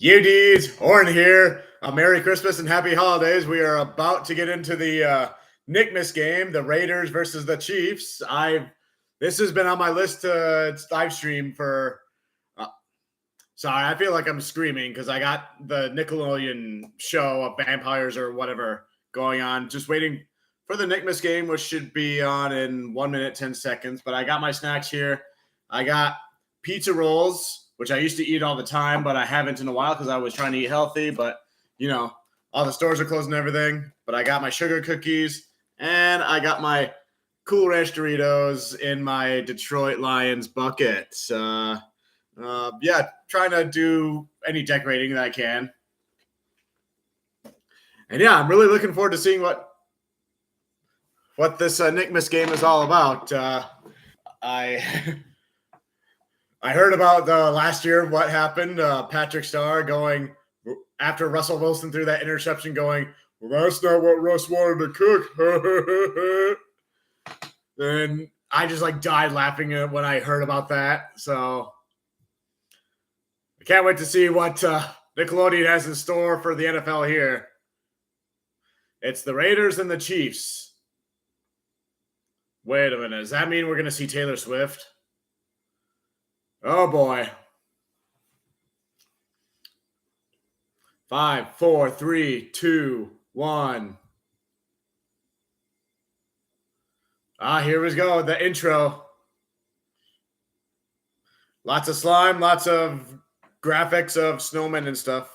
You dudes, Orin here. Merry Christmas and Happy Holidays. We are about to get into the Nickmas game, the Raiders versus the Chiefs. This has been on my list to live stream for. Sorry, I feel like I'm screaming because I got the Nickelodeon show of vampires or whatever going on. Just waiting for the Nickmas game, which should be on in 1 minute 10 seconds. But I got my snacks here. I got pizza rolls, which I used to eat all the time, but I haven't in a while because I was trying to eat healthy. But, all the stores are closed and everything. But I got my sugar cookies and I got my Cool Ranch Doritos in my Detroit Lions bucket. Trying to do any decorating that I can. And yeah, I'm really looking forward to seeing what this Nickmas game is all about. I I heard about the last year what happened. Patrick Starr going after Russell Wilson threw that interception, going, "Well, that's not what Russ wanted to cook." And I just died laughing when I heard about that. So I can't wait to see what Nickelodeon has in store for the NFL here. It's the Raiders and the Chiefs. Wait a minute. Does that mean we're going to see Taylor Swift? Oh, boy. 5, 4, 3, 2, 1. Here we go. The intro. Lots of slime, lots of graphics of snowmen and stuff.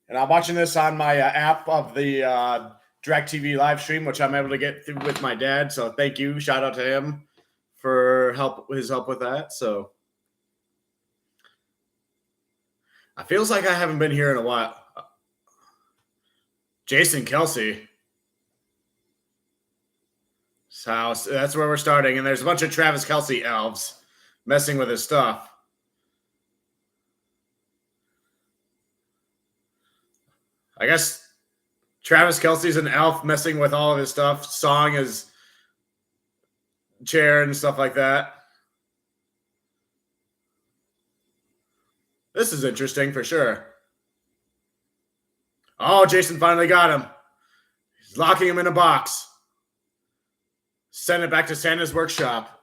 And I'm watching this on my app of the DirecTV live stream, which I'm able to get through with my dad. So thank you. Shout out to him for his help with that. So it feels like I haven't been here in a while. Jason Kelsey. House. That's where we're starting. And there's a bunch of Travis Kelsey elves messing with his stuff. I guess Travis Kelsey's an elf messing with all of his stuff, sawing his chair and stuff like that. This is interesting for sure. Oh, Jason finally got him. He's locking him in a box. Send it back to Santa's workshop.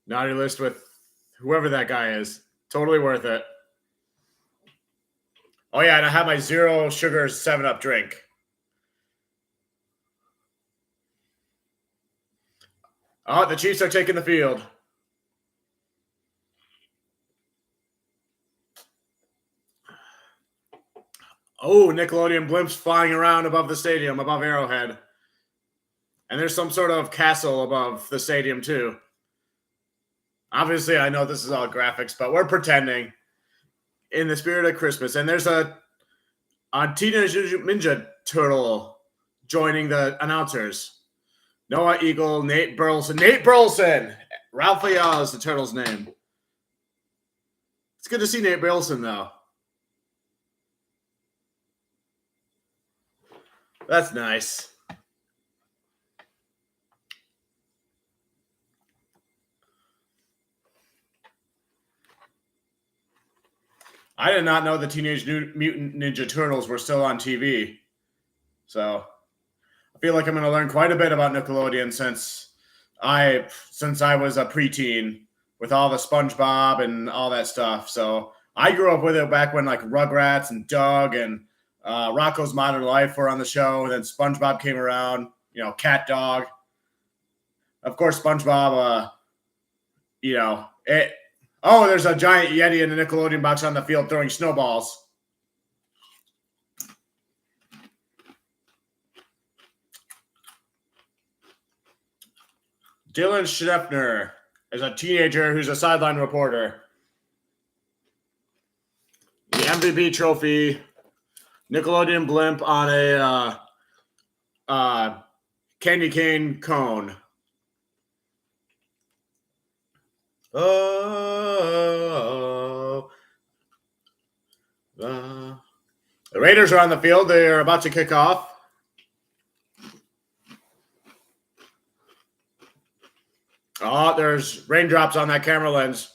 Naughty list with whoever that guy is. Totally worth it. Oh, yeah, and I have my zero sugar 7-Up drink. Oh, the Chiefs are taking the field. Oh, Nickelodeon blimps flying around above the stadium, above Arrowhead. And there's some sort of castle above the stadium, too. Obviously, I know this is all graphics, but we're pretending in the spirit of Christmas. And there's a Teenage Ninja Turtle joining the announcers. Noah Eagle, Nate Burleson. Nate Burleson! Ralph Ayala is the Turtle's name. It's good to see Nate Burleson, though. That's nice. I did not know the Teenage Mutant Ninja Turtles were still on TV. So I feel like I'm going to learn quite a bit about Nickelodeon since I was a preteen with all the SpongeBob and all that stuff. So I grew up with it back when Rugrats and Doug and Rocko's Modern Life were on the show. And then SpongeBob came around, Cat Dog. Of course, SpongeBob, Oh, there's a giant Yeti in the Nickelodeon box on the field throwing snowballs. Dylan Schneffner is a teenager who's a sideline reporter. The MVP trophy, Nickelodeon blimp on a candy cane cone. The Raiders are on the field. They are about to kick off. Oh, there's raindrops on that camera lens.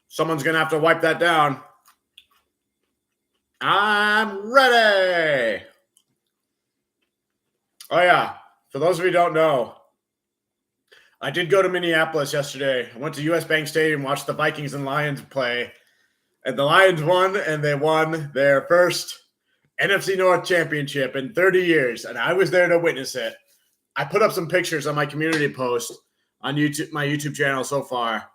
Someone's going to have to wipe that down. I'm ready. Oh, yeah. For those of you who don't know, I did go to Minneapolis yesterday. I went to US Bank Stadium, watched the Vikings and Lions play. And the Lions won, and they won their first NFC North championship in 30 years. And I was there to witness it. I put up some pictures on my community post on YouTube, my YouTube channel so far.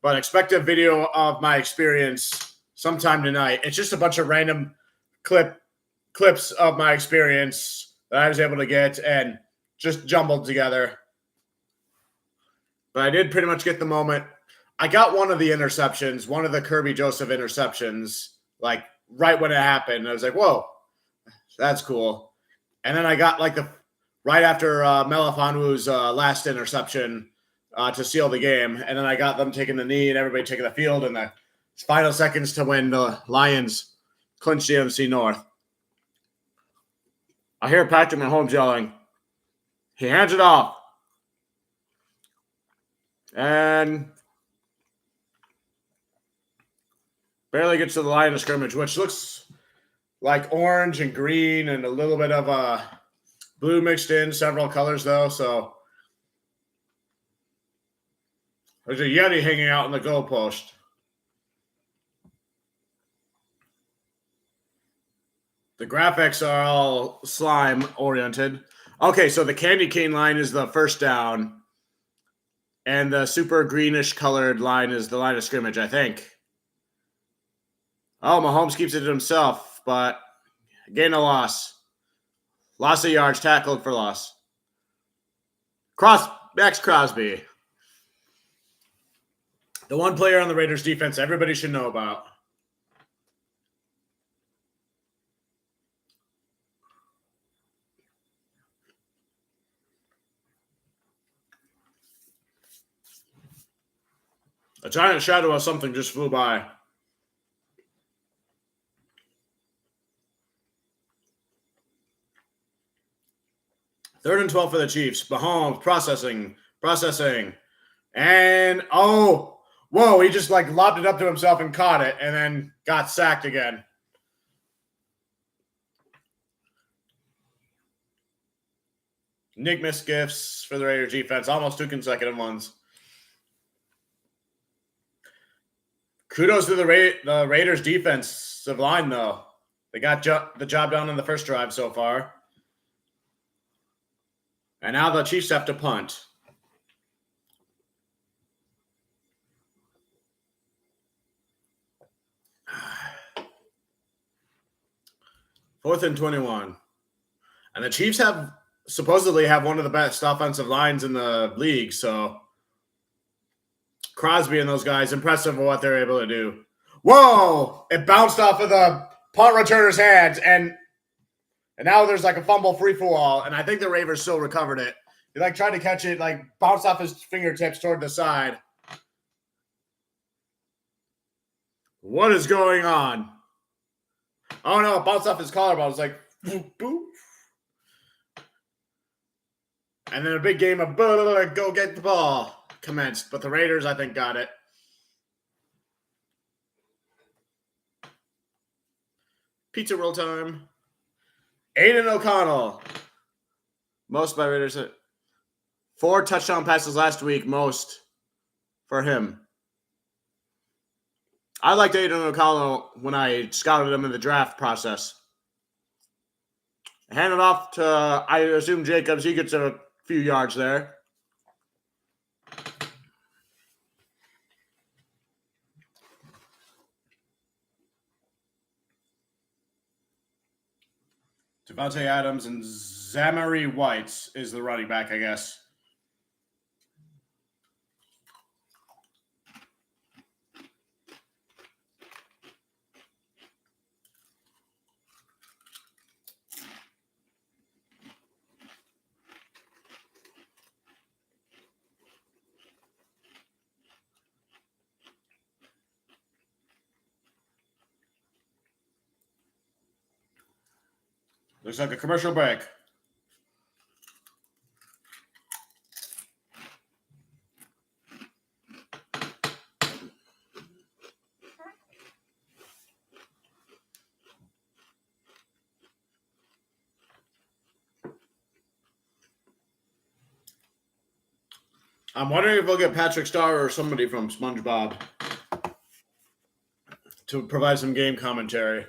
But expect a video of my experience sometime tonight. It's just a bunch of random clips of my experience that I was able to get and just jumbled together. But I did pretty much get the moment. I got one of the interceptions, one of the Kirby Joseph interceptions, like right when it happened. I was like, whoa, that's cool. And then I got like right after Melifonwu's last interception to seal the game. And then I got them taking the knee and everybody taking the field in the final seconds to win the Lions clinch the NFC North. I hear Patrick Mahomes yelling. He hands it off. And barely gets to the line of scrimmage, which looks like orange and green and a little bit of blue mixed in, several colors though. So there's a Yeti hanging out on the goalpost. The graphics are all slime oriented. Okay, so the candy cane line is the first down. And the super greenish colored line is the line of scrimmage, I think. Oh, Mahomes keeps it to himself, but gain a loss. Loss of yards, tackled for loss. Max Crosby. The one player on the Raiders defense everybody should know about. A giant shadow of something just flew by. Third and 12 for the Chiefs. Mahomes processing. And, whoa, he just like lobbed it up to himself and caught it and then got sacked again. Nickmas gifts for the Raiders defense. Almost 2 consecutive ones. Kudos to the Raiders defensive line, though. They got the job done in the first drive so far. And now the Chiefs have to punt. Fourth and 21. And the Chiefs supposedly have one of the best offensive lines in the league, so Crosby and those guys, impressive with what they're able to do. Whoa! It bounced off of the punt returner's hands, and now there's like a fumble free-for-all, and I think the Ravens still recovered it. He like tried to catch it, like bounced off his fingertips toward the side. What is going on? Oh no, it bounced off his collarbone. It's like boop, boop. And then a big game of go get the ball commenced, but the Raiders, I think, got it. Pizza roll time. Aiden O'Connell. Most by Raiders. 4 touchdown passes last week, most for him. I liked Aiden O'Connell when I scouted him in the draft process. Hand it off to, I assume, Jacobs. He gets a few yards there. Devontae Adams and Zamari White is the running back, I guess. Looks like a commercial break. I'm wondering if we'll get Patrick Star or somebody from SpongeBob to provide some game commentary.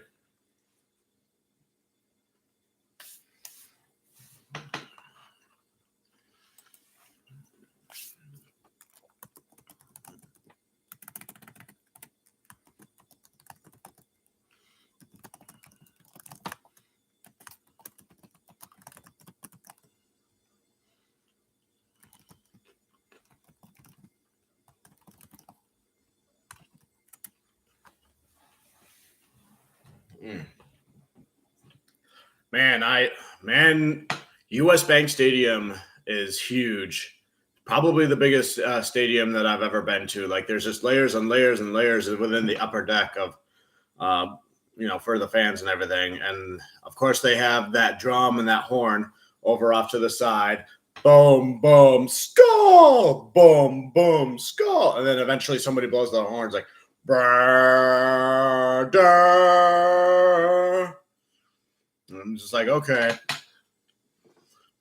Man, US Bank Stadium is huge. Probably the biggest stadium that I've ever been to. Like, there's just layers and layers and layers within the upper deck of, for the fans and everything. And of course, they have that drum and that horn over off to the side. Boom, boom, skull! Boom, boom, skull! And then eventually somebody blows the horns like, brrr, durr. And I'm just like, okay.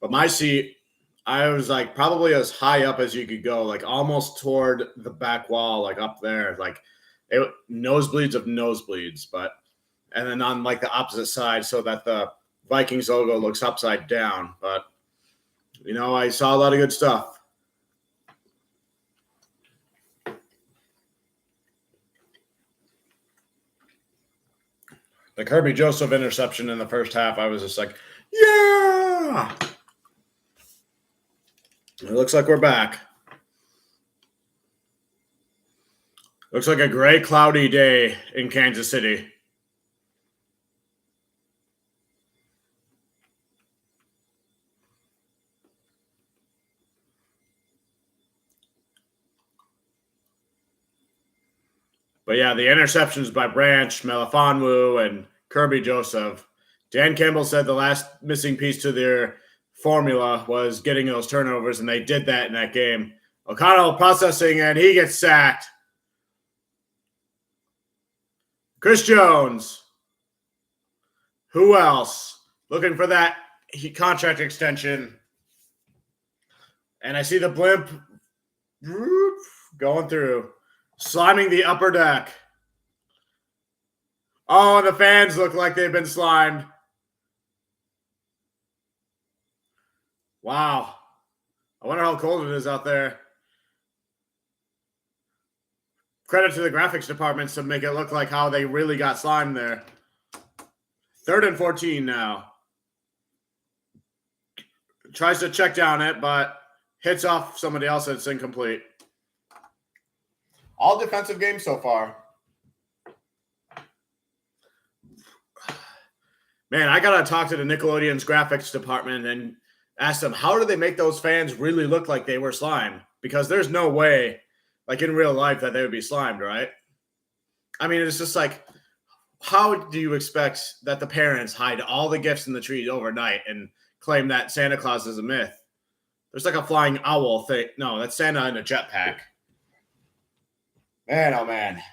But my seat, I was like probably as high up as you could go, like almost toward the back wall, like up there, like nosebleeds of nosebleeds. And then on like the opposite side, so that the Vikings logo looks upside down. But I saw a lot of good stuff. The Kirby Joseph interception in the first half, I was just like, yeah. It looks like we're back. Looks like a gray, cloudy day in Kansas City. But yeah, the interceptions by Branch, Melifonwu, and Kirby Joseph. Dan Campbell said the last missing piece to their formula was getting those turnovers, and they did that in that game. O'Connell processing, and he gets sacked. Chris Jones. Who else? Looking for that contract extension. And I see the blimp going through. Sliming the upper deck. Oh, and the fans look like they've been slimed. Wow. I wonder how cold it is out there. Credit to the graphics departments to make it look like how they really got slimed there. 3rd and 14 now. Tries to check down it, but hits off somebody else that's incomplete. All defensive games so far. Man, I got to talk to the Nickelodeon's graphics department and ask them, how do they make those fans really look like they were slimed? Because there's no way, like in real life, that they would be slimed, right? I mean, it's just like, how do you expect that the parents hide all the gifts in the tree overnight and claim that Santa Claus is a myth? There's like a flying owl thing. No, that's Santa in a jetpack. Man, oh man.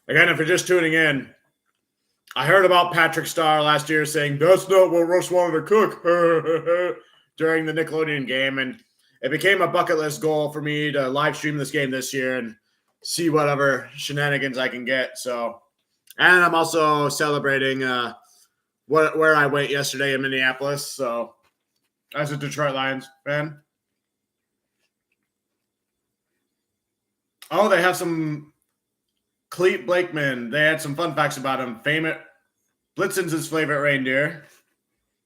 Again, if you're just tuning in, I heard about Patrick Star last year saying, that's not what Russ wanted to cook during the Nickelodeon game. And it became a bucket list goal for me to live stream this game this year and see whatever shenanigans I can get. So, and I'm also celebrating where I went yesterday in Minneapolis. So, as a Detroit Lions fan. Oh, they have some Cleet Blakeman. They had some fun facts about him. Blitzen's his favorite reindeer.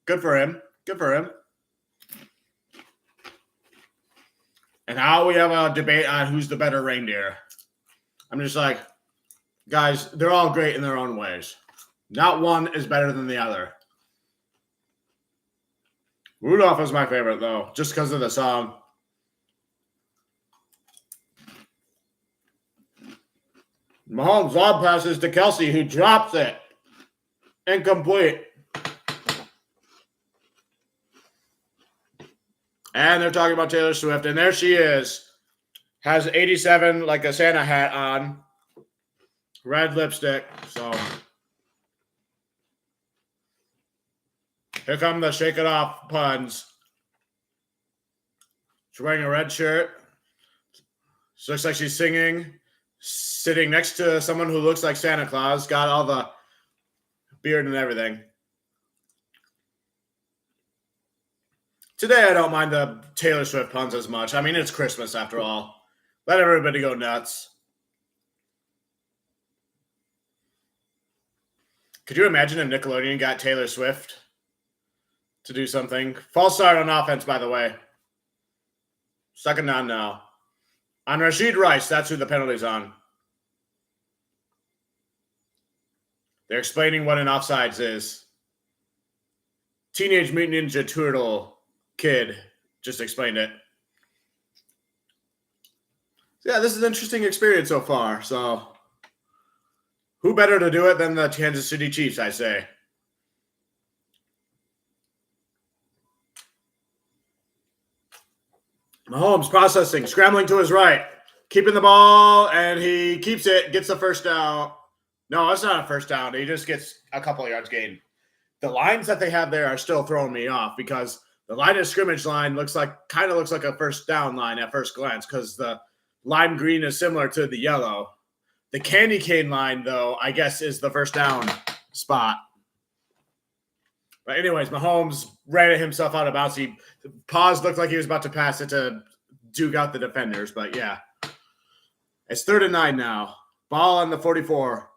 Good for him. Good for him. And now we have a debate on who's the better reindeer. I'm just like, guys, they're all great in their own ways. Not one is better than the other. Rudolph is my favorite, though, just because of the song. Mahomes lob passes to Kelsey, who drops it. Incomplete. And they're talking about Taylor Swift, and there she is. Has 87 like a Santa hat on. Red lipstick. So here come the shake it off puns. She's wearing a red shirt. She looks like she's singing. Sitting next to someone who looks like Santa Claus. Got all the beard and everything. Today I don't mind the Taylor Swift puns as much. I mean, it's Christmas after all. Let everybody go nuts. Could you imagine if Nickelodeon got Taylor Swift to do something? False start on offense, by the way. Second down now. On Rashid Rice, that's who the penalty's on. They're explaining what an offsides is. Teenage Mutant Ninja Turtle kid just explained it. Yeah, this is an interesting experience so far. So, who better to do it than the Kansas City Chiefs, I say. Mahomes processing, scrambling to his right, keeping the ball, and he keeps it, gets the first down. No, it's not a first down. He just gets a couple of yards gained. The lines that they have there are still throwing me off because the line of scrimmage line kind of looks like a first down line at first glance because the lime green is similar to the yellow. The candy cane line, though, I guess is the first down spot. But anyways, Mahomes ran himself out of bounds. He paused, looked like he was about to pass it to duke out the defenders. But yeah, it's 3rd and 9 now. Ball on the 44.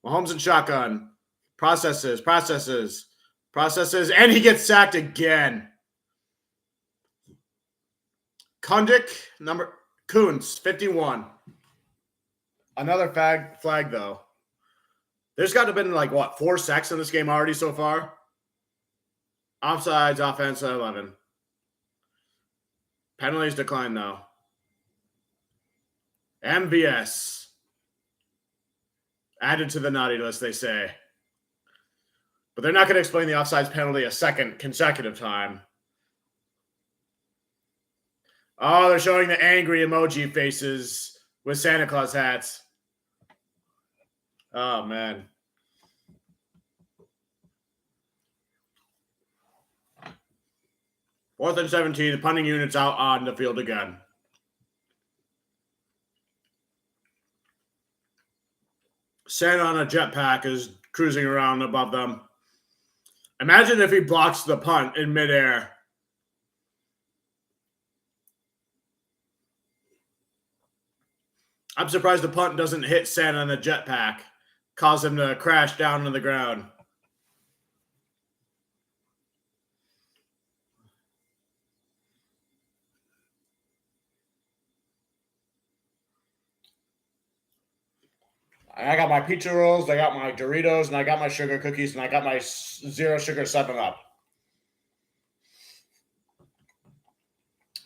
Mahomes in shotgun. Processes, and he gets sacked again. Kuntz, 51. Another flag, though. There's got to have been, 4 sacks in this game already so far? Offsides, offense, 11. Penalties decline, though. MVS. Added to the naughty list, they say. But they're not going to explain the offsides penalty a second consecutive time. Oh, they're showing the angry emoji faces with Santa Claus hats. Oh, man. Fourth and 17, the punting unit's out on the field again. Santa on a jetpack is cruising around above them. Imagine if he blocks the punt in midair. I'm surprised the punt doesn't hit Santa on the jetpack, cause him to crash down on the ground. I got my pizza rolls, I got my Doritos, and I got my sugar cookies, and I got my 0 sugar 7-Up.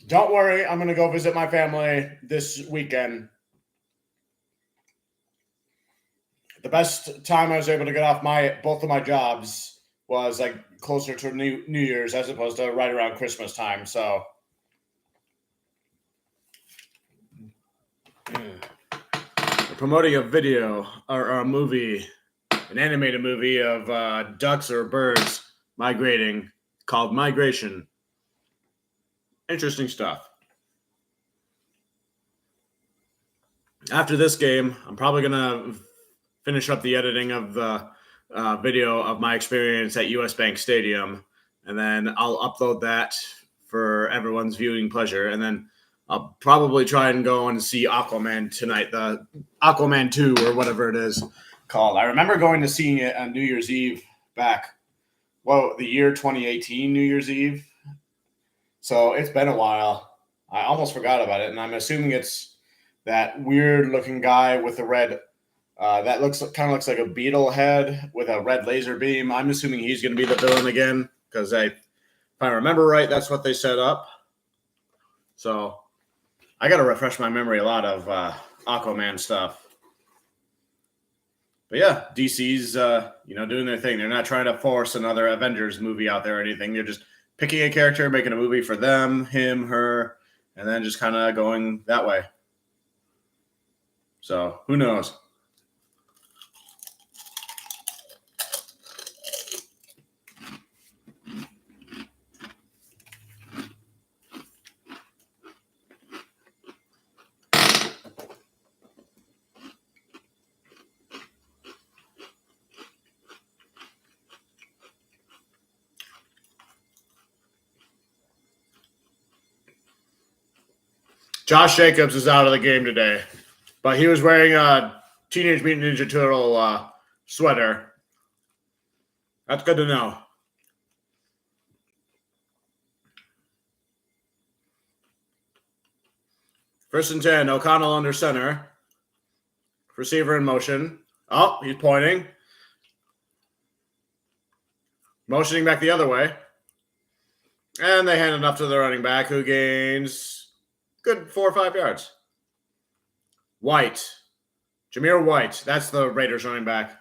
Don't worry, I'm going to go visit my family this weekend. The best time I was able to get off both of my jobs was closer to New Year's as opposed to right around Christmas time. So, we're promoting a video or a movie, an animated movie of ducks or birds migrating called Migration. Interesting stuff. After this game, I'm probably going to finish up the editing of the video of my experience at US Bank Stadium, and then I'll upload that for everyone's viewing pleasure, and then I'll probably try and go and see Aquaman tonight, the Aquaman 2 or whatever it is called. I remember going to seeing it on New Year's Eve back, the year 2018 New Year's Eve. So it's been a while. I almost forgot about it, and I'm assuming it's that weird-looking guy with the red that kind of looks like a beetle head with a red laser beam. I'm assuming he's going to be the villain again because if I remember right, that's what they set up. So I got to refresh my memory a lot of Aquaman stuff. But yeah, DC's doing their thing. They're not trying to force another Avengers movie out there or anything. They're just picking a character, making a movie for them, him, her, and then just kind of going that way. So who knows? Josh Jacobs is out of the game today, but he was wearing a Teenage Mutant Ninja Turtle sweater. That's good to know. First and 10, O'Connell under center. Receiver in motion. Oh, he's pointing. Motioning back the other way. And they hand it off to the running back, who gains good 4 or 5 yards. White. Jameer White. That's the Raiders running back.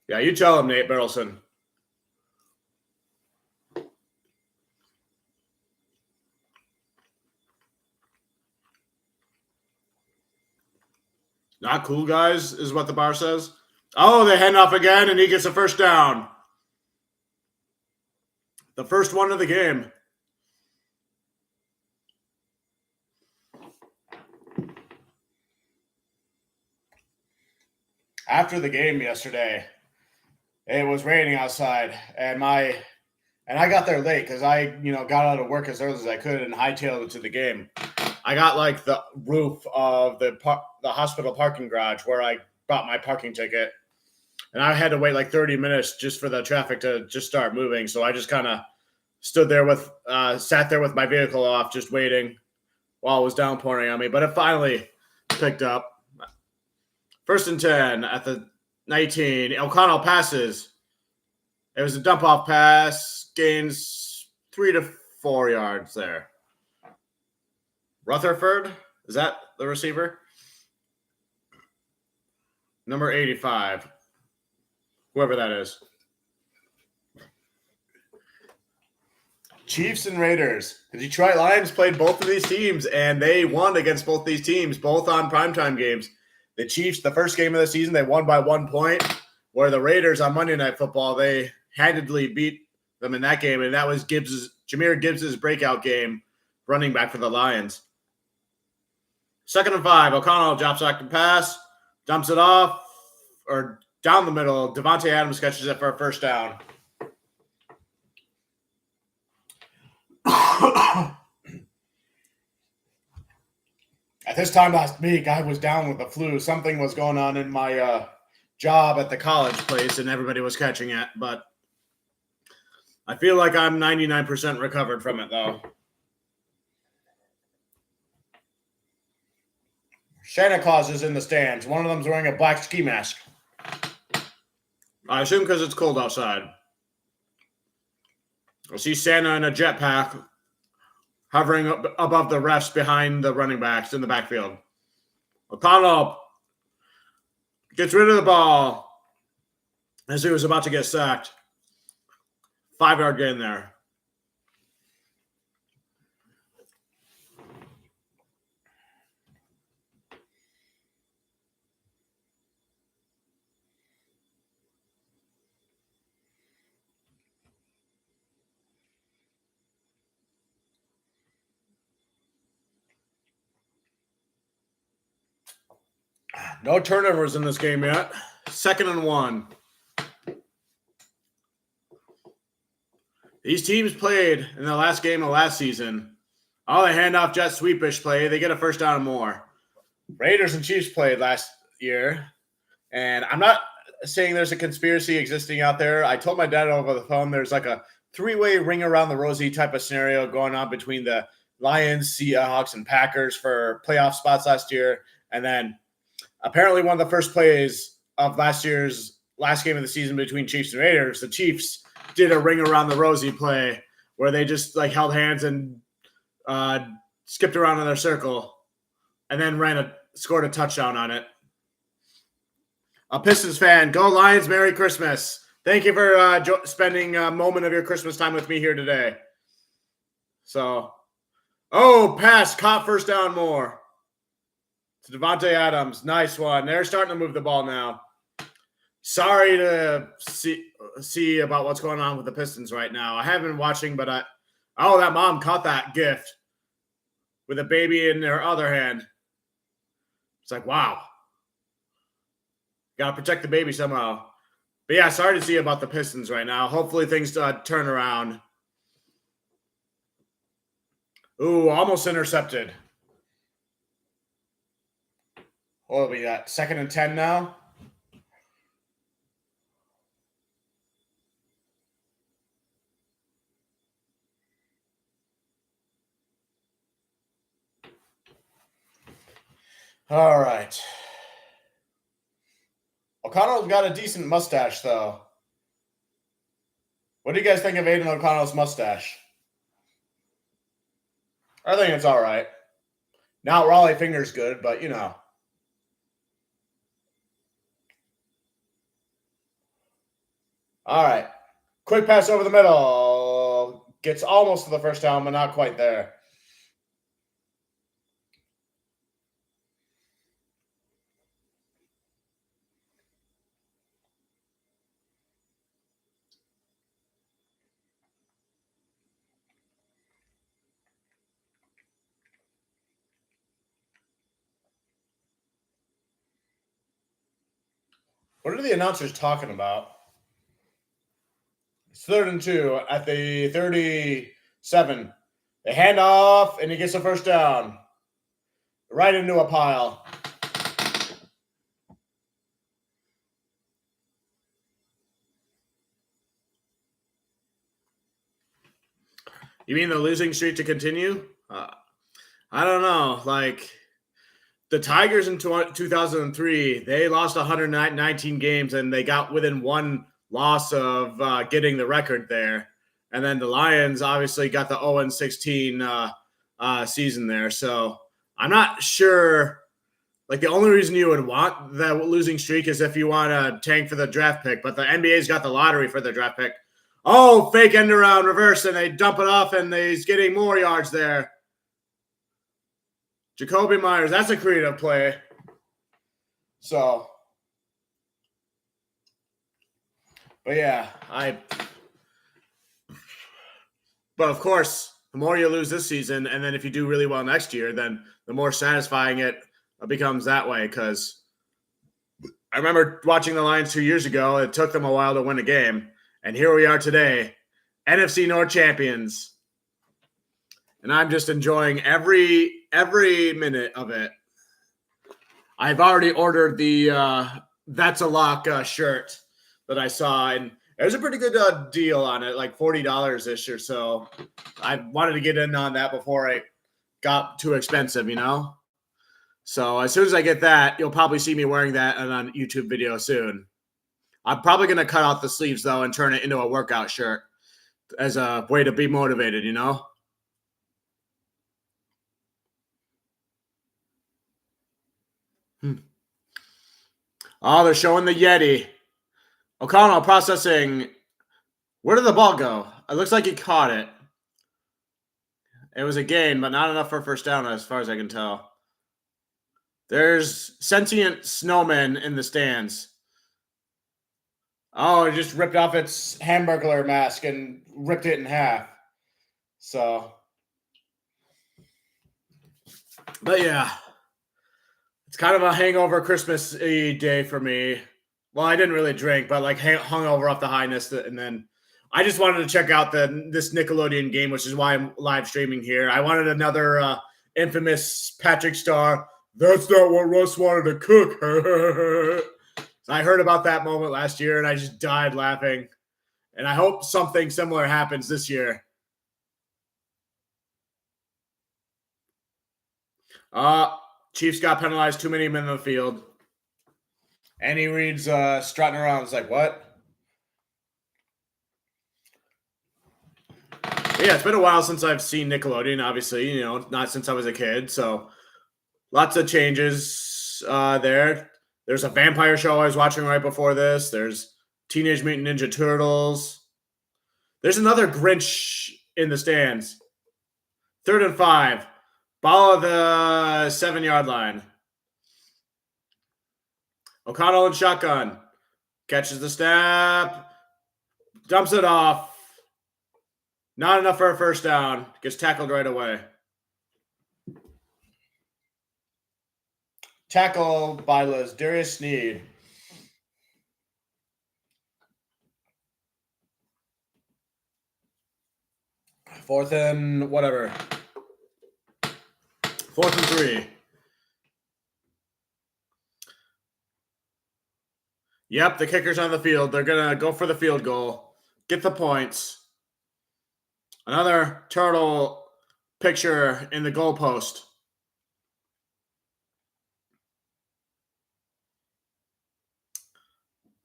Yeah, you tell him, Nate Burleson. Not cool, guys, is what the bar says. Oh, they hand off again, and he gets a first down. The first one of the game. After the game yesterday, it was raining outside, and I got there late because I got out of work as early as I could and hightailed it to the game. I got like the roof of the hospital parking garage where I bought my parking ticket, and I had to wait like 30 minutes just for the traffic to just start moving. So I just kind of sat there with my vehicle off, just waiting while it was downpouring on me. But it finally picked up. First and 10 at the 19. O'Connell passes. It was a dump off pass, gains 3 to 4 yards there. Rutherford, is that the receiver? Number 85. Whoever that is. Chiefs and Raiders. The Detroit Lions played both of these teams, and they won against both these teams, both on primetime games. The Chiefs, the first game of the season, they won by 1 point, where the Raiders on Monday Night Football, they handedly beat them in that game, and that was Jahmyr Gibbs' breakout game, running back for the Lions. 2nd and 5, O'Connell drops back to pass, dumps it off, or down the middle. Devontae Adams catches it for a first down. At this time last week, I was down with the flu. Something was going on in my job at the college place, and everybody was catching it. But I feel like I'm 99% recovered from it, though. Santa Claus is in the stands. One of them's wearing a black ski mask. I assume because it's cold outside. I see Santa in a jetpack hovering up above the refs behind the running backs in the backfield. O'Connell gets rid of the ball as he was about to get sacked. 5-yard gain there. No turnovers in this game yet. 2nd and 1. These teams played in the last game of last season. Oh, they hand off jet sweepish play. They get a first down and more. Raiders and Chiefs played last year. And I'm not saying there's a conspiracy existing out there. I told my dad over the phone there's like a 3-way ring around the rosy type of scenario going on between the Lions, Seahawks, and Packers for playoff spots last year. And then apparently one of the first plays of last year's last game of the season between Chiefs and Raiders, the Chiefs did a ring around the rosy play where they just like held hands and skipped around in their circle and then scored a touchdown on it. A Pistons fan, go Lions, Merry Christmas. Thank you for spending a moment of your Christmas time with me here today. So, pass, caught first down more. To Devontae Adams, nice one. They're starting to move the ball now. Sorry to see about what's going on with the Pistons right now. I haven't been watching, but that mom caught that gift with a baby in her other hand. It's like, wow. Got to protect the baby somehow. But yeah, sorry to see about the Pistons right now. Hopefully things turn around. Ooh, almost intercepted. What we got? 2nd and 10 now? All right. O'Connell's got a decent mustache, though. What do you guys think of Aiden O'Connell's mustache? I think it's all right. Not Raleigh Fingers good, but you know. All right. Quick pass over the middle. Gets almost to the first down, but not quite there. What are the announcers talking about? It's 3rd and 2 at the 37. They hand off, and he gets a first down. Right into a pile. You mean the losing streak to continue? I don't know. Like, the Tigers in 2003, they lost 119 games, and they got within one loss of getting the record there. And then the Lions obviously got the 0-16 season there. So I'm not sure. Like, the only reason you would want that losing streak is if you want to tank for the draft pick. But the NBA's got the lottery for the draft pick. Oh, fake end around reverse, and they dump it off, and he's getting more yards there. Jacoby Myers, that's a creative play. So, but yeah, but of course, the more you lose this season, and then if you do really well next year, then the more satisfying it becomes that way. Because I remember watching the Lions 2 years ago. It took them a while to win a game. And here we are today, NFC North champions. And I'm just enjoying every minute of it. I've already ordered the That's a Lock shirt that I saw, and there's a pretty good deal on it, like $40-ish or so. I wanted to get in on that before it got too expensive, you know? So as soon as I get that, you'll probably see me wearing that on a YouTube video soon. I'm probably going to cut out the sleeves, though, and turn it into a workout shirt as a way to be motivated, you know? Oh, they're showing the Yeti. O'Connell processing. Where did the ball go? It looks like he caught it. It was a gain, but not enough for first down as far as I can tell. There's sentient snowmen in the stands. Oh, it just ripped off its Hamburglar mask and ripped it in half. So, but yeah, it's kind of a hangover Christmas day for me. Well, I didn't really drink, but like hung over off the highness, and then I just wanted to check out this Nickelodeon game, which is why I'm live streaming here. I wanted another infamous Patrick Star. That's not what Russ wanted to cook. I heard about that moment last year, and I just died laughing. And I hope something similar happens this year. Chiefs got penalized, too many men in the field. And he reads strutting around. It's like, what? Yeah, it's been a while since I've seen Nickelodeon, obviously, not since I was a kid. So lots of changes there. There's a vampire show I was watching right before this. There's Teenage Mutant Ninja Turtles. There's another Grinch in the stands. 3rd and 5. Ball of the 7-yard line. O'Connell and shotgun. Catches the snap. Dumps it off. Not enough for a first down. Gets tackled right away. Tackle by Darius Sneed. Fourth and 3. Yep, the kicker's on the field. They're going to go for the field goal. Get the points. Another turtle picture in the goalpost.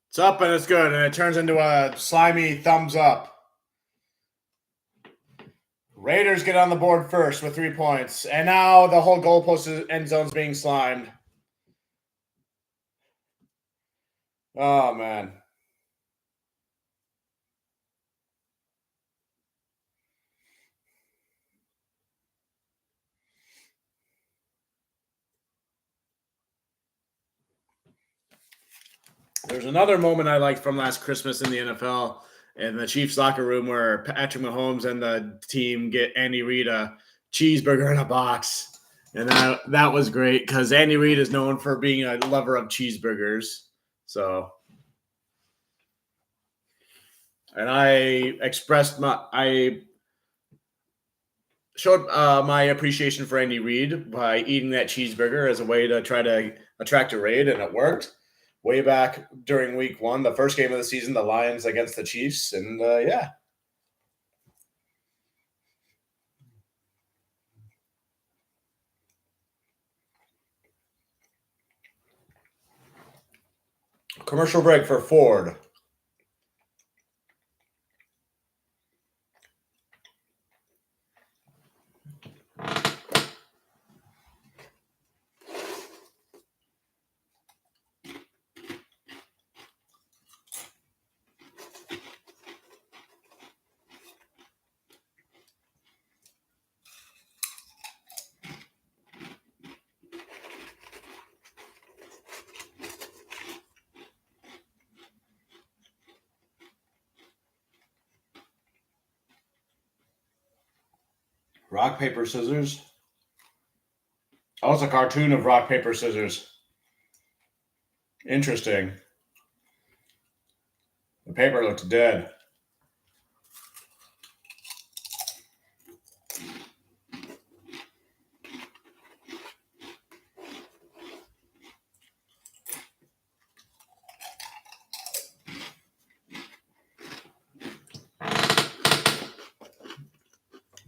It's up and it's good, and it turns into a slimy thumbs up. Raiders get on the board first with 3 points, and now the whole goalpost end zone's being slimed. Oh, man. There's another moment I liked from last Christmas in the NFL in the Chiefs locker room where Patrick Mahomes and the team get Andy Reid a cheeseburger in a box. And that was great because Andy Reid is known for being a lover of cheeseburgers. So, and I showed my appreciation for Andy Reid by eating that cheeseburger as a way to try to attract a raid, and it worked. Way back during week 1, the first game of the season, the Lions against the Chiefs. And yeah. Commercial break for Ford. Rock, paper, scissors. Oh, it's a cartoon of rock, paper, scissors. Interesting. The paper looked dead.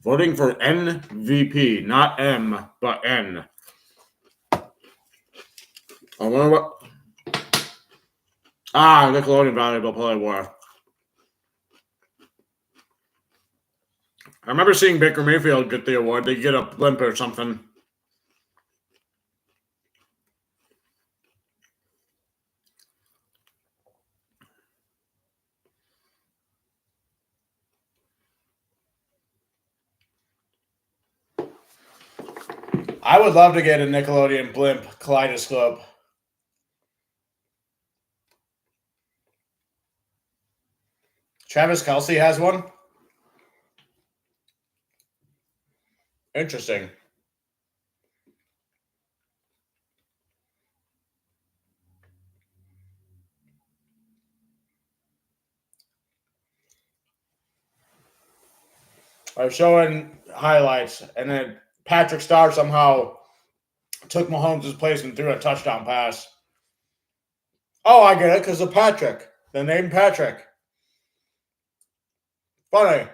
Voting for MVP, not M, but N. I wonder what. Nickelodeon Valuable Play Award. I remember seeing Baker Mayfield get the award. They get a blimp or something. I would love to get a Nickelodeon blimp kaleidoscope. Travis Kelce has one. Interesting. I was showing highlights, and then Patrick Starr somehow took Mahomes' place and threw a touchdown pass. Oh, I get it, because of Patrick. The name Patrick. Funny.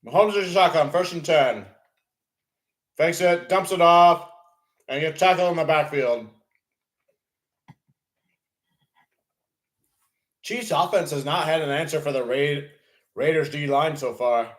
Mahomes is a shotgun, 1st and 10. Fakes it, dumps it off, and gets tackled in the backfield. Chiefs offense has not had an answer for the Raiders D line so far.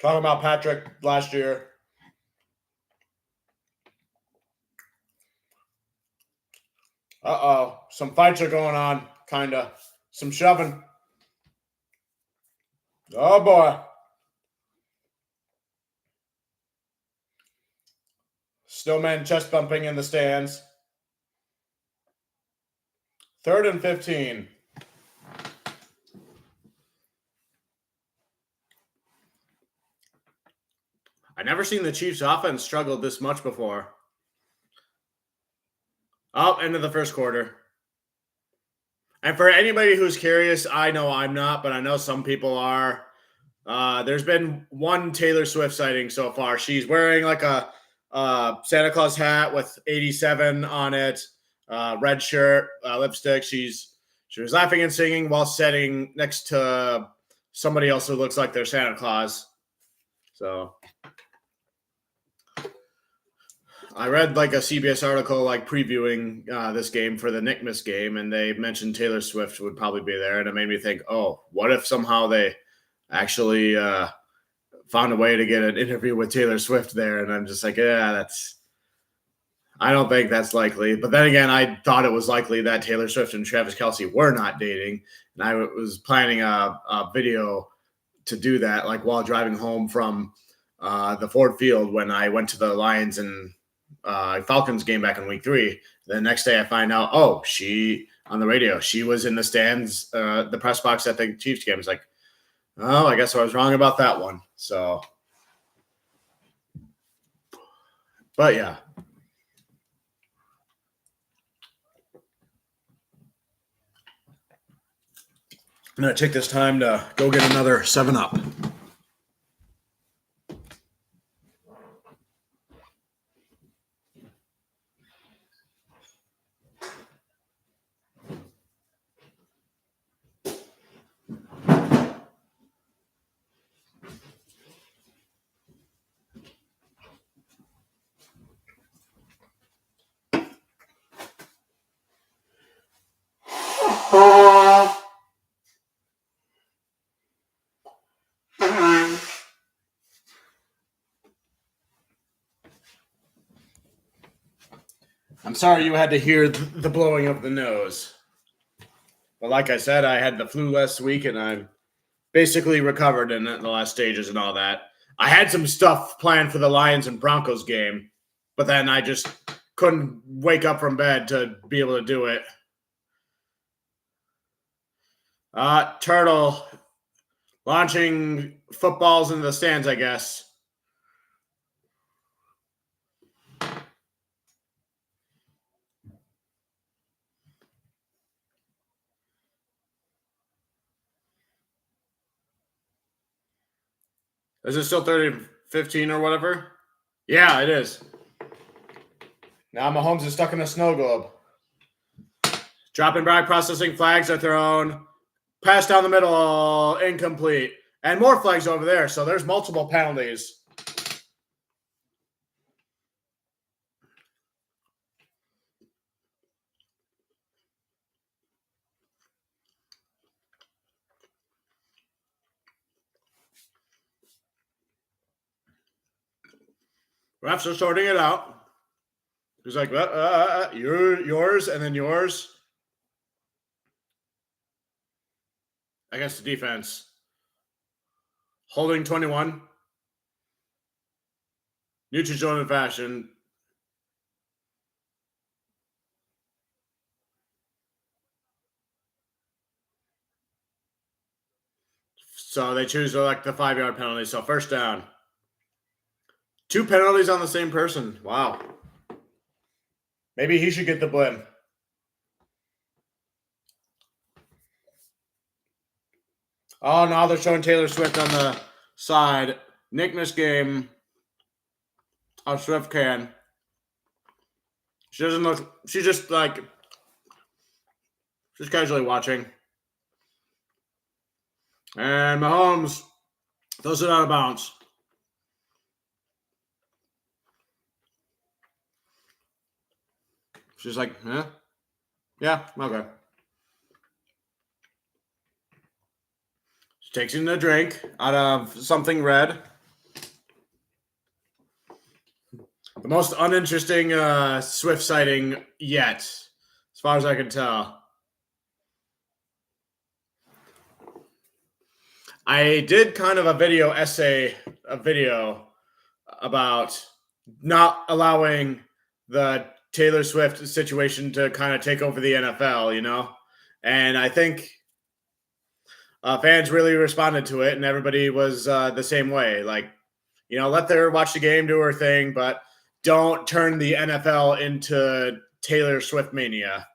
Talking about Patrick last year. Uh-oh. Some fights are going on, kind of. Some shoving. Oh, boy. Snowman chest bumping in the stands. 3rd and 15. I've never seen the Chiefs offense struggle this much before. Oh, end of the first quarter. And for anybody who's curious, I know I'm not, but I know some people are. There's been one Taylor Swift sighting so far. She's wearing like a Santa Claus hat with 87 on it, red shirt, lipstick. She was laughing and singing while sitting next to somebody else who looks like they're Santa Claus. So I read like a CBS article like previewing this game for the Nickmas game, and they mentioned Taylor Swift would probably be there, and it made me think, oh, what if somehow they actually found a way to get an interview with Taylor Swift there? And I'm just like, yeah, I don't think that's likely. But then again, I thought it was likely that Taylor Swift and Travis Kelce were not dating, and I was planning a video to do that, like while driving home from the Ford Field when I went to the Lions and Falcons game back in week 3. The next day I find out, oh, she on the radio, she was in the stands, the press box at the Chiefs game. It's like, oh, I guess I was wrong about that one. So, but yeah. I'm going to take this time to go get another 7-Up. I'm sorry you had to hear the blowing of the nose. But like I said, I had the flu last week, and I'm basically recovered in the last stages and all that. I had some stuff planned for the Lions and Broncos game, but then I just couldn't wake up from bed to be able to do it. Turtle launching footballs into the stands, I guess. Is it still 30-15 or whatever? Yeah, it is. Now Mahomes is stuck in a snow globe. Dropping back, processing, flags are thrown. Pass down the middle, incomplete. And more flags over there, so there's multiple penalties. Refs are sorting it out. He's like, yours, and then yours. Against the defense. Holding 21. Neutral zone in fashion. So they choose to elect the 5-yard penalty. So first down. 2 penalties on the same person. Wow. Maybe he should get the blame. Oh, now they're showing Taylor Swift on the side. Nickmas game. Oh, Swift can. She doesn't look. She's just like. Just casually watching. And Mahomes throws it out of bounds. She's like, huh? Yeah, okay. She takes in a drink out of something red. The most uninteresting Swift sighting yet, as far as I can tell. I did kind of a video essay, a video about not allowing the Taylor Swift situation to kind of take over the NFL, you know? And I think fans really responded to it, and everybody was the same way. Like, you know, let her watch the game, do her thing, but don't turn the NFL into Taylor Swift mania,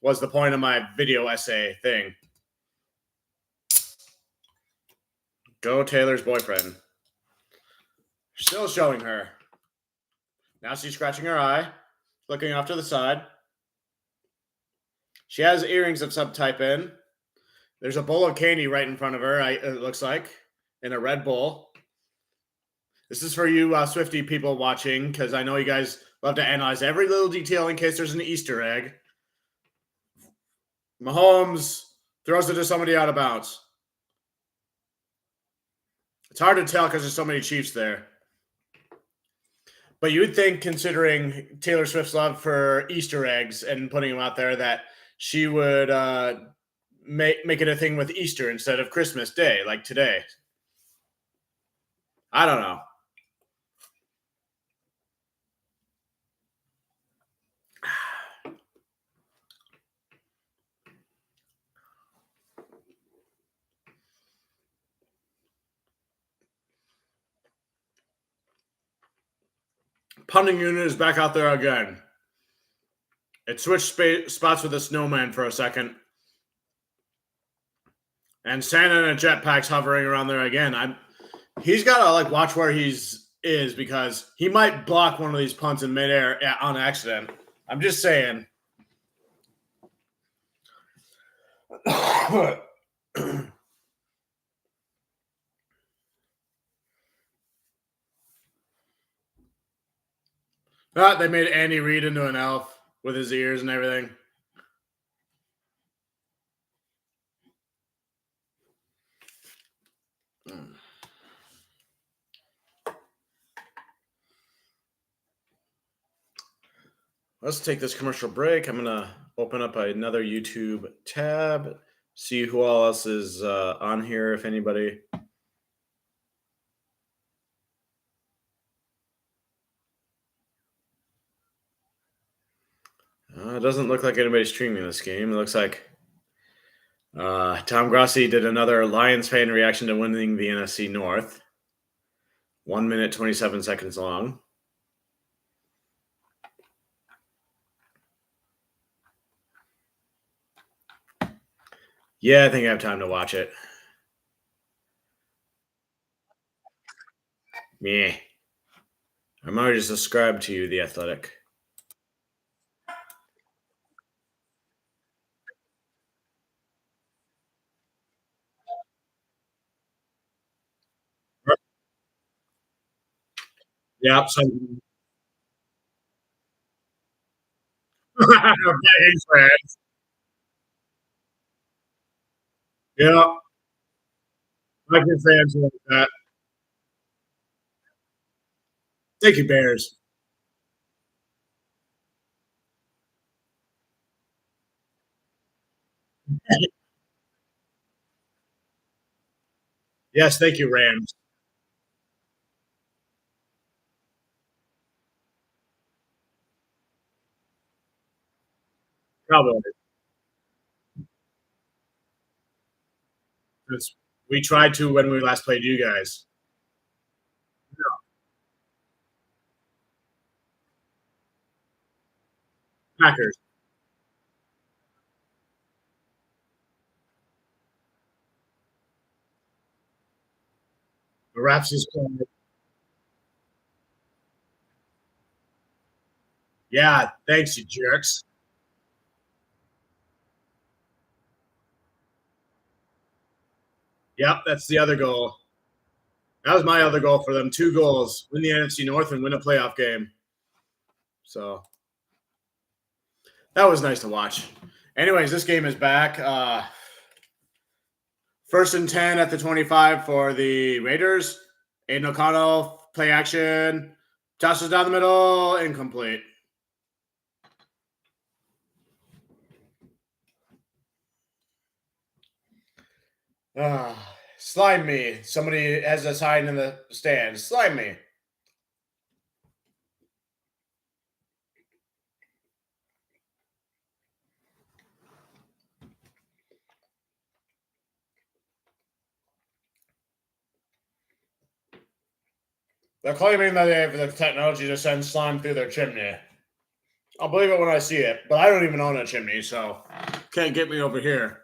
was the point of my video essay thing. Go Taylor's boyfriend. Still showing her. Now she's scratching her eye, looking off to the side. She has earrings of some type in. There's a bowl of candy right in front of her, it looks like, in a red bowl. This is for you Swifty people watching, because I know you guys love to analyze every little detail in case there's an Easter egg. Mahomes throws it to somebody out of bounds. It's hard to tell because there's so many Chiefs there. But you would think, considering Taylor Swift's love for Easter eggs and putting them out there, that she would make it a thing with Easter instead of Christmas Day, like today. I don't know. Punting unit is back out there again. It switched spots with a snowman for a second. And Santa and a jetpack's hovering around there again. He's got to like watch where is because he might block one of these punts in midair on accident. I'm just saying. They made Andy Reid into an elf with his ears and everything. Let's take this commercial break. I'm going to open up another YouTube tab, see who else is on here, if anybody. It doesn't look like anybody's streaming this game. It looks like Tom Grossi did another Lions fan reaction to winning the NFC North. 1 minute, 27 seconds long. Yeah, I think I have time to watch it. Meh. I'm already subscribed to you, The Athletic. Yeah, so Vikings fans. Yeah, Vikings fans like that. Thank you, Bears. Yes, thank you, Rams. Cowboys. We tried to when we last played you guys. Packers. The Raps is playing. Yeah, thanks, you jerks. Yep, that's the other goal. That was my other goal for them. 2 goals, win the NFC North and win a playoff game. So that was nice to watch. Anyways, this game is back. 1st and 10 at the 25 for the Raiders. Aiden O'Connell, play action. Tosses down the middle, incomplete. Slime me. Somebody has a sign in the stands. Slime me. They're claiming that they have the technology to send slime through their chimney. I'll believe it when I see it, but I don't even own a chimney, so can't get me over here.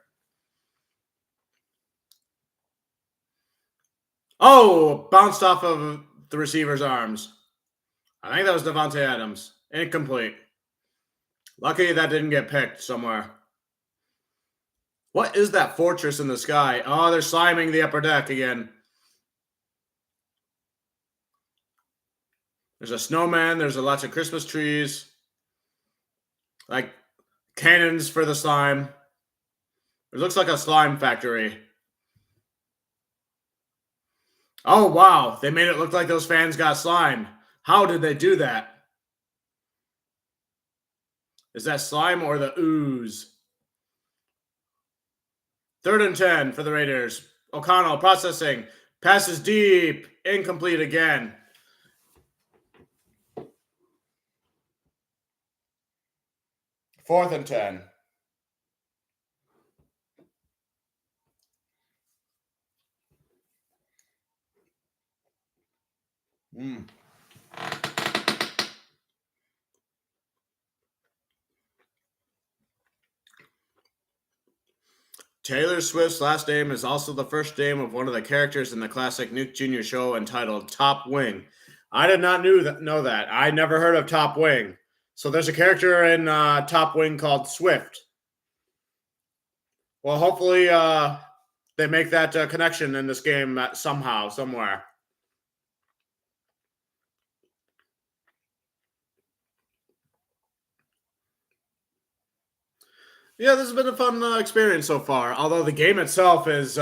Oh, bounced off of the receiver's arms. I think that was Devontae Adams. Incomplete. Lucky that didn't get picked somewhere. What is that fortress in the sky? Oh, they're sliming the upper deck again. There's a snowman. There's lots of Christmas trees. Like cannons for the slime. It looks like a slime factory. Oh, wow. They made it look like those fans got slime. How did they do that? Is that slime or the ooze? 3rd and 10 for the Raiders. O'Connell processing. Passes deep. Incomplete again. 4th and 10. Taylor Swift's last name is also the first name of one of the characters in the classic Nick Jr. show entitled Top Wing. I did not know that. I never heard of Top Wing. So there's a character in Top Wing called Swift. Well, hopefully they make that connection in this game somehow, somewhere. Yeah, this has been a fun experience so far. Although the game itself has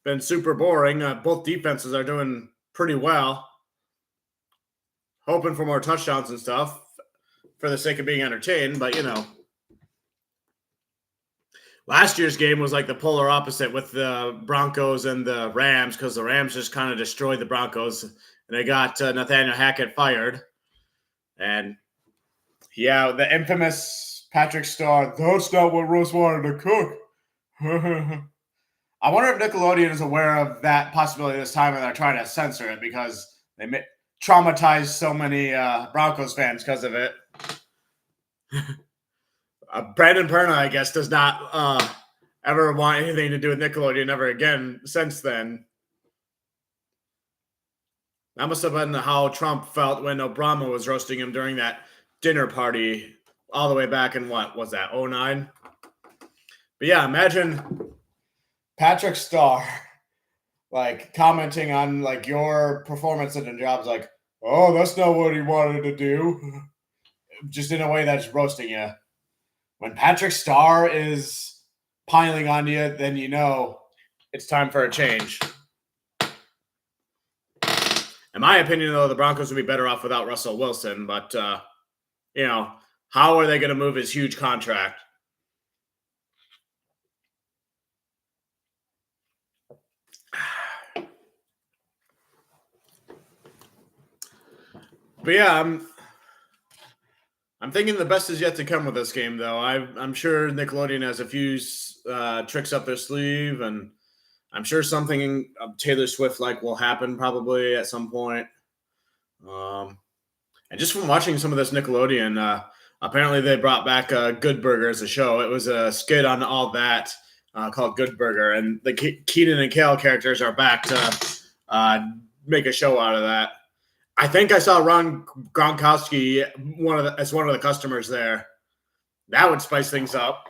been super boring. Both defenses are doing pretty well. Hoping for more touchdowns and stuff for the sake of being entertained, but you know. Last year's game was like the polar opposite with the Broncos and the Rams because the Rams just kind of destroyed the Broncos and they got Nathaniel Hackett fired. And yeah, the infamous Patrick Starr, that's not what Russ wanted to cook. I wonder if Nickelodeon is aware of that possibility this time and they're trying to censor it because they traumatized so many Broncos fans because of it. Brandon Perna, I guess, does not ever want anything to do with Nickelodeon ever again since then. That must have been how Trump felt when Obama was roasting him during that dinner party all the way back in what was that, 09? But yeah, imagine Patrick Starr like commenting on like your performance at the job's like, oh, that's not what he wanted to do. Just in a way that's roasting you. When Patrick Starr is piling on you, then you know it's time for a change. In my opinion, though, the Broncos would be better off without Russell Wilson. But, you know, how are they going to move his huge contract? But yeah, I'm thinking the best is yet to come with this game, though. I'm sure Nickelodeon has a few tricks up their sleeve, and I'm sure something Taylor Swift like will happen probably at some point. And just from watching some of this Nickelodeon, apparently they brought back Good Burger as a show. It was a skit on all that called Good Burger, and the Keenan and Kel characters are back to make a show out of that. I think I saw Ron Gronkowski as one of the customers there. That would spice things up.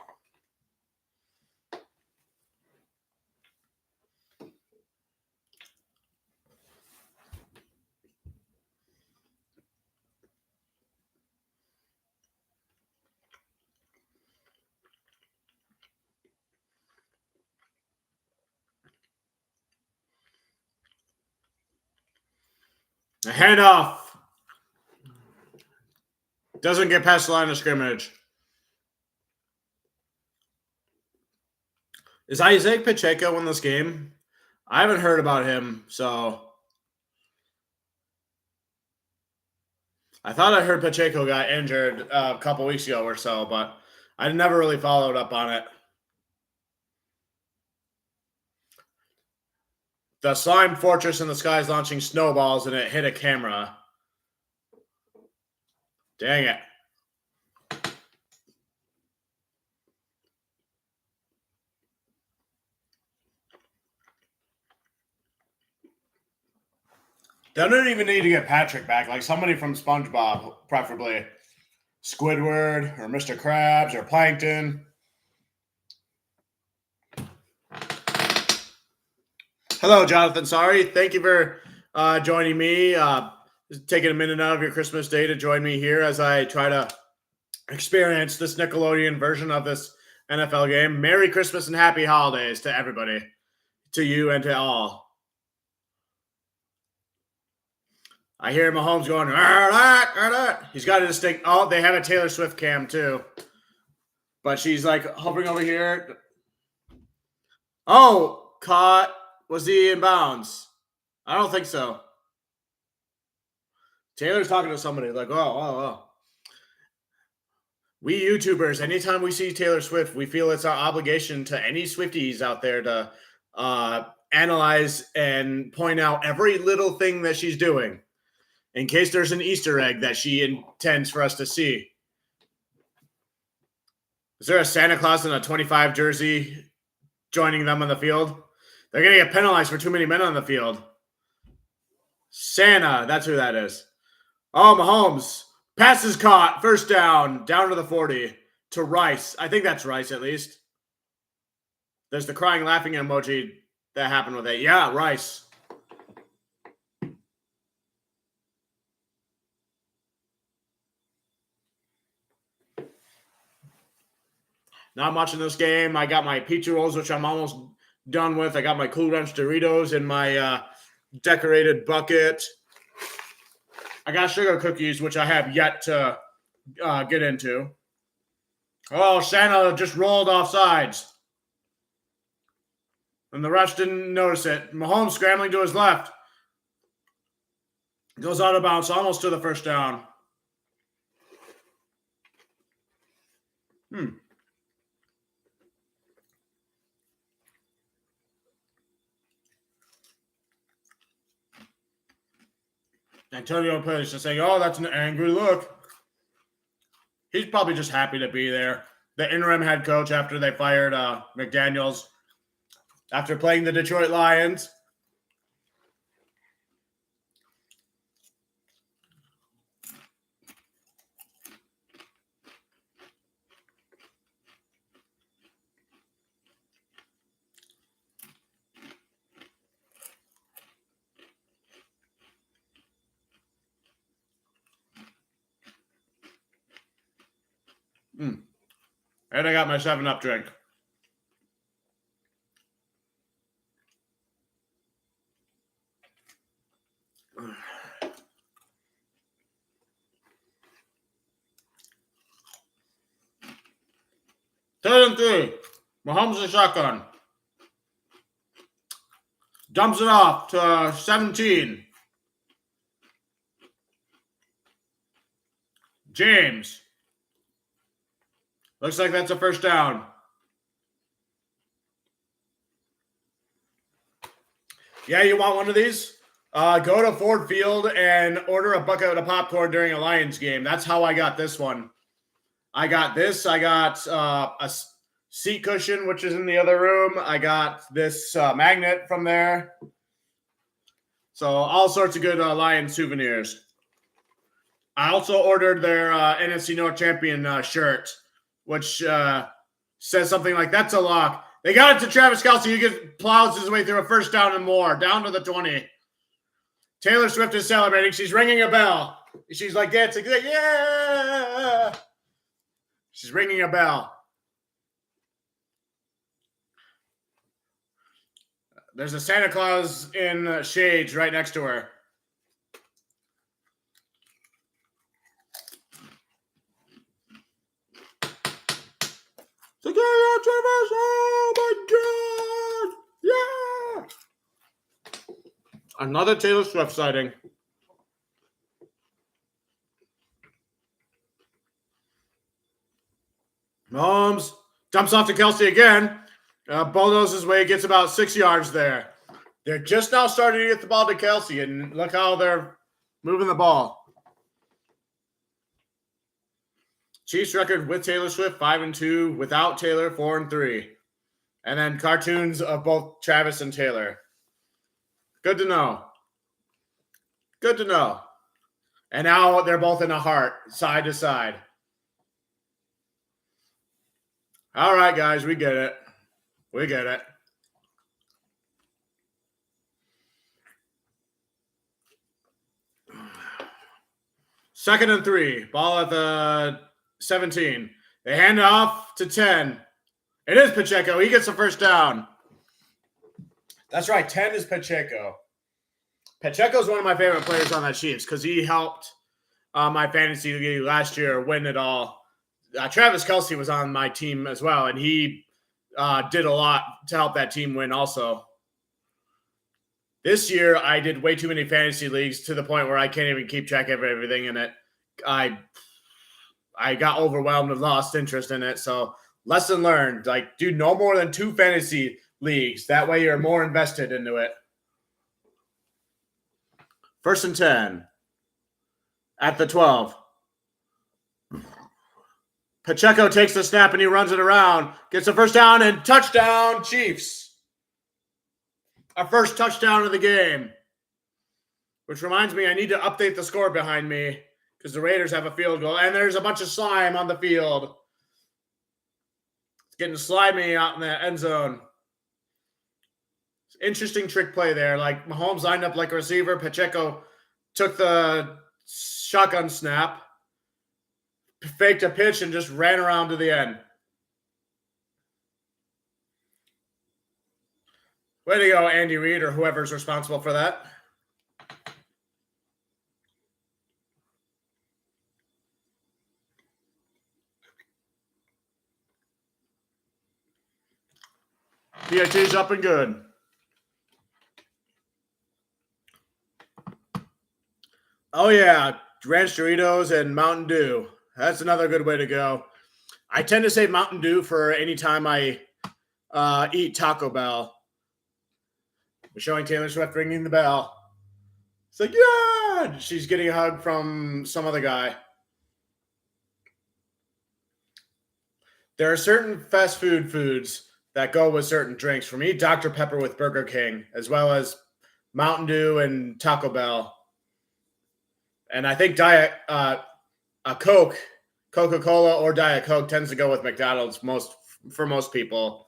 A handoff. Doesn't get past the line of scrimmage. Is Isaac Pacheco in this game? I haven't heard about him, so I thought I heard Pacheco got injured a couple weeks ago or so, but I never really followed up on it. The slime fortress in the sky is launching snowballs, and it hit a camera. Dang it. They don't even need to get Patrick back. Like somebody from SpongeBob, preferably. Squidward or Mr. Krabs or Plankton. Hello, Jonathan. Sorry. Thank you for joining me. Taking a minute out of your Christmas day to join me here as I try to experience this Nickelodeon version of this NFL game. Merry Christmas and happy holidays to everybody. To you and to all. I hear Mahomes going, he's got a distinct. Oh, they have a Taylor Swift cam too. But she's like hovering over here. Oh, caught. Was he in bounds? I don't think so. Taylor's talking to somebody like, oh. We YouTubers, anytime we see Taylor Swift, we feel it's our obligation to any Swifties out there to analyze and point out every little thing that she's doing in case there's an Easter egg that she intends for us to see. Is there a Santa Claus in a 25 jersey joining them on the field? They're going to get penalized for too many men on the field. Santa, that's who that is. Oh, Mahomes. Pass is caught. First down to the 40 to Rice. I think that's Rice at least. There's the crying, laughing emoji that happened with it. Yeah, Rice. Not much in this game. I got my pizza rolls, which I'm almost done with. I got my Cool Ranch Doritos in my decorated bucket. I got sugar cookies, which I have yet to get into. Oh, Santa just rolled off sides. And the refs didn't notice it. Mahomes scrambling to his left. Goes out of bounds, almost to the first down. Antonio Pierce just saying, oh, that's an angry look. He's probably just happy to be there. The interim head coach after they fired McDaniels after playing the Detroit Lions. And I got my 7-Up drink. Third and 3. Mahomes in shotgun. Dumps it off to 17. James. Looks like that's a first down. Yeah, you want one of these? Go to Ford Field and order a bucket of popcorn during a Lions game. That's how I got this one. I got this. I got a seat cushion, which is in the other room. I got this magnet from there. So all sorts of good Lions souvenirs. I also ordered their NFC North Champion shirt, which says something like, that's a lock. They got it to Travis Kelce, who plows his way through a first down and more, down to the 20. Taylor Swift is celebrating. She's ringing a bell. She's like dancing. Like, yeah! She's ringing a bell. There's a Santa Claus in shades right next to her. Travis! Oh my God! Yeah! Another Taylor Swift sighting. Mahomes dumps off to Kelsey again. Bulldozes his way, gets about 6 yards there. They're just now starting to get the ball to Kelsey, and look how they're moving the ball. Chiefs record with Taylor Swift 5-2, without Taylor 4-3, and then cartoons of both Travis and Taylor. Good to know. Good to know. And now they're both in a heart, side to side. All right, guys, we get it. We get it. Second and 3. Ball at the 17. They hand it off to 10. It is Pacheco. He gets the first down. That's right. 10 is Pacheco. Pacheco is one of my favorite players on that Chiefs because he helped my fantasy league last year win it all. Travis Kelsey was on my team as well, and he did a lot to help that team win also. This year, I did way too many fantasy leagues to the point where I can't even keep track of everything in it. I got overwhelmed and lost interest in it. So, lesson learned, like, do no more than 2 fantasy leagues. That way you're more invested into it. First and 10 at the 12. Pacheco takes the snap and he runs it around, gets a first down, and touchdown, Chiefs. Our first touchdown of the game. Which reminds me, I need to update the score behind me because the Raiders have a field goal, and there's a bunch of slime on the field. It's getting slimy out in the end zone. Interesting trick play there. Like, Mahomes lined up like a receiver. Pacheco took the shotgun snap, faked a pitch, and just ran around to the end. Way to go, Andy Reid, or whoever's responsible for that. PAT's up and good. Oh, yeah. Ranch Doritos and Mountain Dew. That's another good way to go. I tend to say Mountain Dew for any time I eat Taco Bell. We're showing Taylor Swift ringing the bell. It's like, yeah! She's getting a hug from some other guy. There are certain fast food foods that go with certain drinks. For me, Dr. Pepper with Burger King, as well as Mountain Dew and Taco Bell. And I think a Coke, Coca-Cola or Diet Coke tends to go with McDonald's for most people.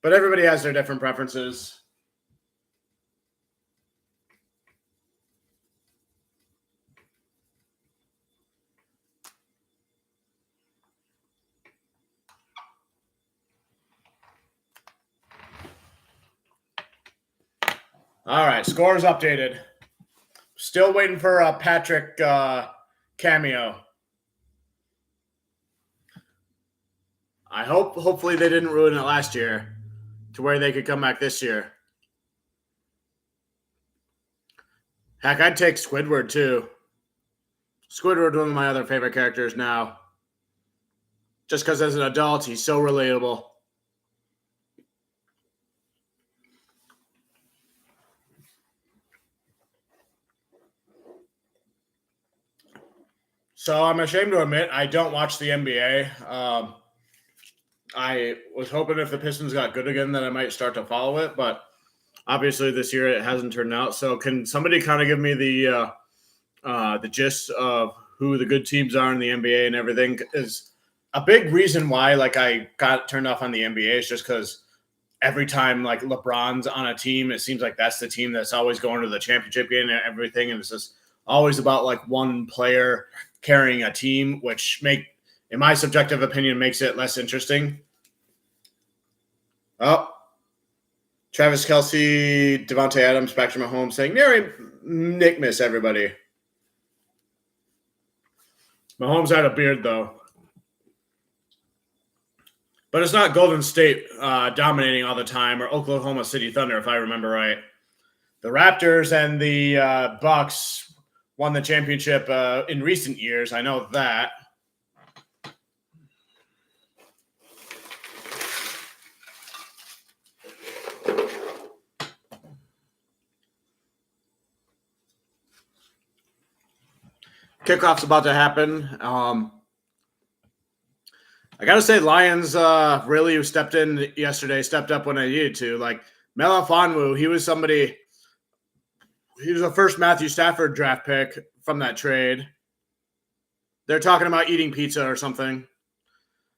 But everybody has their different preferences. All right, scores updated. Still waiting for a Patrick cameo. Hopefully they didn't ruin it last year to where they could come back this year. Heck, I'd take Squidward too. Squidward, one of my other favorite characters now. Just because as an adult, he's so relatable. So I'm ashamed to admit I don't watch the NBA. I was hoping if the Pistons got good again that I might start to follow it, but obviously this year it hasn't turned out. So can somebody kind of give me the gist of who the good teams are in the NBA and everything? Is a big reason why like I got turned off on the NBA is just because every time like LeBron's on a team, it seems like that's the team that's always going to the championship game and everything, and it's just always about like one player carrying a team, which in my subjective opinion, makes it less interesting. Oh, Travis Kelsey, Devontae Adams, back to Mahomes saying, "Merry Nickmas, everybody." Mahomes had a beard, though. But it's not Golden State dominating all the time or Oklahoma City Thunder, if I remember right. The Raptors and the Bucks won the championship in recent years. I know that. Kickoff's about to happen. I got to say, Lions really stepped in yesterday, stepped up when they needed to. Like, Melifonwu, he was somebody – he was the first Matthew Stafford draft pick from that trade. They're talking about eating pizza or something.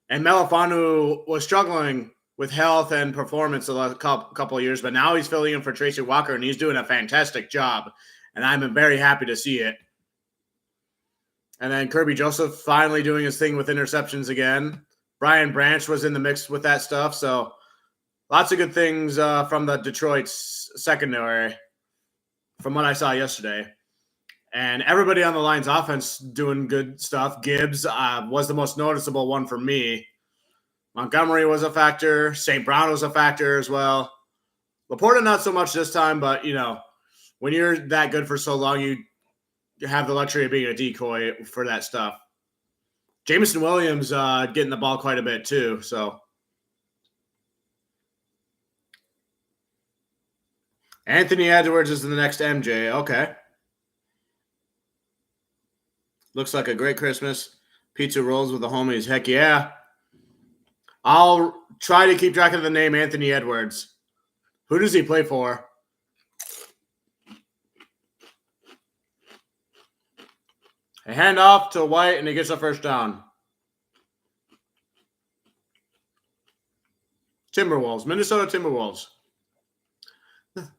And Melifonwu was struggling with health and performance the last couple of years, but now he's filling in for Tracy Walker, and he's doing a fantastic job. And I'm very happy to see it. And then Kirby Joseph finally doing his thing with interceptions again. Brian Branch was in the mix with that stuff. So lots of good things from the Detroit's secondary from what I saw yesterday. And everybody on the Lions offense doing good stuff. Gibbs was the most noticeable one for me. Montgomery was a factor. St. Brown was a factor as well. Laporta not so much this time, but, when you're that good for so long, you have the luxury of being a decoy for that stuff. Jameson Williams getting the ball quite a bit too, so. Anthony Edwards is the next MJ. Okay. Looks like a great Christmas. Pizza rolls with the homies. Heck yeah. I'll try to keep track of the name Anthony Edwards. Who does he play for? A handoff to White, and he gets a first down. Timberwolves, Minnesota Timberwolves.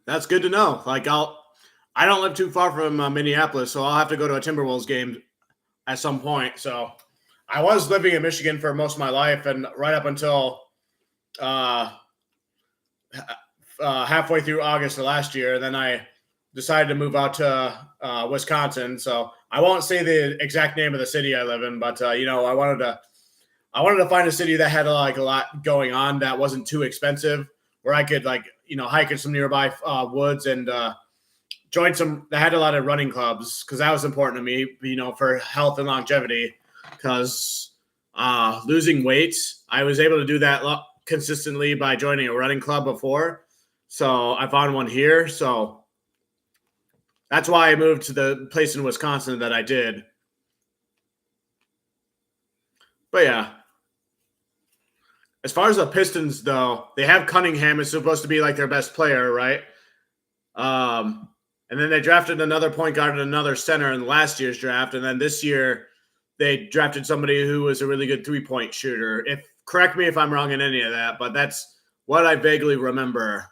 That's good to know. Like I don't live too far from Minneapolis, so I'll have to go to a Timberwolves game at some point. So I was living in Michigan for most of my life, and right up until halfway through August of last year, then I decided to move out to Wisconsin. So I won't say the exact name of the city I live in, but I wanted to find a city that had a lot going on that wasn't too expensive, where I could hike in some nearby woods and join some that had a lot of running clubs, because that was important to me, for health and longevity. Because losing weight, I was able to do that consistently by joining a running club before. So I found one here. So that's why I moved to the place in Wisconsin that I did. But yeah. As far as the Pistons, though, they have Cunningham is supposed to be like their best player, right? And then they drafted another point guard and another center in last year's draft. And then this year they drafted somebody who was a really good three-point shooter. Correct me if I'm wrong in any of that, but that's what I vaguely remember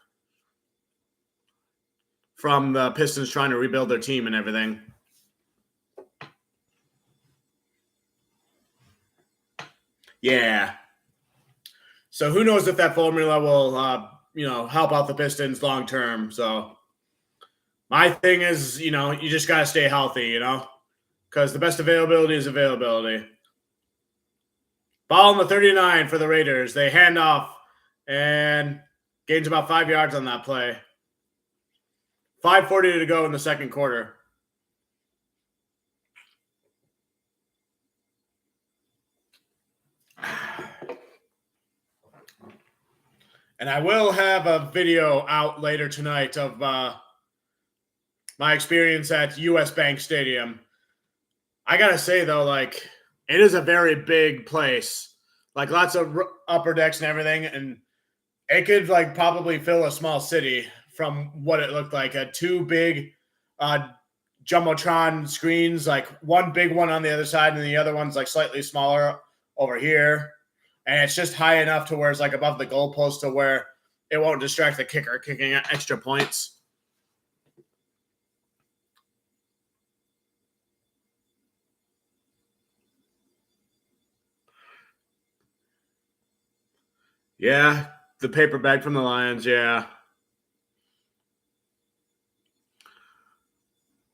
from the Pistons trying to rebuild their team and everything. Yeah. So who knows if that formula will, help out the Pistons long term. So my thing is, you just got to stay healthy, because the best availability is availability. Ball on the 39 for the Raiders. They hand off and gains about 5 yards on that play. 5:40 to go in the second quarter. And I will have a video out later tonight of my experience at US Bank Stadium. I got to say, though, it is a very big place. Lots of upper decks and everything. And it could, probably fill a small city from what it looked like. Two big Jumbotron screens, one big one on the other side and the other one's, slightly smaller over here. And it's just high enough to where it's above the goalpost to where it won't distract the kicker kicking extra points. Yeah, the paper bag from the Lions, yeah.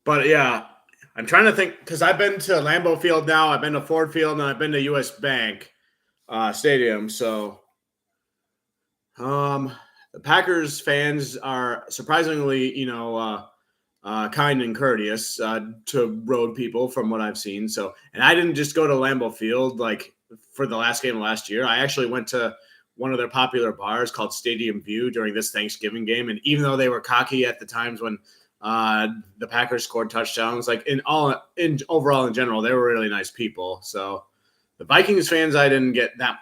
But yeah, I'm trying to think, because I've been to Lambeau Field now, I've been to Ford Field, and I've been to US Bank Stadium. So The Packers fans are surprisingly, kind and courteous to road people from what I've seen. So, and I didn't just go to Lambeau Field like for the last game of last year. I actually went to one of their popular bars called Stadium View during this Thanksgiving game. And even though they were cocky at the times when the Packers scored touchdowns, like overall in general, they were really nice people. So the Vikings fans, I didn't get that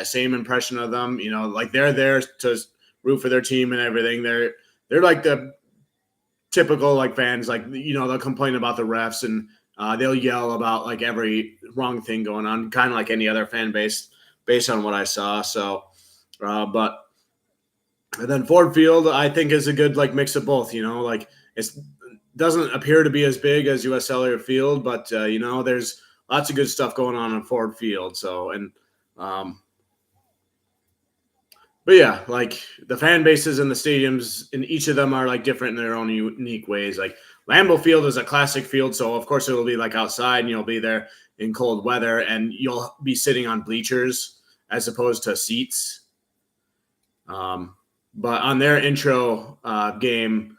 same impression of them. Like they're there to root for their team and everything. They're like the typical like fans, like they'll complain about the refs and they'll yell about like every wrong thing going on, kind of like any other fan base, based on what I saw. So, but and then Ford Field, I think, is a good like mix of both. Like it doesn't appear to be as big as U.S. Cellular Field, but there's lots of good stuff going on Ford Field. So but yeah, like the fan bases in the stadiums, and each of them are like different in their own unique ways. Like Lambeau Field is a classic field, so of course it'll be like outside, and you'll be there in cold weather, and you'll be sitting on bleachers as opposed to seats. But on their intro game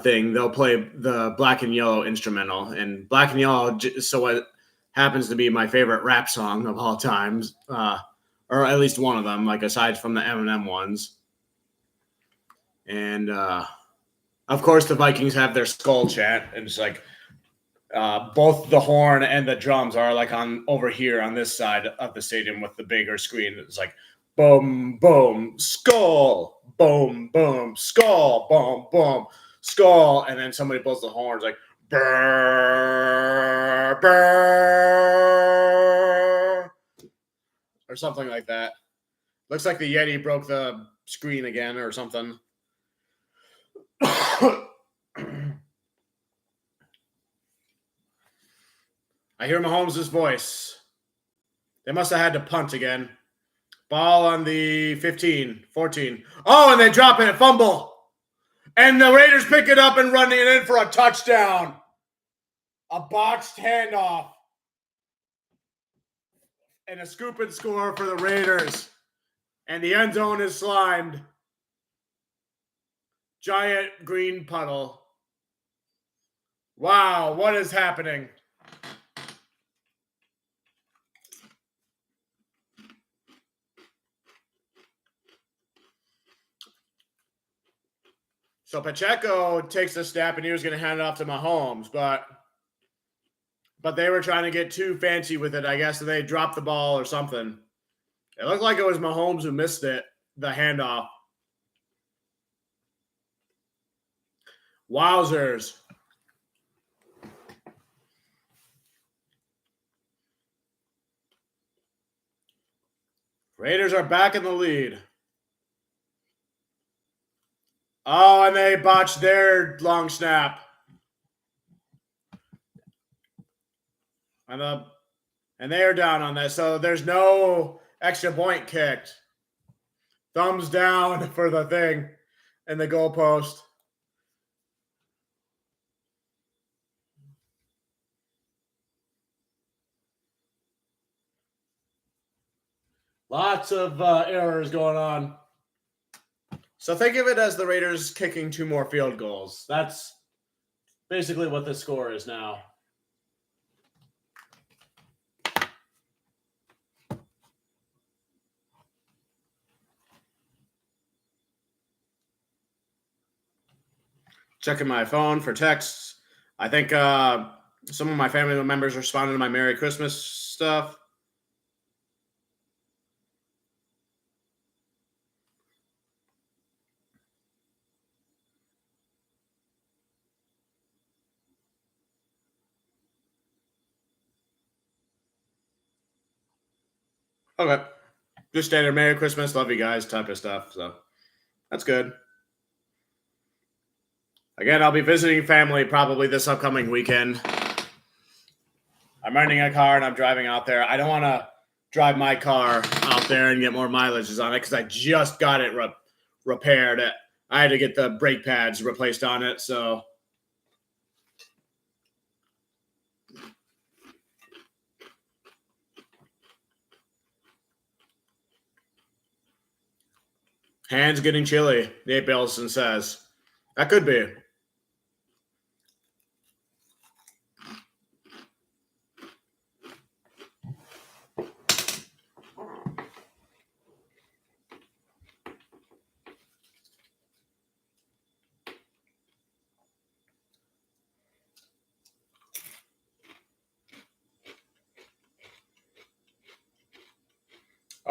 thing, they'll play the Black and Yellow instrumental, and Black and Yellow. So what happens to be my favorite rap song of all times. Or at least one of them, like aside from the Eminem ones. And of course, the Vikings have their skull chant, and it's like both the horn and the drums are like on over here on this side of the stadium with the bigger screen. It's like boom, boom, skull, boom, boom, skull, boom, boom, skull, and then somebody blows the horns like brr, brr, or something like that. Looks like the Yeti broke the screen again or something. I hear Mahomes' voice. They must have had to punt again. Ball on the 15, 14. Oh, and they drop it, a fumble. And the Raiders pick it up and run it in for a touchdown. A botched handoff. And a scoop and score for the Raiders. And the end zone is slimed. Giant green puddle. Wow, what is happening? So Pacheco takes a snap and he was going to hand it off to Mahomes, but they were trying to get too fancy with it, I guess, and they dropped the ball or something. It looked like it was Mahomes who missed it, the handoff. Wowzers. Raiders are back in the lead. Oh, and they botched their long snap. And they are down on this, so there's no extra point kicked. Thumbs down for the thing and the goalpost. Lots of errors going on. So think of it as the Raiders kicking 2 more field goals. That's basically what the score is now. Checking my phone for texts. I think some of my family members responded to my Merry Christmas stuff. Okay. Just standard Merry Christmas, love you guys type of stuff. So that's good. Again, I'll be visiting family probably this upcoming weekend. I'm renting a car and I'm driving out there. I don't want to drive my car out there and get more mileages on it because I just got it repaired. I had to get the brake pads replaced on it. So Hands getting chilly, Nate Belson says. That could be.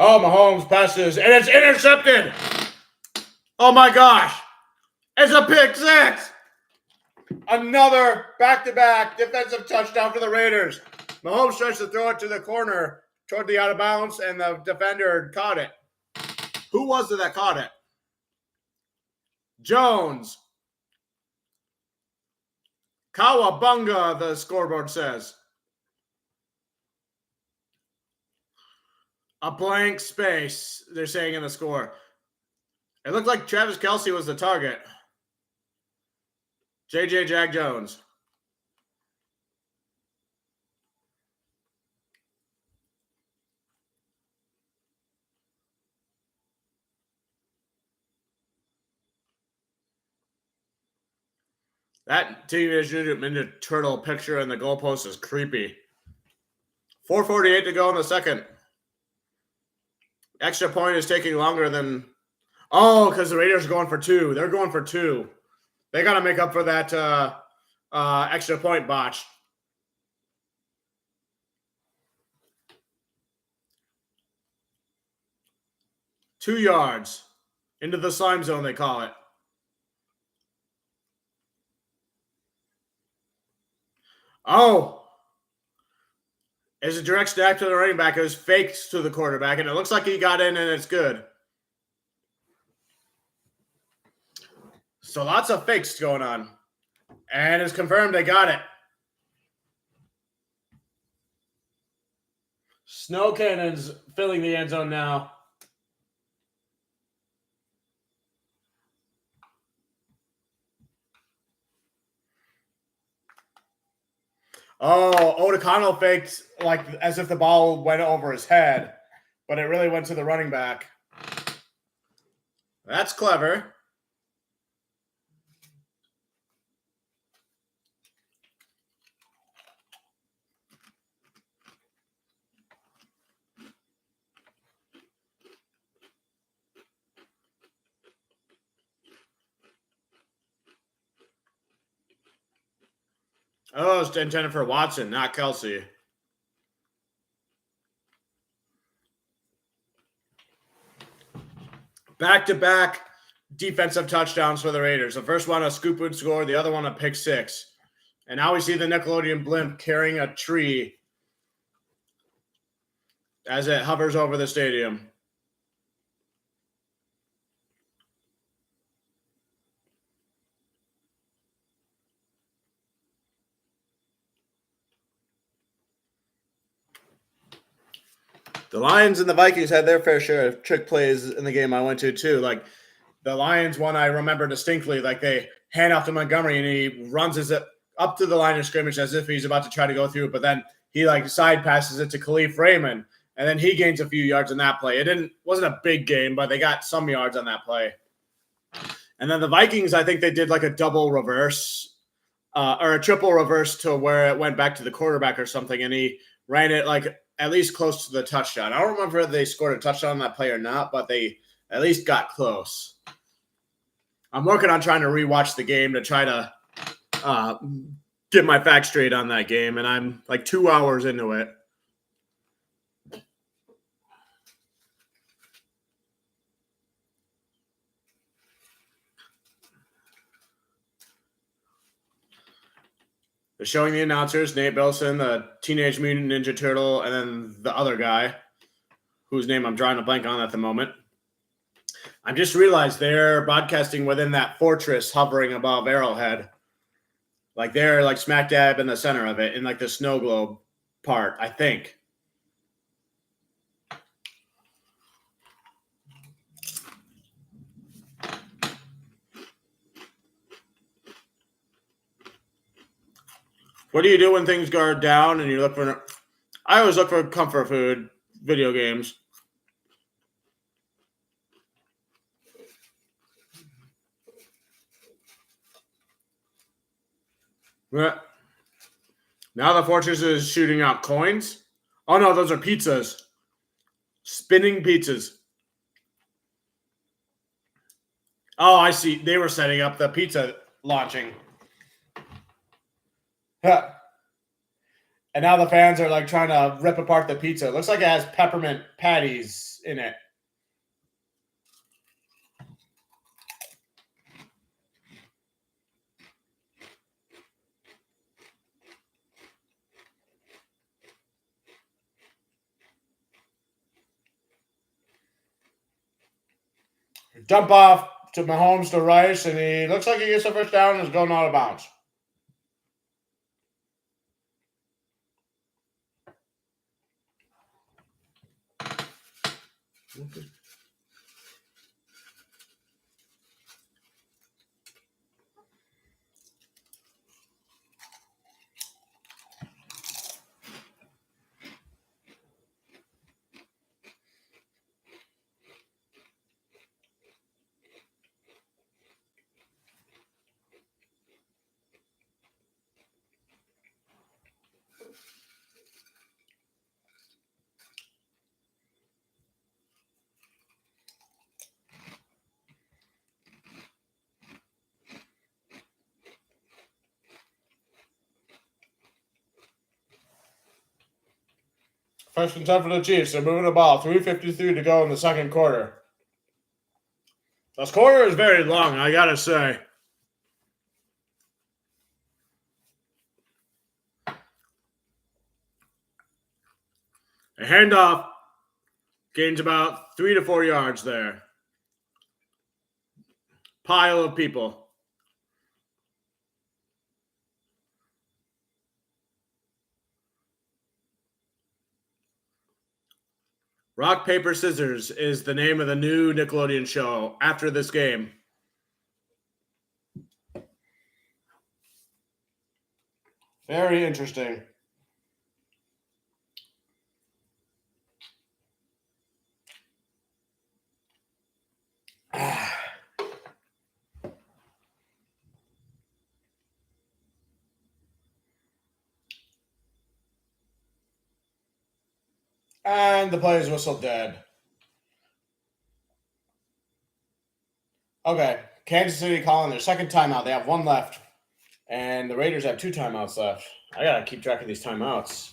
Oh, Mahomes passes, and it's intercepted. Oh, my gosh. It's a pick six. Another back-to-back defensive touchdown for the Raiders. Mahomes tries to throw it to the corner toward the out of bounds, and the defender caught it. Who was it that caught it? Jones. Kawabunga, the scoreboard says. A blank space, they're saying in the score. It looked like Travis Kelce was the target. J.J. Jack Jones. That Teenage Mutant Ninja Turtle picture in the goalpost is creepy. 4:48 to go in the second. Extra point is taking longer than... Oh, because the Raiders are going for two. They're going for two. They got to make up for that extra point botch. Two yards into the slime zone, they call it. Oh, it's a direct snap to the running back. It was faked to the quarterback, and it looks like he got in, and it's good. So lots of fakes going on. And it's confirmed they got it. Snow cannons filling the end zone now. Oh, O'Connell faked like as if the ball went over his head, but it really went to the running back. That's clever. Oh, it's intended for Watson, not Kelce. Back-to-back defensive touchdowns for the Raiders. The first one, a scoop and score. The other one, a pick six. And now we see the Nickelodeon blimp carrying a tree as it hovers over the stadium. The Lions and the Vikings had their fair share of trick plays in the game I went to, too. Like, the Lions one I remember distinctly. Like, they hand off to Montgomery, and he runs up to the line of scrimmage as if he's about to try to go through, but then he, like, side passes it to Khalif Raymond, and then he gains a few yards in that play. Wasn't a big game, but they got some yards on that play. And then the Vikings, I think they did, like, a double reverse or a triple reverse to where it went back to the quarterback or something, and he ran it, like, at least close to the touchdown. I don't remember if they scored a touchdown on that play or not, but they at least got close. I'm working on trying to rewatch the game to try to get my facts straight on that game, and I'm like 2 hours into it. They're showing the announcers, Nate Belson, the Teenage Mutant Ninja Turtle, and then the other guy, whose name I'm drawing a blank on at the moment. I just realized they're broadcasting within that fortress hovering above Arrowhead. Like they're like smack dab in the center of it, in like the snow globe part, I think. What do you do when things go down and you look for... I always look for comfort food, video games. Yeah. Now the fortress is shooting out coins. Oh no, those are pizzas. Spinning pizzas. Oh, I see. They were setting up the pizza launching. Yeah. And now the fans are like trying to rip apart the pizza. It looks like it has peppermint patties in it. Dump off to Mahomes to Rice, and he looks like he gets a first down and is going out of bounds. First and 10 for the Chiefs. They're moving the ball. 3:53 to go in the second quarter. This quarter is very long, I gotta say. A handoff gains about 3 to 4 yards there. Pile of people. Rock, Paper, Scissors is the name of the new Nickelodeon show after this game. Very interesting. And the play is whistled dead. Okay, Kansas City calling their second timeout. They have one left. And the Raiders have 2 timeouts left. I gotta keep track of these timeouts.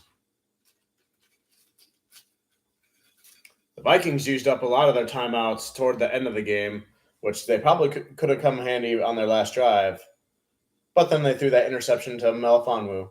The Vikings used up a lot of their timeouts toward the end of the game, which they probably could have come handy on their last drive. But then they threw that interception to Melifonwu.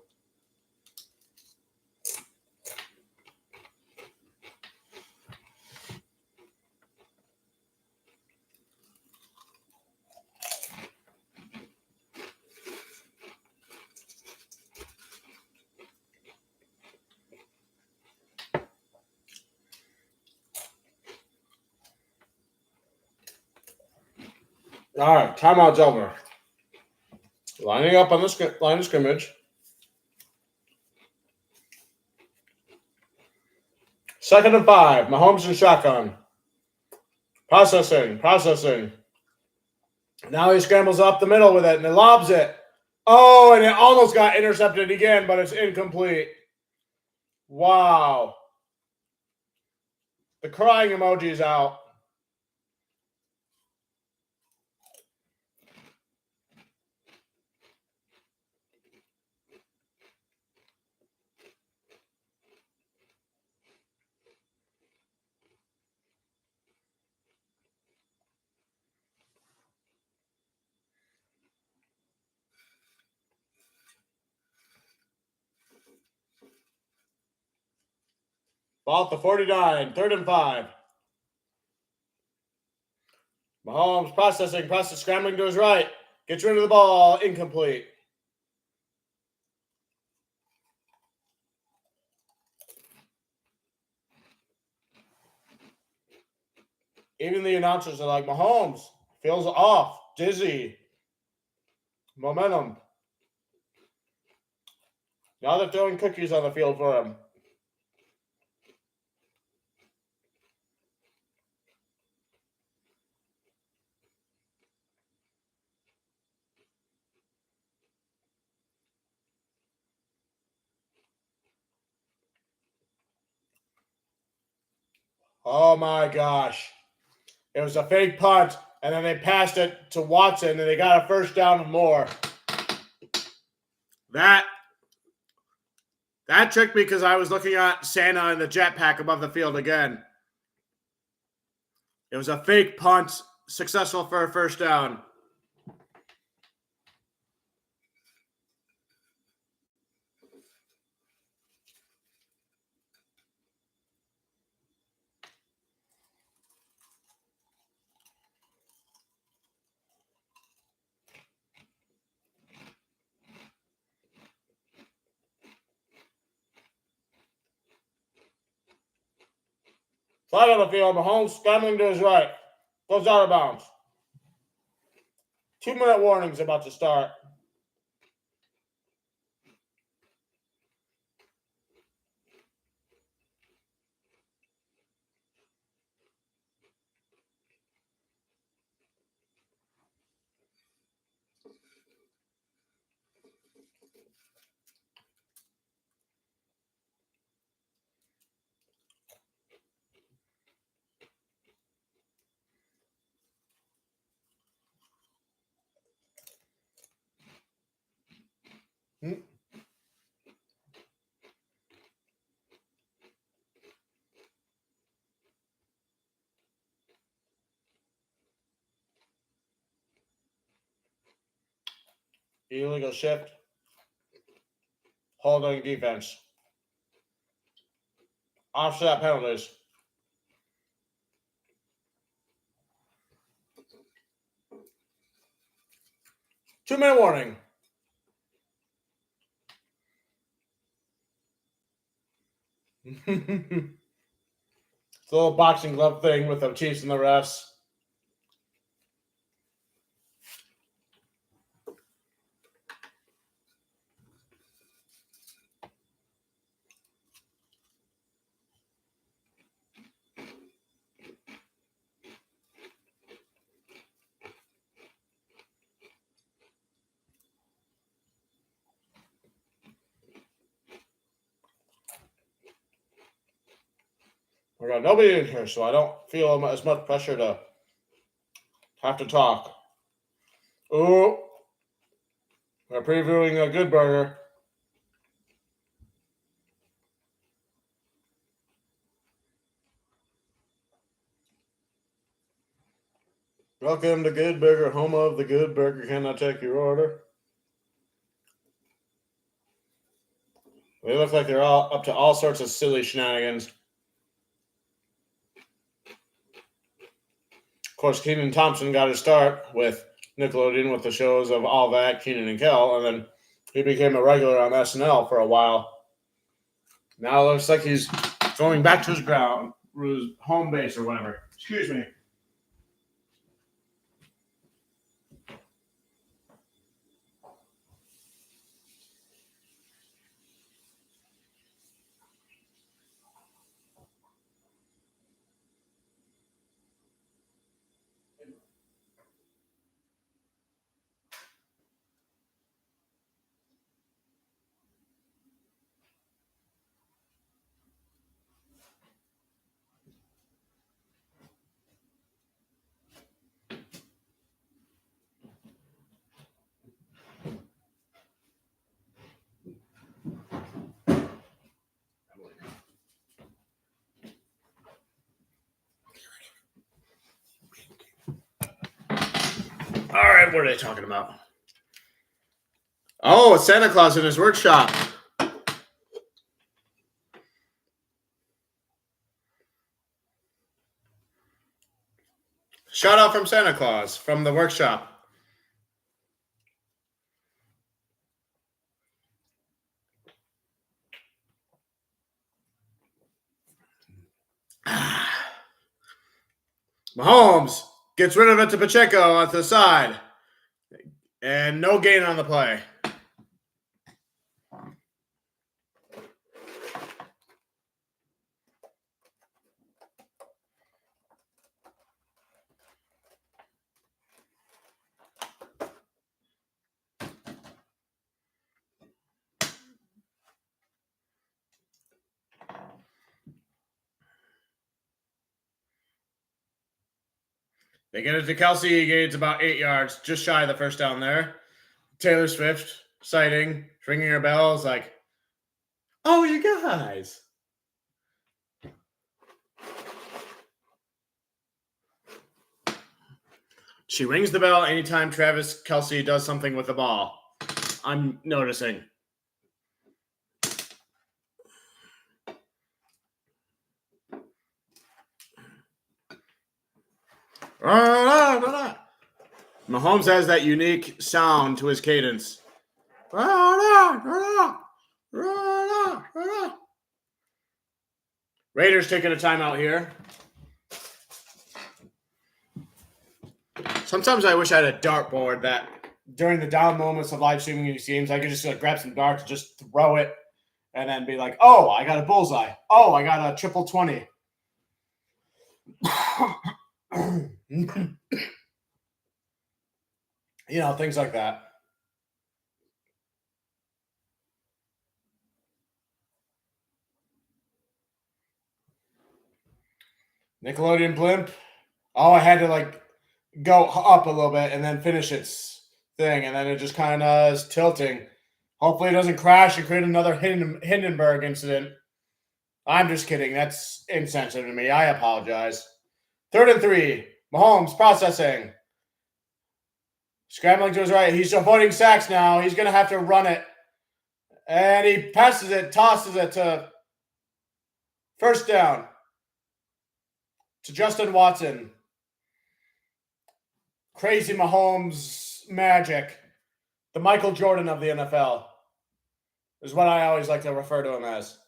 All right, timeout's over. Lining up on the line of scrimmage. Second and 5. Mahomes in shotgun. Processing. Now he scrambles up the middle with it and he lobs it. Oh, and it almost got intercepted again, but it's incomplete. Wow. The crying emoji is out. Ball at the 49. Third and 5. Mahomes processing, scrambling to his right. Gets rid of the ball. Incomplete. Even the announcers are like, Mahomes feels off, dizzy, momentum. Now they're throwing cookies on the field for him. Oh my gosh. It was a fake punt, and then they passed it to Watson, and they got a first down and more. That tricked me because I was looking at Santa and the jetpack above the field again. It was a fake punt, successful for a first down. Flat on the field, Mahomes scrambling to his right. Goes out of bounds. 2-minute warning's about to start. Illegal shift. Holding defense. Offset penalties. Two-minute warning. It's a little boxing glove thing with the Chiefs and the refs. We got nobody in here, so I don't feel as much pressure to have to talk. Ooh, we're previewing a Good Burger. Welcome to Good Burger, home of the Good Burger. Can I take your order? They look like they're all up to all sorts of silly shenanigans. Of course, Kenan Thompson got his start with Nickelodeon with the shows of All That, Kenan and Kel, and then he became a regular on SNL for a while. Now it looks like he's going back to his home base or whatever. Excuse me. All right, what are they talking about? Oh, it's Santa Claus in his workshop. Shout out from Santa Claus from the workshop. Mahomes gets rid of it to Pacheco at the side. And no gain on the play. They get it to Kelsey. He gains about 8 yards, just shy of the first down there. Taylor Swift sighting, ringing her bells like, oh, you guys. She rings the bell anytime Travis Kelce does something with the ball. I'm noticing. Mahomes has that unique sound to his cadence. Raiders taking a timeout here. Sometimes I wish I had a dartboard that during the down moments of live streaming these games, I could just grab some darts and just throw it and then be like, oh, I got a bullseye. Oh, I got a triple 20. You know, things like that. Nickelodeon blimp. Oh, I had to go up a little bit and then finish its thing, and then it just kind of is tilting. Hopefully, it doesn't crash and create another Hindenburg incident. I'm just kidding. That's insensitive to me. I apologize. 3rd and 3. Mahomes processing. Scrambling to his right. He's avoiding sacks now. He's going to have to run it. And he passes it, tosses it to first down to Justin Watson. Crazy Mahomes magic. The Michael Jordan of the NFL is what I always like to refer to him as.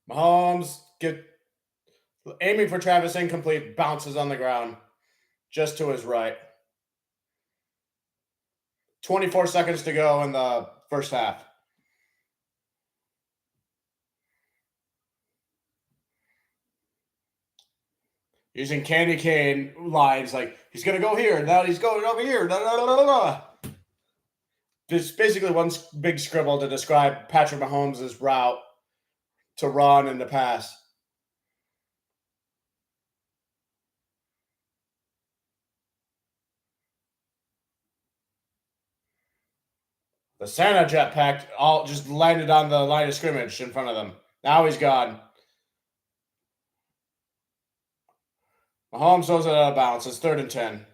Mahomes aiming for Travis, incomplete, bounces on the ground just to his right. 24 seconds to go in the first half. Using candy cane lines like he's going to go here, now he's going over here. Just basically one big scribble to describe Patrick Mahomes' route to run and to pass. The Santa jetpack all just landed on the line of scrimmage in front of them. Now he's gone. Mahomes throws it out of bounds. It's 3rd and 10.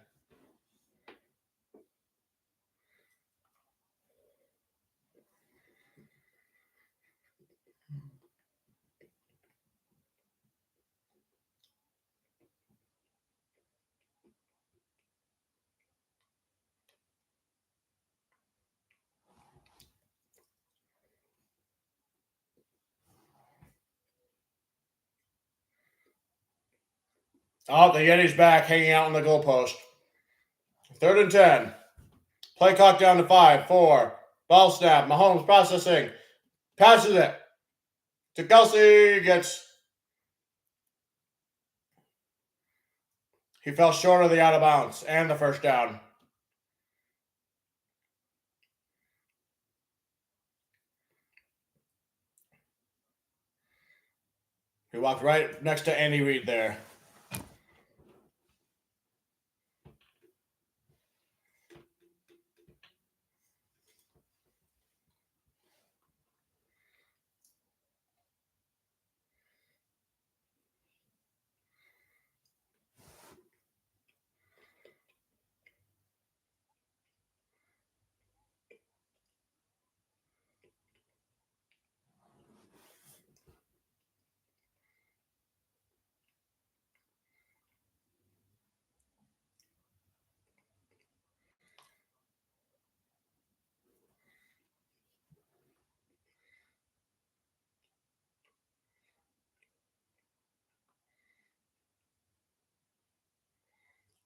Oh, the Yeti's back, hanging out on the goalpost. 3rd and 10. Play clock down to 5, 4. Ball snap. Mahomes processing. Passes it to Kelsey. He fell short of the out of bounds and the first down. He walked right next to Andy Reid there.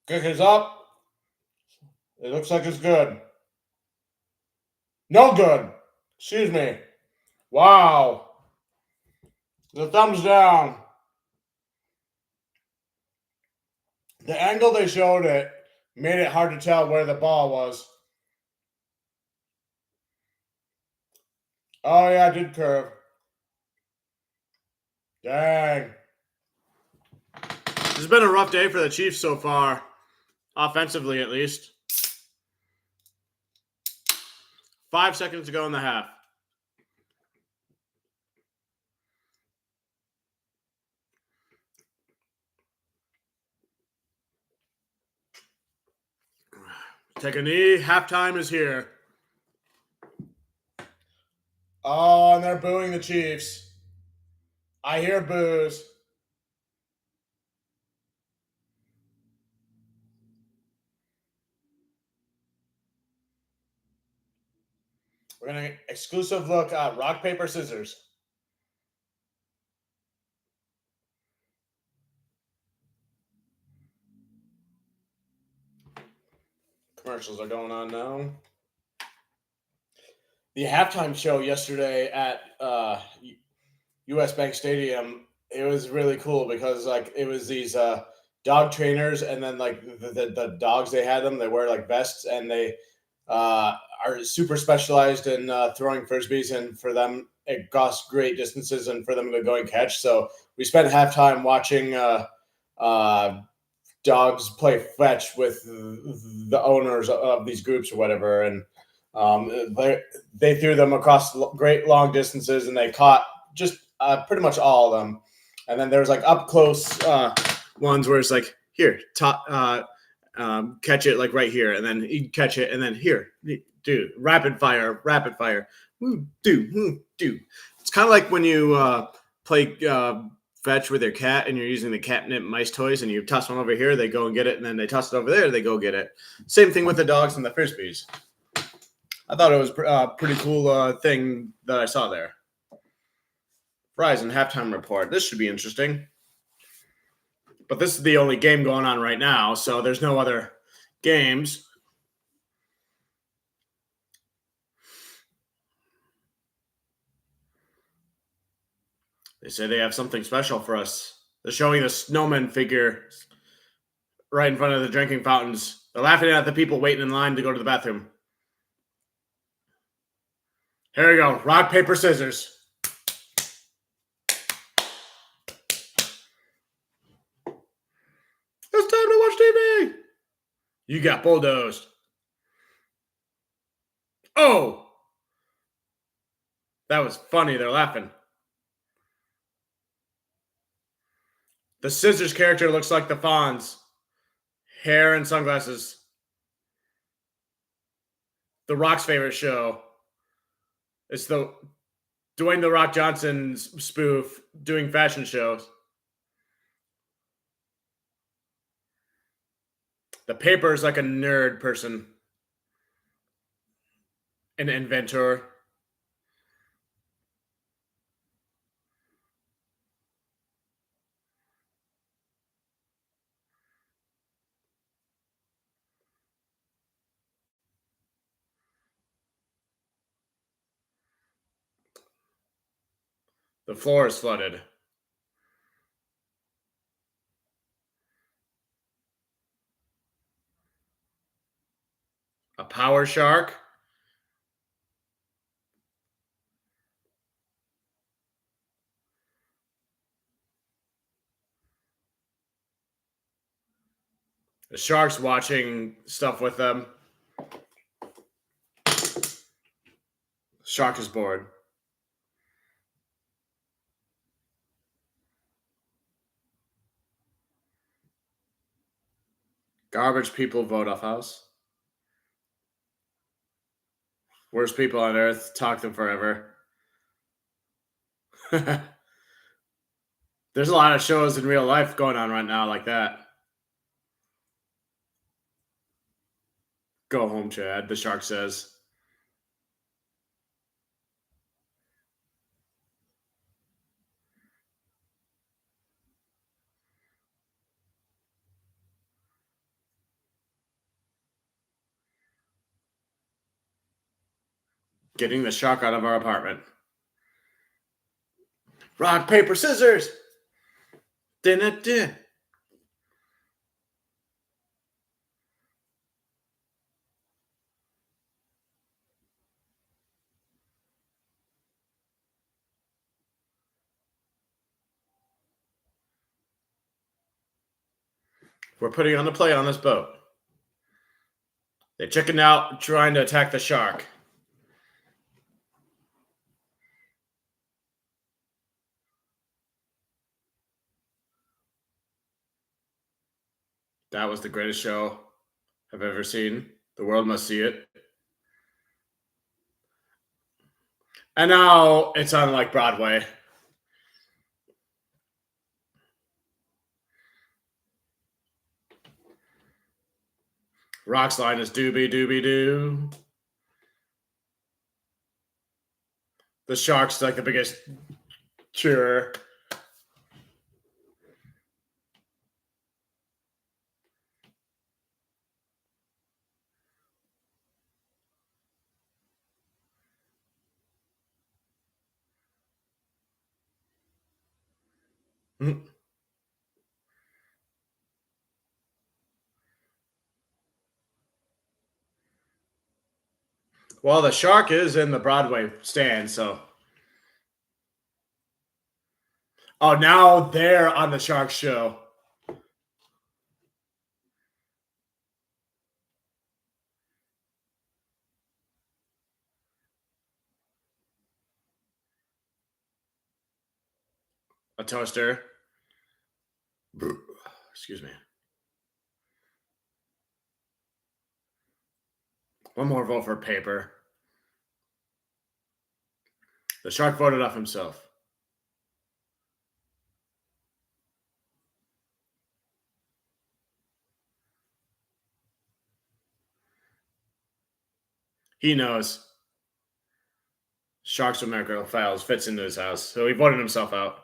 Kick is up. It looks like it's good. No good. Excuse me. Wow. The thumbs down. The angle they showed it made it hard to tell where the ball was. Oh, yeah, it did curve. Dang. This has been a rough day for the Chiefs so far, offensively at least. 5 seconds to go in the half. Take a knee. Halftime is here. Oh, and they're booing the Chiefs. I hear boos. We're going to exclusive look at rock, paper, scissors. Commercials are going on now. The halftime show yesterday at US Bank Stadium, it was really cool because like it was these dog trainers, and then like the dogs, they had them, they wear like vests, and they are super specialized in throwing frisbees, and for them it goes great distances and for them to go and catch. So we spent halftime watching dogs play fetch with the owners of these groups or whatever, and they threw them across great long distances, and they caught just pretty much all of them. And then there was like up close ones where it's like, here, catch it like right here, and then you catch it, and then here, do rapid fire, do. It's kind of like when you play fetch with your cat, and you're using the catnip mice toys, and you toss one over here, they go and get it, and then they toss it over there, they go get it. Same thing with the dogs and the frisbees. I thought it was a pretty cool thing that I saw there. Verizon halftime report. This should be interesting. But this is the only game going on right now, so there's no other games. They say they have something special for us. They're showing the snowman figure right in front of the drinking fountains. They're laughing at the people waiting in line to go to the bathroom. Here we go. Rock, paper, scissors. It's time to watch TV. You got bulldozed. Oh! That was funny. They're laughing. The scissors character looks like the Fonz. Hair and sunglasses. The Rock's favorite show. It's the Dwayne The Rock Johnson's spoof doing fashion shows. The paper is like a nerd person. An inventor. The floor is flooded. A power shark. The shark's watching stuff with them. Shark is bored. Garbage people vote off house. Worst people on earth. Talk them forever. There's a lot of shows in real life going on right now like that. Go home, Chad, the shark says. Getting the shark out of our apartment. Rock, paper, scissors. Din-it-din. We're putting on the play on this boat. They chickened out trying to attack the shark. That was the greatest show I've ever seen. The world must see it. And now it's on like Broadway. Rock's line is doobie doobie doo. The shark's like the biggest cheerer. Well, the shark is in the Broadway stand, so. Oh, now they're on the shark show. A toaster. Excuse me. One more vote for paper. The shark voted off himself. He knows. Sharks with microphiles fits into his house, so he voted himself out.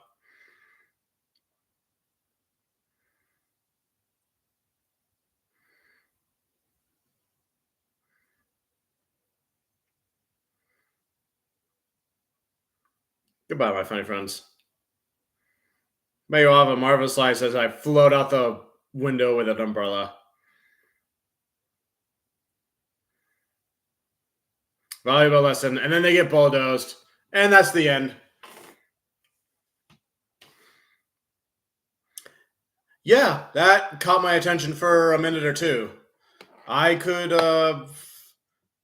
Goodbye, my funny friends. May you all have a marvelous life as I float out the window with an umbrella. Valuable lesson. And then they get bulldozed. And that's the end. Yeah, that caught my attention for a minute or two. I could,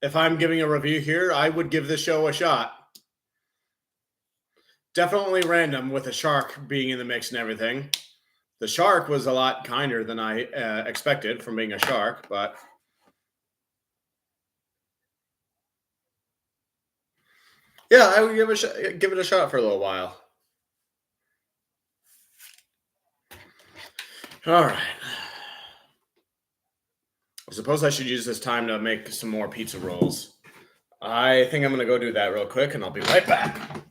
if I'm giving a review here, I would give this show a shot. Definitely random with a shark being in the mix and everything. The shark was a lot kinder than I expected from being a shark, but yeah, I would give it a shot for a little while. All right. I suppose I should use this time to make some more pizza rolls. I think I'm going to go do that real quick, and I'll be right back.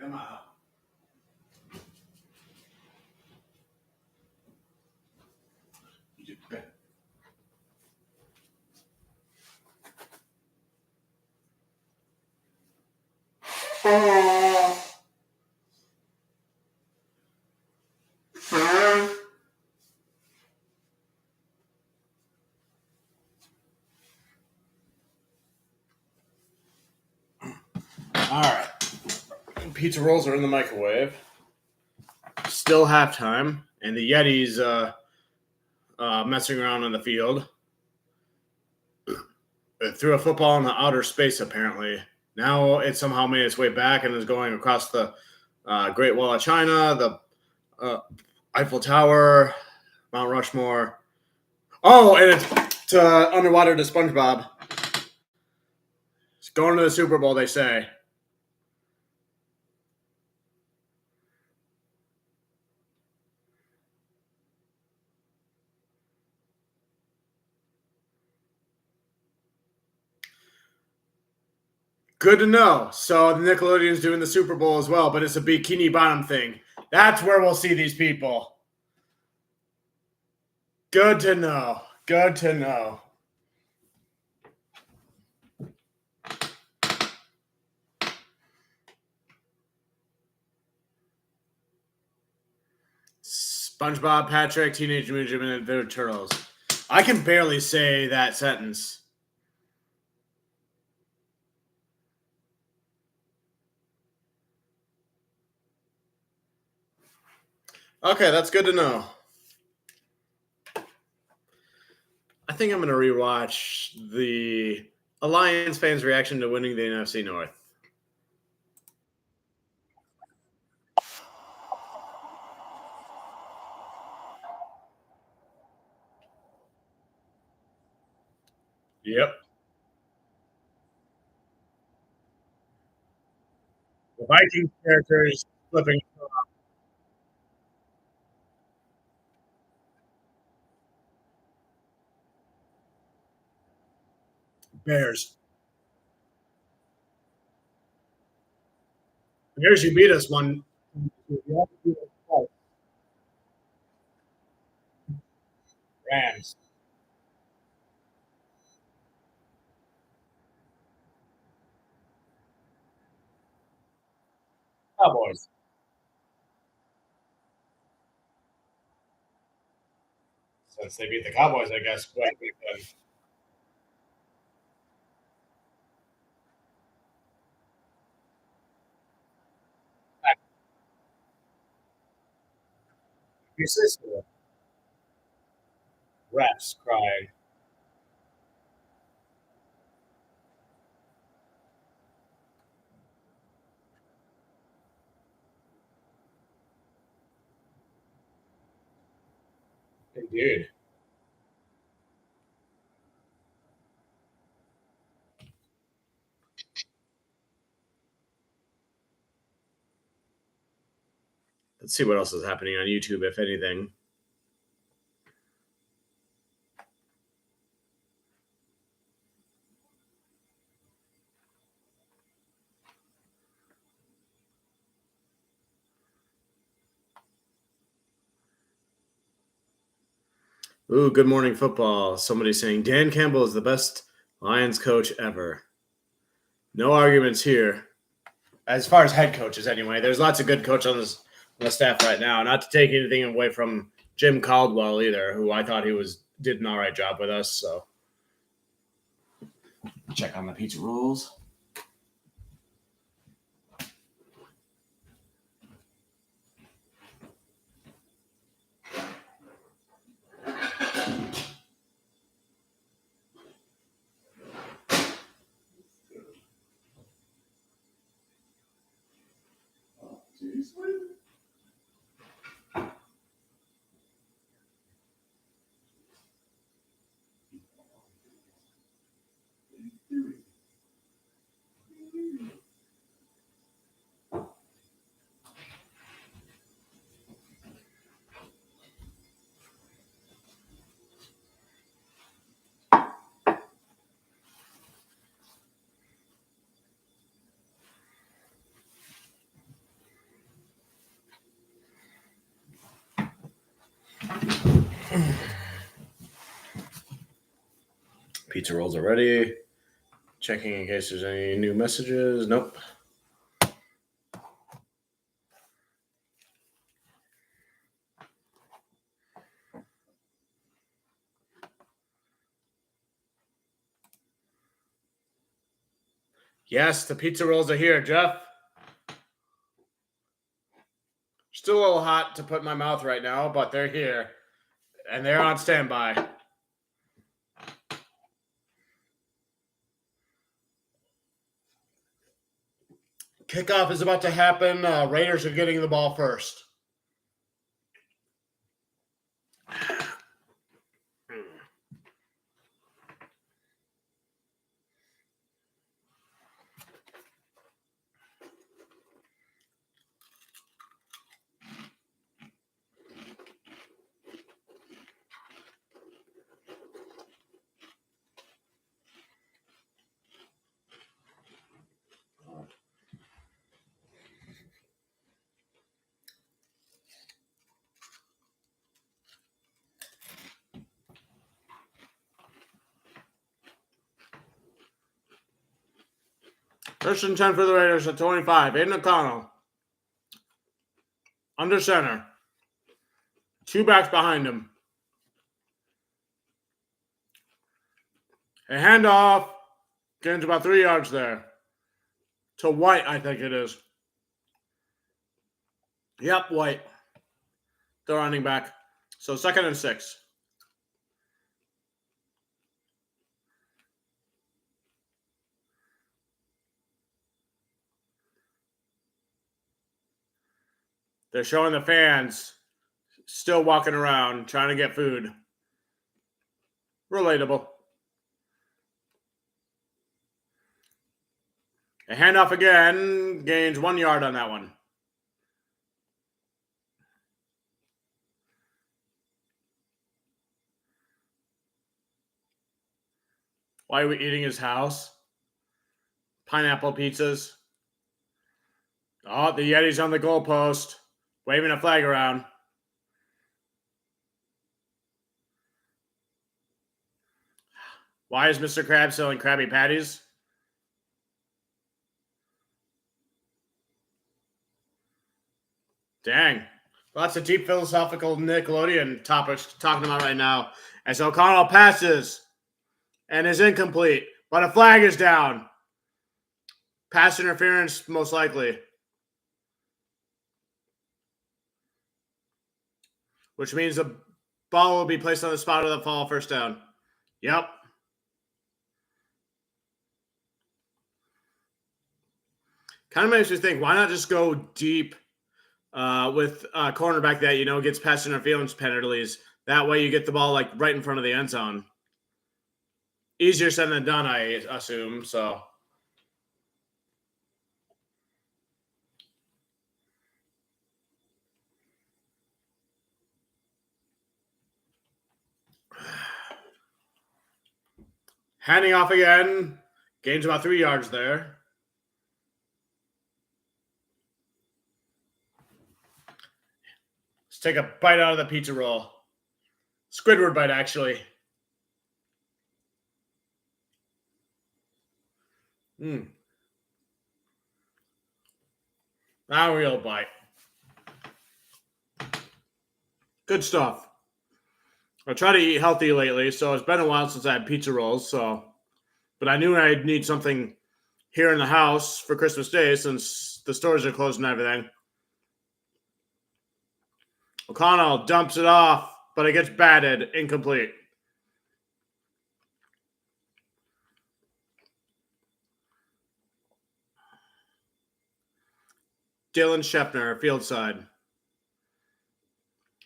Come on. All right. Pizza rolls are in the microwave. Still halftime, and the Yetis messing around on the field. It threw a football in the outer space, apparently. Now it somehow made its way back and is going across the Great Wall of China, the Eiffel Tower, Mount Rushmore. Oh, and it's underwater to SpongeBob. It's going to the Super Bowl, they say. Good to know. So the Nickelodeon's doing the Super Bowl as well, but it's a Bikini Bottom thing. That's where we'll see these people. Good to know. Good to know. SpongeBob, Patrick, Teenage Mutant Ninja Turtles. I can barely say that sentence. Okay, that's good to know. I think I'm going to rewatch the Alliance fans' reaction to winning the NFC North. Yep. The Vikings characters flipping. Bears. Bears, you beat us one. Rams. Cowboys. Since they beat the Cowboys, I guess. Refs crying. Indeed. Let's see what else is happening on YouTube, if anything. Ooh, good morning football. Somebody saying Dan Campbell is the best Lions coach ever. No arguments here. As far as head coaches, anyway, there's lots of good coaches on the staff right now. Not to take anything away from Jim Caldwell either, who I thought did an all right job with us. So check on the pizza rolls. Pizza rolls are ready. Checking in case there's any new messages. Nope. Yes, the pizza rolls are here, Jeff. Still a little hot to put in my mouth right now, but they're here. And they're on standby. Kickoff is about to happen. Raiders are getting the ball first. First and 10 for the Raiders at 25. Aiden O'Connell. Under center. 2 backs behind him. A handoff. Gains about 3 yards there. To White, I think it is. Yep, White. The running back. So 2nd and 6. They're showing the fans still walking around trying to get food. Relatable. A handoff again. Gains 1 yard on that one. Why are we eating his house? Pineapple pizzas. Oh, the Yeti's on the goalpost. Waving a flag around. Why is Mr. Krabs selling Krabby Patties? Dang. Lots of deep philosophical Nickelodeon topics talking about right now. As O'Connell passes and is incomplete, but a flag is down. Pass interference, most likely. Which means the ball will be placed on the spot of the fall, first down. Yep. Kind of makes me think, why not just go deep with a cornerback that, gets pass interference penalties? That way you get the ball like right in front of the end zone. Easier said than done, I assume, so. Handing off again. Gains about 3 yards there. Let's take a bite out of the pizza roll. Squidward bite, actually. Not a real bite. Good stuff. I try to eat healthy lately, so it's been a while since I had pizza rolls, but I knew I'd need something here in the house for Christmas Day since the stores are closed and everything. O'Connell dumps it off, but it gets batted, incomplete. Dylan Shepner, field side.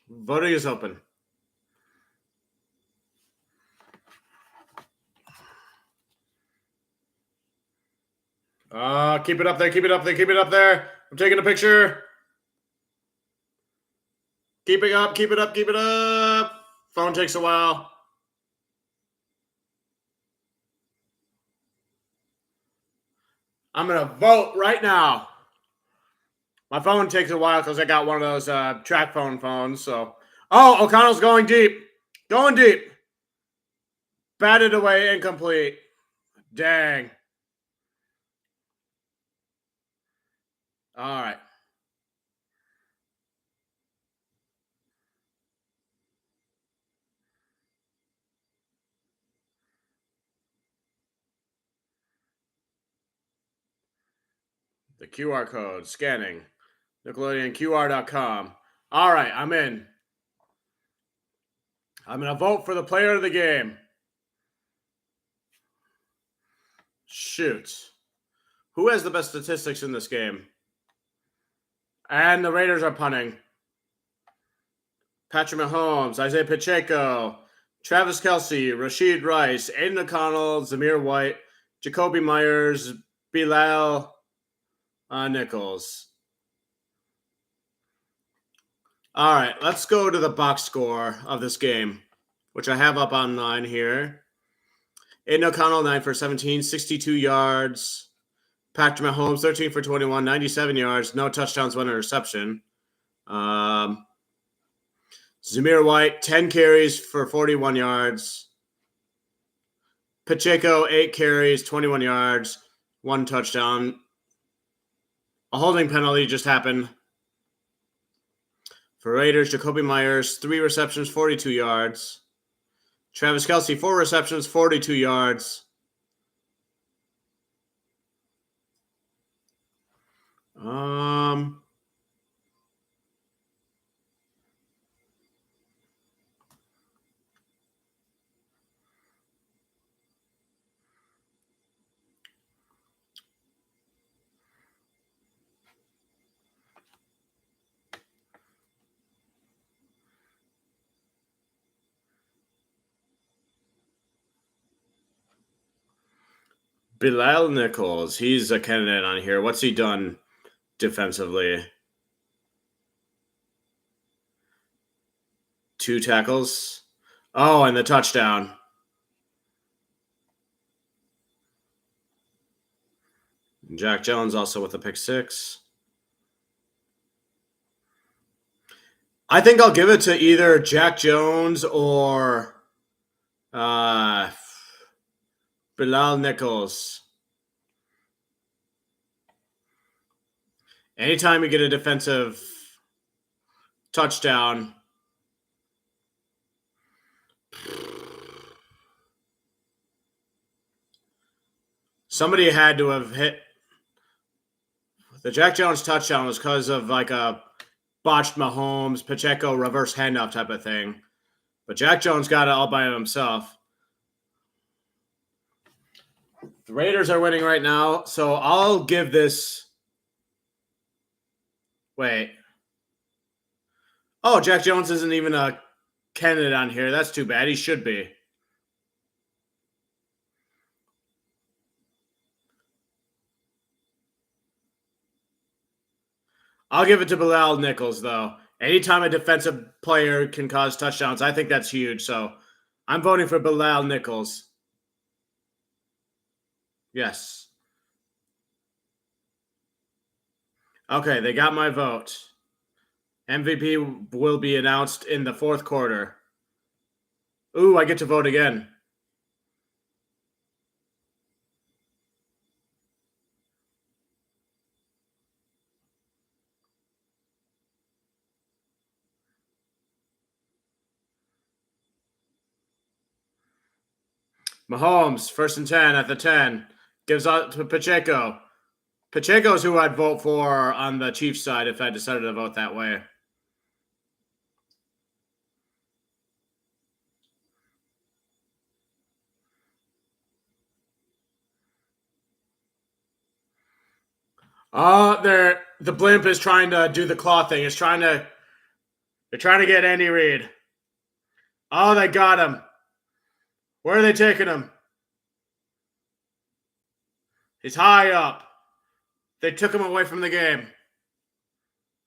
Voting is open. Keep it up there, keep it up there, keep it up there. I'm taking a picture. Keep it up, keep it up, keep it up. Phone takes a while. I'm going to vote right now. My phone takes a while because I got one of those track phone phones. So, O'Connell's going deep. Going deep. Batted away, incomplete. Dang. All right. The QR code, scanning. Nickelodeon QR.com. All right, I'm in. I'm going to vote for the player of the game. Shoot. Who has the best statistics in this game? And the Raiders are punting. Patrick Mahomes, Isaiah Pacheco, Travis Kelce, Rashid Rice, Aiden O'Connell, Zamir White, Jacoby Myers, Bilal Nichols. All right, let's go to the box score of this game, which I have up online here. Aiden O'Connell, 9 for 17, 62 yards. Patrick Mahomes, 13 for 21, 97 yards. No touchdowns, one interception. Zamir White, 10 carries for 41 yards. Pacheco, 8 carries, 21 yards, 1 touchdown. A holding penalty just happened. For Raiders, Jacoby Myers, 3 receptions, 42 yards. Travis Kelce, 4 receptions, 42 yards. Bilal Nichols, he's a candidate on here. What's he done defensively? 2 tackles. Oh, and the touchdown. Jack Jones also with a pick 6. I think I'll give it to either Jack Jones or Bilal Nichols. Anytime you get a defensive touchdown, somebody had to have hit. The Jack Jones touchdown was because of like a botched Mahomes, Pacheco reverse handoff type of thing. But Jack Jones got it all by himself. The Raiders are winning right now, so I'll give this. Wait. Oh, Jack Jones isn't even a candidate on here. That's too bad. He should be. I'll give it to Bilal Nichols, though. Anytime a defensive player can cause touchdowns, I think that's huge. So I'm voting for Bilal Nichols. Yes. Okay, they got my vote. MVP will be announced in the 4th quarter. Ooh, I get to vote again. Mahomes, 1st and 10 at the 10. Gives out to Pacheco. Pacheco's who I'd vote for on the Chiefs side if I decided to vote that way. The blimp is trying to do the claw thing. They're trying to get Andy Reid. Oh, they got him. Where are they taking him? He's high up. They took him away from the game.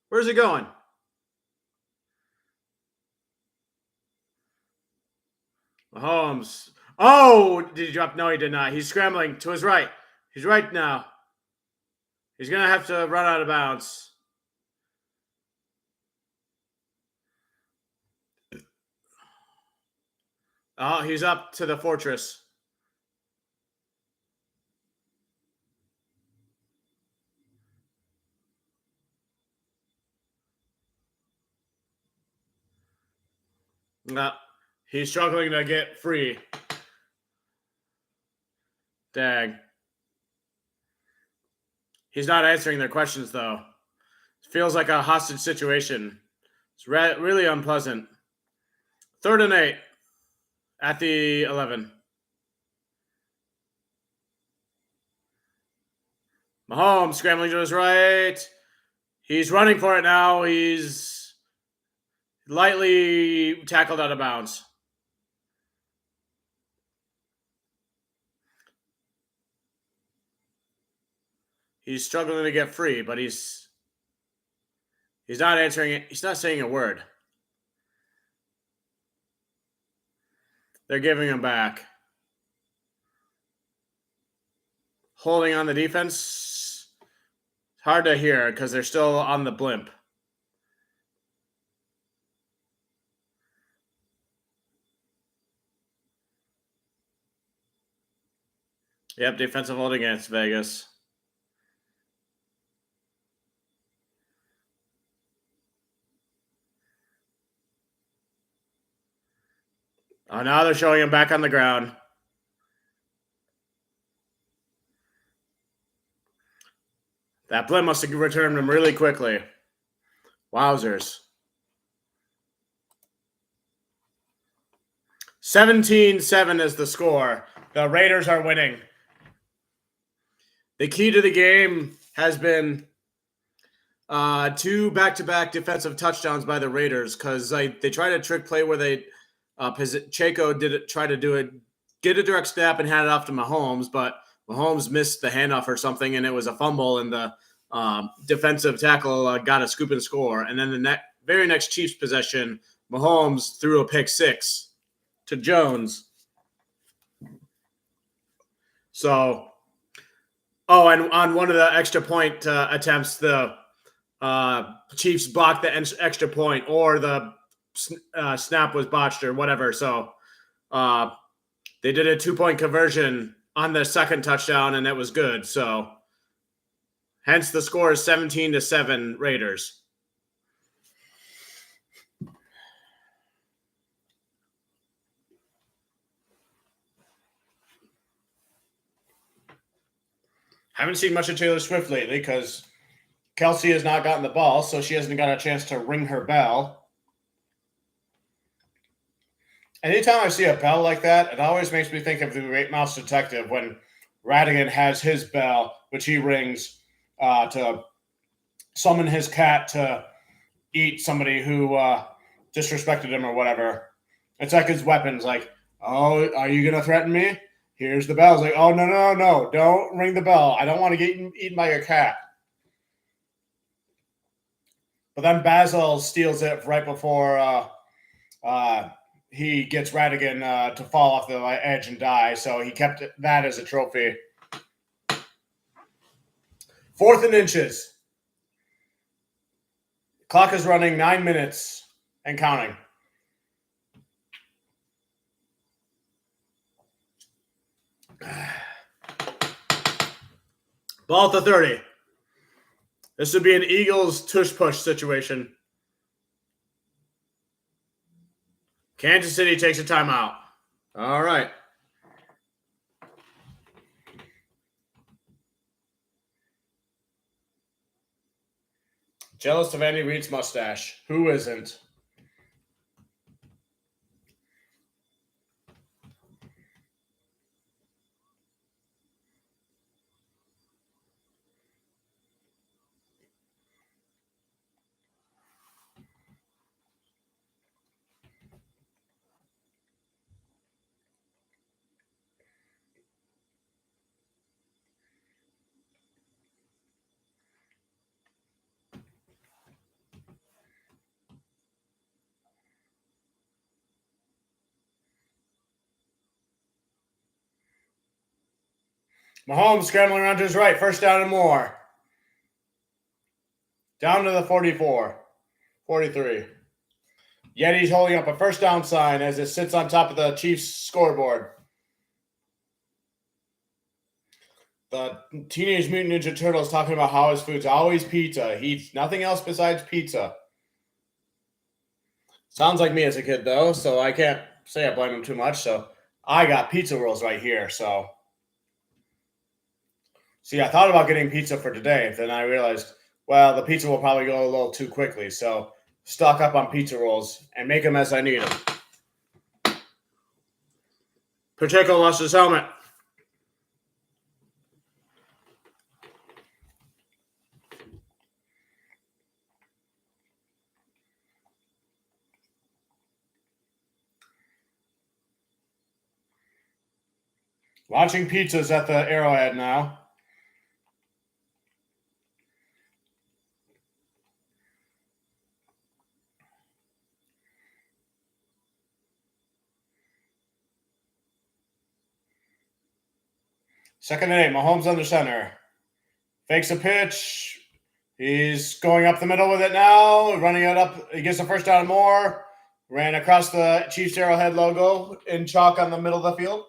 Where's he going? Mahomes. Oh, did he drop? No, he did not. He's scrambling to his right. He's right now. He's going to have to run out of bounds. Oh, he's up to the fortress. No, he's struggling to get free. Dang. He's not answering their questions, though. It feels like a hostage situation. It's really unpleasant. 3rd and 8. At the 11. Mahomes scrambling to his right. He's running for it now. He's lightly tackled out of bounds. He's struggling to get free, but he's not answering it. He's not saying a word. They're giving him back. Holding on the defense. Hard to hear because they're still on the blimp. Yep, defensive hold against Vegas. Oh, now they're showing him back on the ground. That blimp must have returned him really quickly. Wowzers. 17-7 is the score. The Raiders are winning. The key to the game has been 2 back-to-back defensive touchdowns by the Raiders because they tried a trick play where they Pacheco try to do it, get a direct snap and hand it off to Mahomes, but Mahomes missed the handoff or something, and it was a fumble, and the defensive tackle got a scoop and score. And then the very next Chiefs possession, Mahomes threw a pick six to Jones. So, and on one of the extra point attempts, the Chiefs blocked the extra point, or the snap was botched or whatever. So they did a 2-point conversion on the second touchdown, and it was good. So hence the score is 17-7 Raiders. Haven't seen much of Taylor Swift lately because Kelsey has not gotten the ball, so she hasn't got a chance to ring her bell. Anytime I see a bell like that, it always makes me think of the Great Mouse Detective when Ratigan has his bell, which he rings to summon his cat to eat somebody who disrespected him or whatever. It's like his weapons, like, oh, are you going to threaten me? Here's the bell. It's like, oh, no, don't ring the bell. I don't want to get eaten by your cat. But then Basil steals it right before he gets Ratigan to fall off the edge and die. So he kept that as a trophy. 4th and inches. Clock is running 9 minutes and counting. Ball at the 30. This would be an Eagles tush-push situation. Kansas City takes a timeout. All right. Jealous of Andy Reid's mustache. Who isn't? Mahomes scrambling around to his right. First down and more. Down to the 44. 43. Yeti's holding up a first down sign as it sits on top of the Chiefs scoreboard. The Teenage Mutant Ninja Turtles talking about how his food's always pizza. He eats nothing else besides pizza. Sounds like me as a kid, though, so I can't say I blame him too much. So I got pizza rolls right here. So, see, I thought about getting pizza for today. Then I realized, well, the pizza will probably go a little too quickly. So stock up on pizza rolls and make them as I need them. Pacheco lost his helmet. Launching pizzas at the Arrowhead now. Second and 8. Mahomes under center. Fakes a pitch. He's going up the middle with it now. Running it up. He gets the first down and more. Ran across the Chiefs Arrowhead logo in chalk on the middle of the field.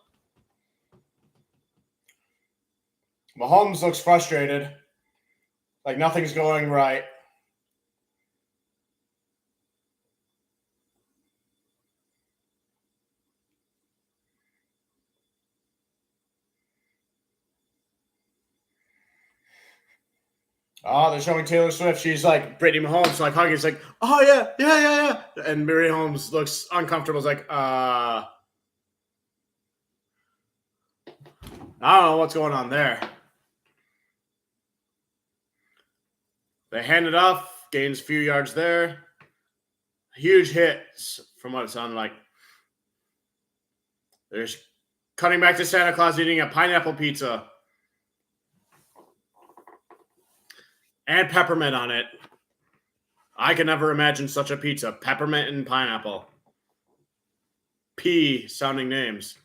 Mahomes looks frustrated. Like nothing's going right. Oh, they're showing Taylor Swift. She's like Brittany Mahomes, like hugging. It's like, oh yeah. And Mary Holmes looks uncomfortable. It's like, I don't know what's going on there. They hand it off, gains a few yards there. Huge hits from what it sounded like. There's cutting back to Santa Claus eating a pineapple pizza. And peppermint on it. I can never imagine such a pizza. Peppermint and pineapple. P sounding names.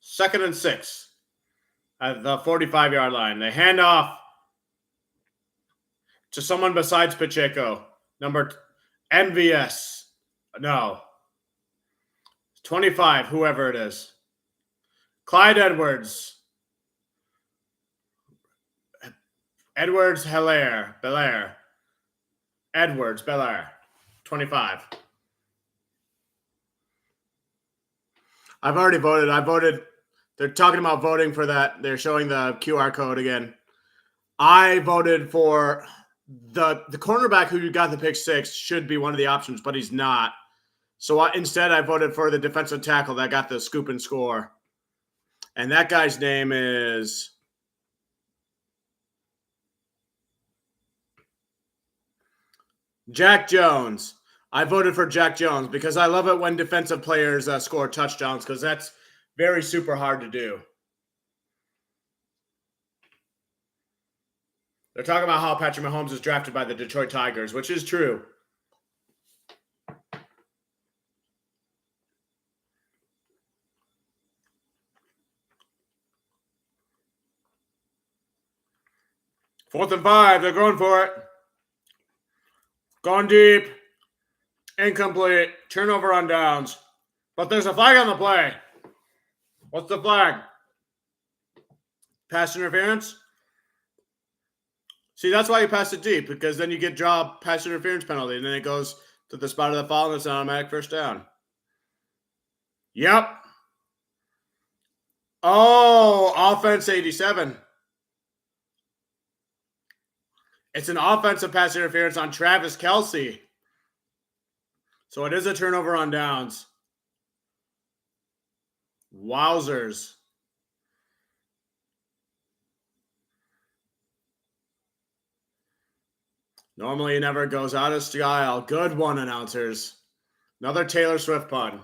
Second and 6 at the 45-yard line. They hand off to someone besides Pacheco. Number MVS. No. 25, whoever it is. Clyde Edwards. Belair. Edwards, Belair. 25. I've already voted. I voted. They're talking about voting for that. They're showing the QR code again. I voted for the cornerback who got the pick 6 should be one of the options, but he's not. So instead, I voted for the defensive tackle that got the scoop and score. And that guy's name is Jack Jones. I voted for Jack Jones because I love it when defensive players score touchdowns because that's very super hard to do. They're talking about how Patrick Mahomes is drafted by the Detroit Tigers, which is true. Fourth and 5, they're going for it. Going deep. Incomplete. Turnover on downs. But there's a flag on the play. What's the flag? Pass interference? See, that's why you pass it deep, because then you get draw pass interference penalty, and then it goes to the spot of the foul, and it's an automatic first down. Yep. Oh, offense 87. It's an offensive pass interference on Travis Kelce. So it is a turnover on downs. Wowzers. Normally, it never goes out of style. Good one, announcers. Another Taylor Swift pun.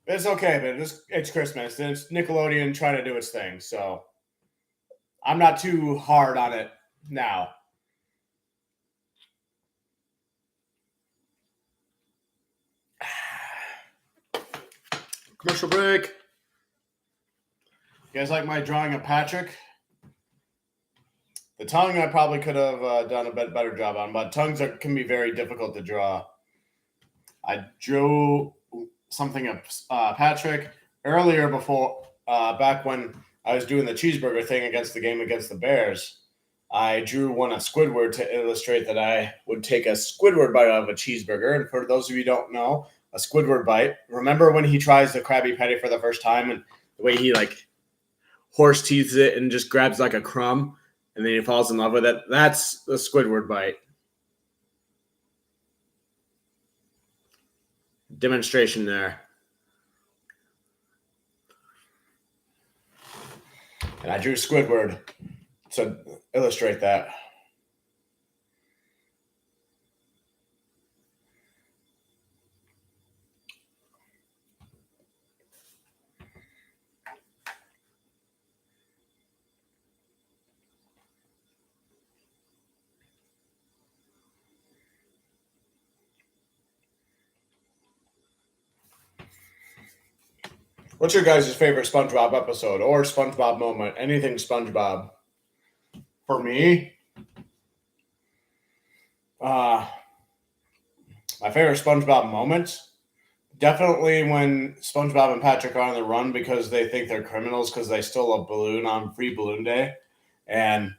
It's okay, but it's Christmas. And it's Nickelodeon trying to do its thing. So I'm not too hard on it now. Commercial break. You guys like my drawing of Patrick? The tongue I probably could have done a bit better job on, but tongues can be very difficult to draw. I drew something of Patrick earlier before, back when I was doing the cheeseburger thing against the Bears. I drew one of Squidward to illustrate that I would take a Squidward bite out of a cheeseburger. And for those of you who don't know, a Squidward bite, remember when he tries the Krabby Patty for the first time and the way he like horse teeths it and just grabs like a crumb? and then he falls in love with it. That's the Squidward bite. Demonstration there. And I drew Squidward to illustrate that. What's your guys' favorite SpongeBob episode or SpongeBob moment? Anything SpongeBob? For me, my favorite SpongeBob moments, definitely when SpongeBob and Patrick are on the run because they think they're criminals because they stole a balloon on Free Balloon Day, and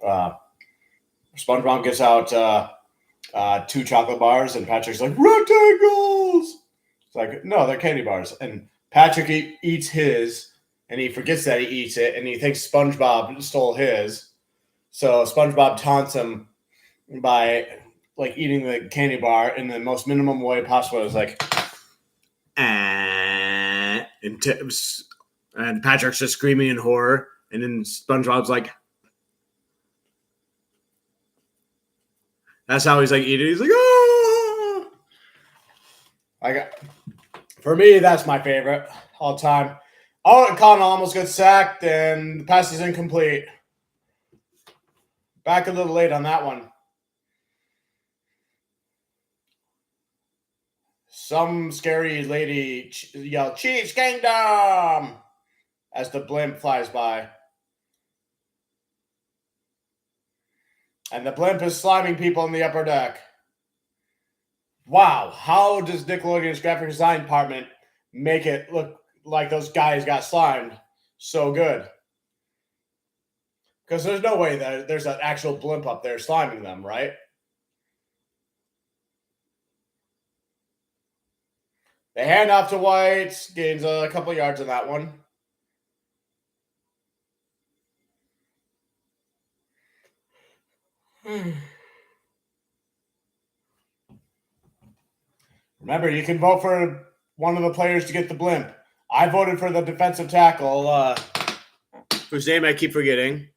SpongeBob gets out 2 chocolate bars, and Patrick's like, rectangles! It's like, no, they're candy bars. And Patrick eats his, and he forgets that he eats it, and he thinks SpongeBob stole his. So SpongeBob taunts him by like eating the candy bar in the most minimum way possible. It was like, and Patrick's just screaming in horror, and then SpongeBob's like, that's how he's like eating. He's like, ah! For me, that's my favorite all time. Oh, and Connell almost gets sacked, and the pass is incomplete. Back a little late on that one. Some scary lady yelled, Cheese Kingdom! As the blimp flies by. And the blimp is sliming people in the upper deck. Wow, how does Nickelodeon's graphic design department make it look like those guys got slimed so good? Because there's no way that there's an actual blimp up there sliming them, right? They hand off to White, gains a couple yards on that one. Remember, you can vote for one of the players to get the blimp. I voted for the defensive tackle, whose name I keep forgetting.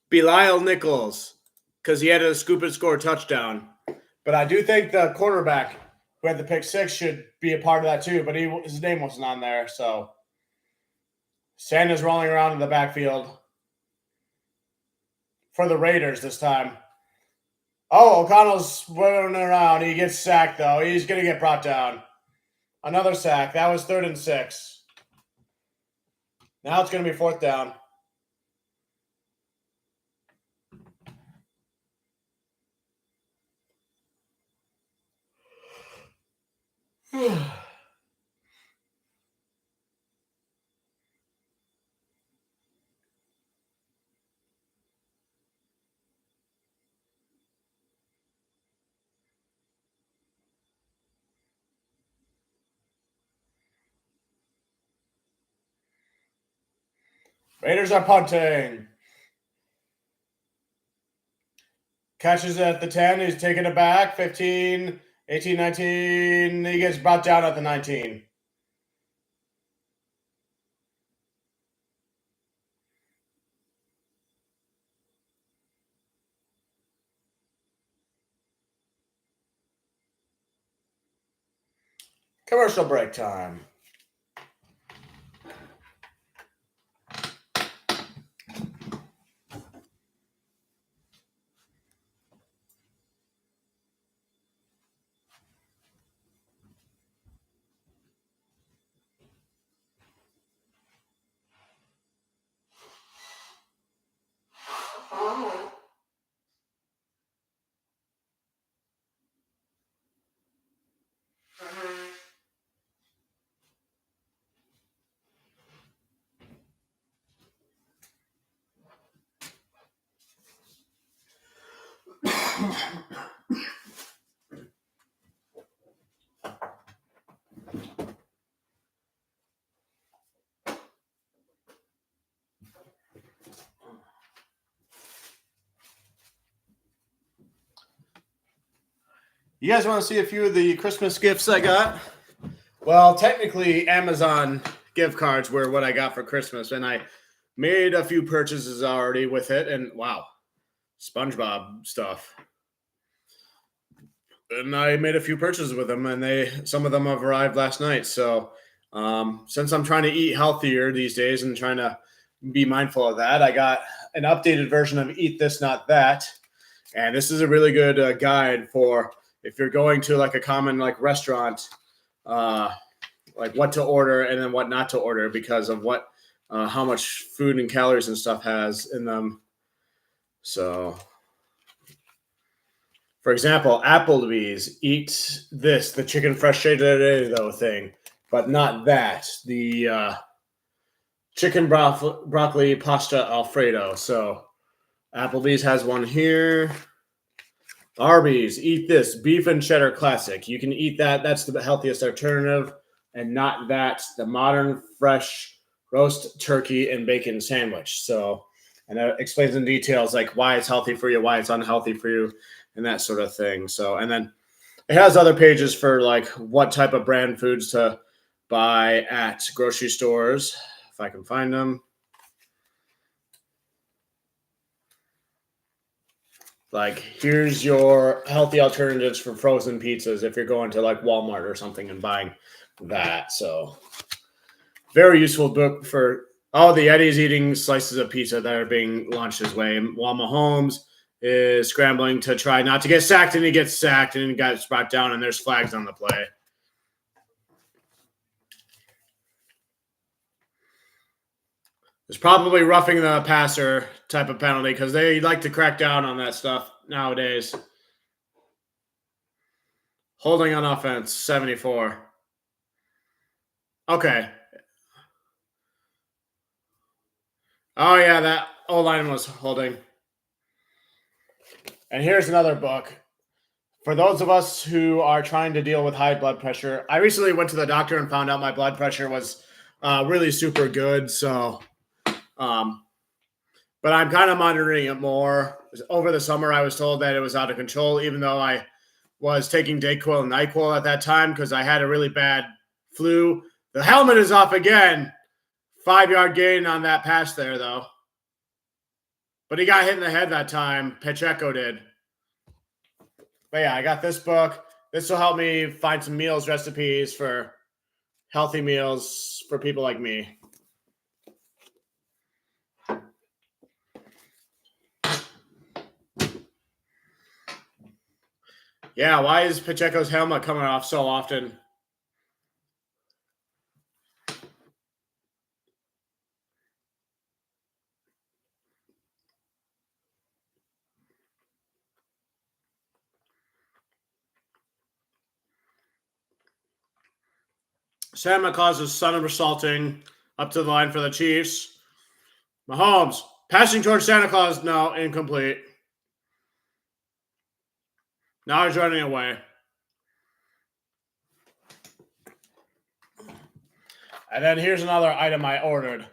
Belial Nichols, because he had to scoop and score a touchdown. But I do think the quarterback who had the pick six should be a part of that too, but his name wasn't on there. So Santa's rolling around in the backfield for the Raiders this time. Oh, O'Connell's running around. He gets sacked, though. He's going to get brought down. Another sack. That was 3rd and 6. Now it's going to be 4th down. Raiders are punting. Catches at the 10. He's taking it back. 15, 18, 19. He gets brought down at the 19. Commercial break time. You guys want to see a few of the Christmas gifts I got? Well, technically, Amazon gift cards were what I got for Christmas, and I made a few purchases already with it. And wow, SpongeBob stuff. And I made a few purchases with them, and some of them have arrived last night. So, since I'm trying to eat healthier these days and trying to be mindful of that, I got an updated version of Eat This, Not That, and this is a really good guide for if you're going to like a common like restaurant, like what to order and then what not to order because of what how much food and calories and stuff has in them. So, for example, Applebee's, eat this, the chicken fresh though thing, but not that, the chicken broccoli pasta Alfredo. So Applebee's has one here. Arby's, eat this, beef and cheddar classic. You can eat that. That's the healthiest alternative, and not that, the modern fresh roast turkey and bacon sandwich. So, and it explains in details like why it's healthy for you, why it's unhealthy for you, and that sort of thing. So, and then it has other pages for like what type of brand foods to buy at grocery stores, if I can find them. Like, here's your healthy alternatives for frozen pizzas if you're going to like Walmart or something and buying that. So, very useful book for the Eddie's eating slices of pizza that are being launched his way. While Mahomes is scrambling to try not to get sacked, and he gets sacked and gets brought down, and there's flags on the play. It's probably roughing the passer type of penalty because they like to crack down on that stuff nowadays. Holding on offense, 74. Okay. Oh, yeah, that O-line was holding. And here's another book. For those of us who are trying to deal with high blood pressure, I recently went to the doctor and found out my blood pressure was really super good. So, but I'm kind of monitoring it more. Over the summer, I was told that it was out of control, even though I was taking Dayquil and NyQuil at that time because I had a really bad flu. The helmet is off again. 5-yard gain on that pass there, though. But he got hit in the head that time. Pacheco did. But yeah, I got this book. This will help me find some meals recipes for healthy meals for people like me. Yeah, why is Pacheco's helmet coming off so often? Santa Claus is son of assaulting up to the line for the Chiefs. Mahomes passing towards Santa Claus. No, incomplete. Now he's running away. And then here's another item I ordered.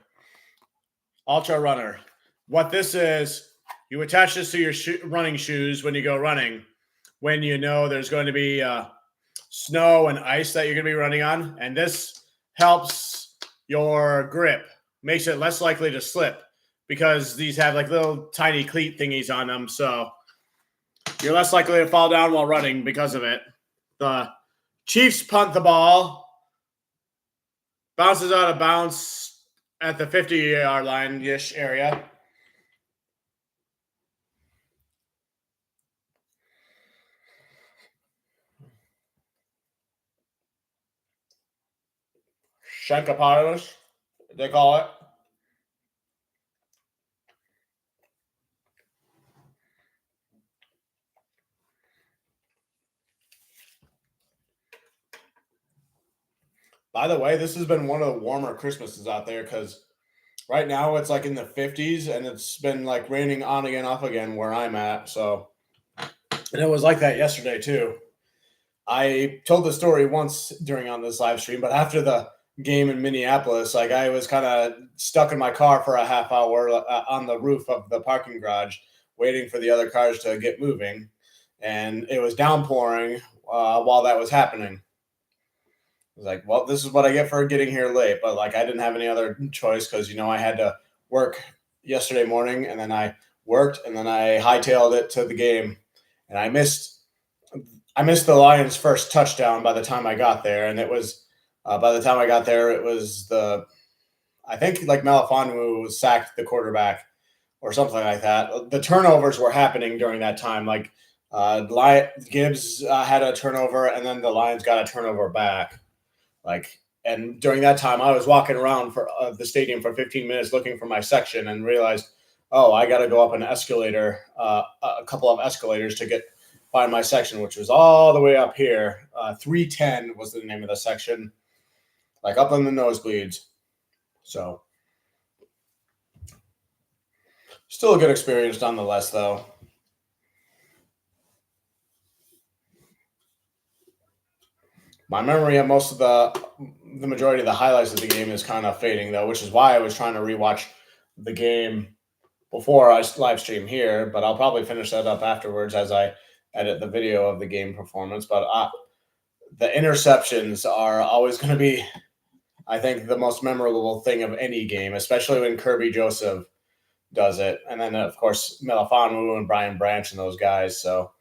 Ultra Runner. What this is, you attach this to your running shoes when you go running, when you know there's going to be snow and ice that you're going to be running on. And this helps your grip, makes it less likely to slip because these have like little tiny cleat thingies on them. So you're less likely to fall down while running because of it. The Chiefs punt the ball. Bounces out of bounds at the 50-yard line-ish area. Shankaparos, they call it. By the way, this has been one of the warmer Christmases out there because right now it's like in the 50s and it's been like raining on again, off again where I'm at. So, and it was like that yesterday too. I told the story once during on this live stream, but after the game in Minneapolis, like I was kind of stuck in my car for a half hour on the roof of the parking garage, waiting for the other cars to get moving. And it was downpouring while that was happening. I was like, well, this is what I get for getting here late. But like, I didn't have any other choice because I had to work yesterday morning, and then I worked, and then I hightailed it to the game, and I missed the Lions' first touchdown by the time I got there, and it was by the time I got there, it was I think like Melifonwu sacked the quarterback or something like that. The turnovers were happening during that time. Like Gibbs had a turnover, and then the Lions got a turnover back. And during that time, I was walking around for the stadium for 15 minutes looking for my section, and realized, oh, I got to go up an escalator, a couple of escalators to find my section, which was all the way up here. 310 was the name of the section, like up in the nosebleeds. So still a good experience nonetheless, though. My memory of most of the majority of the highlights of the game is kind of fading, though, which is why I was trying to rewatch the game before I live stream here. But I'll probably finish that up afterwards as I edit the video of the game performance. But the interceptions are always going to be, I think, the most memorable thing of any game, especially when Kirby Joseph does it. And then, of course, Melifonwu and Brian Branch and those guys. So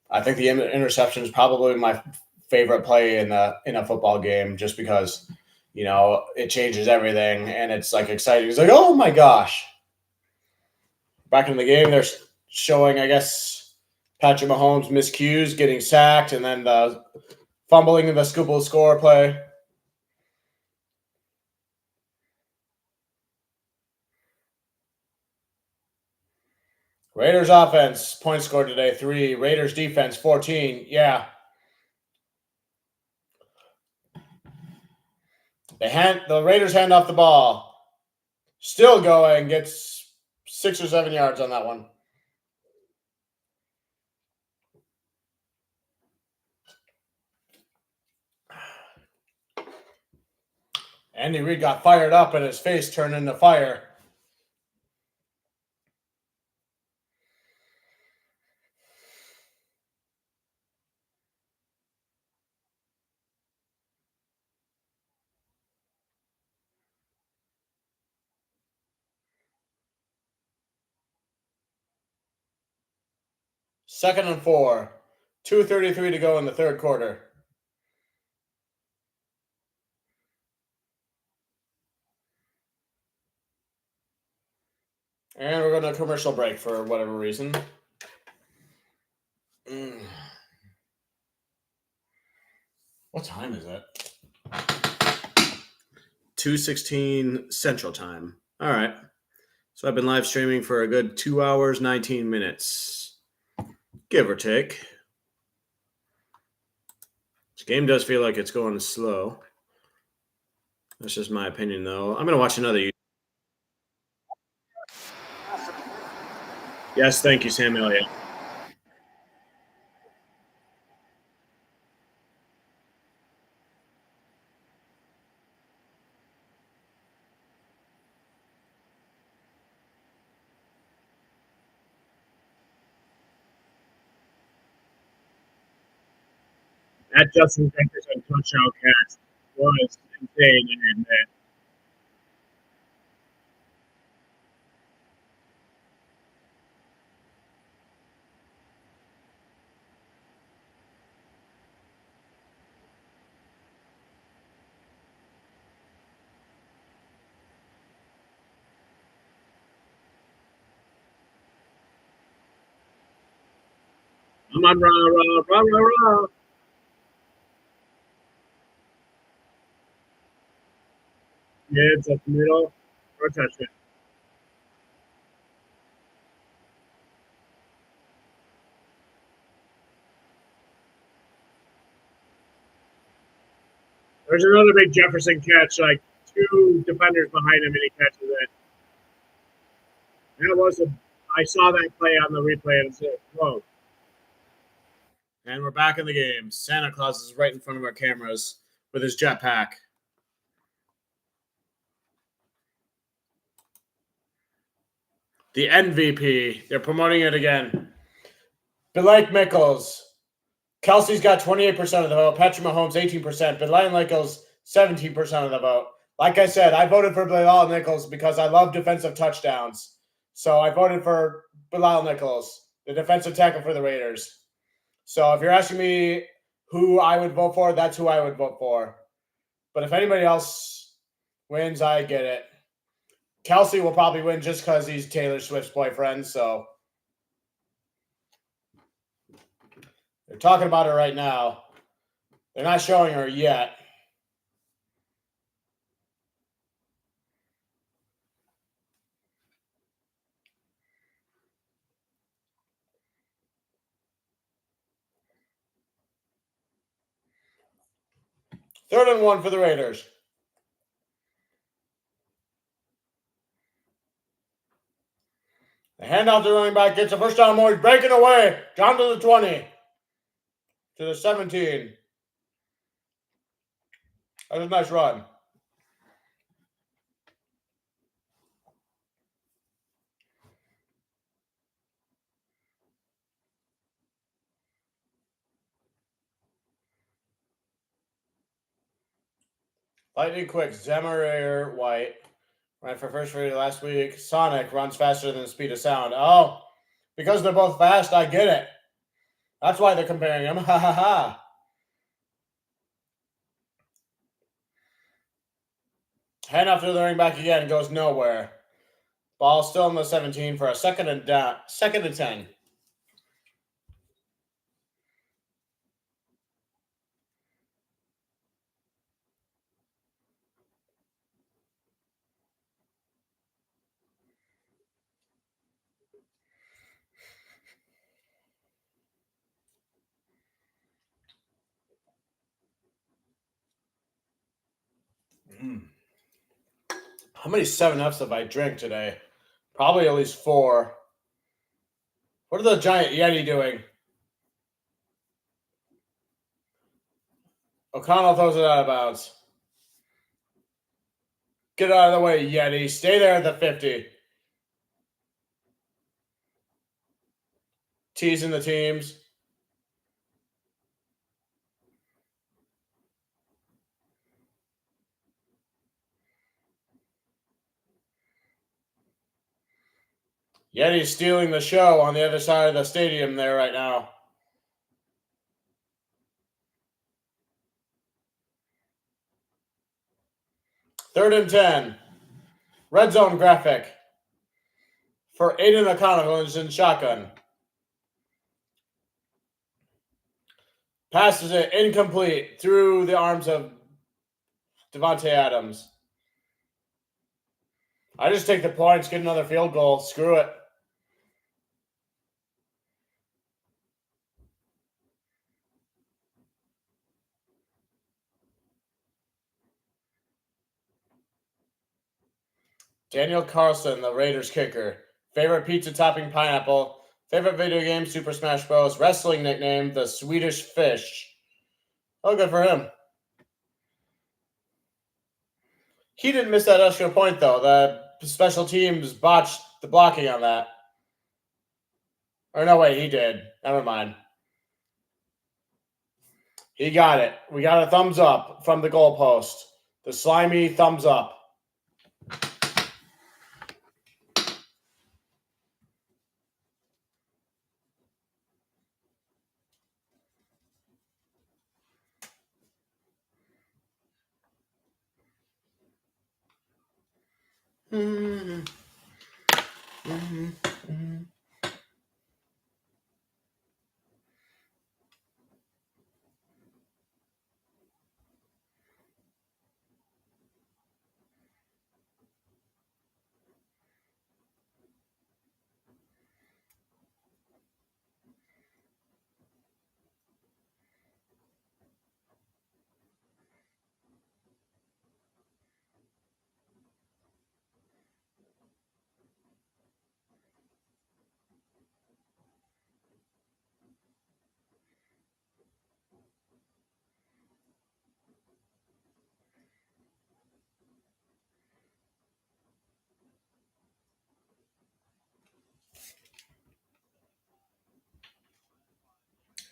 I think the interception is probably my favorite play in a football game, just because it changes everything, and it's like exciting. It's like, oh my gosh! Back in the game, they're showing, I guess, Patrick Mahomes miscues, getting sacked, and then the fumbling in the scoop score play. Raiders offense, points scored today, 3. Raiders defense, 14. Yeah. The Raiders hand off the ball. Still going, gets 6 or 7 yards on that one. Andy Reid got fired up and his face turned into fire. Second and 4. 2:33 to go in the third quarter. And we're going to commercial break for whatever reason. What time is it? 2:16 Central Time. All right. So I've been live streaming for a good 2 hours, 19 minutes, give or take. This game does feel like it's going slow. That's just my opinion, though. I'm going to watch another. Yes, thank you, Sam Elliott. That Justin Jefferson touchdown catch was insane, I admit. I'm on rah. Kids up the middle for a touchdown. There's another big Jefferson catch, like 2 defenders behind him, and he catches it. I saw that play on the replay and said, whoa. And we're back in the game. Santa Claus is right in front of our cameras with his jetpack. The MVP. They're promoting it again. Blake Mickles. Kelsey's got 28% of the vote. Patrick Mahomes, 18%. Bilal Nichols, 17% of the vote. Like I said, I voted for Bilal Nichols because I love defensive touchdowns. So I voted for Bilal Nichols, the defensive tackle for the Raiders. So if you're asking me who I would vote for, that's who I would vote for. But if anybody else wins, I get it. Kelsey will probably win just because he's Taylor Swift's boyfriend. So they're talking about her right now. They're not showing her yet. Third and 1 for the Raiders. The handoff to running back gets a first down more. He's breaking away. Down to the 20. To the 17. That was a nice run. Lightning quick. Zemmer White. Ran for first for last week. Sonic runs faster than the speed of sound. Oh, because they're both fast, I get it. That's why they're comparing them. Ha ha ha. Handoff to the running back again. Goes nowhere. Ball still in the 17 for a second and 10. How many 7-Ups have I drank today? Probably at least 4. What are the giant Yeti doing? O'Connell throws it out of bounds. Get out of the way, Yeti. Stay there at the 50. Teasing the teams. Yeti's stealing the show on the other side of the stadium there right now. Third and 10. Red zone graphic for Aiden O'Connell who's in shotgun. Passes it incomplete through the arms of Devontae Adams. I just take the points, get another field goal. Screw it. Daniel Carlson, the Raiders kicker. Favorite pizza topping pineapple. Favorite video game, Super Smash Bros. Wrestling nickname, the Swedish Fish. Oh, good for him. He didn't miss that extra point, though. The special teams botched the blocking on that. Or no, wait, he did. Never mind. He got it. We got a thumbs up from the goalpost. The slimy thumbs up. Mm-hmm. Mm-hmm. Mm-hmm.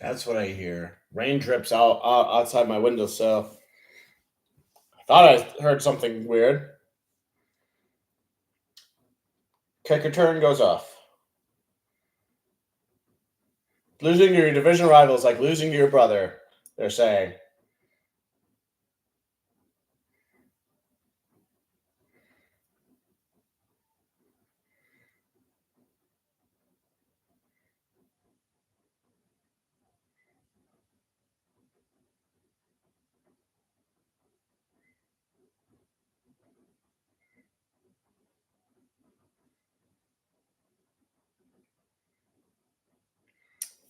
That's what I hear. Rain drips out outside my windowsill. I thought I heard something weird. Kick return goes off. Losing to your division rival is like losing to your brother, they're saying.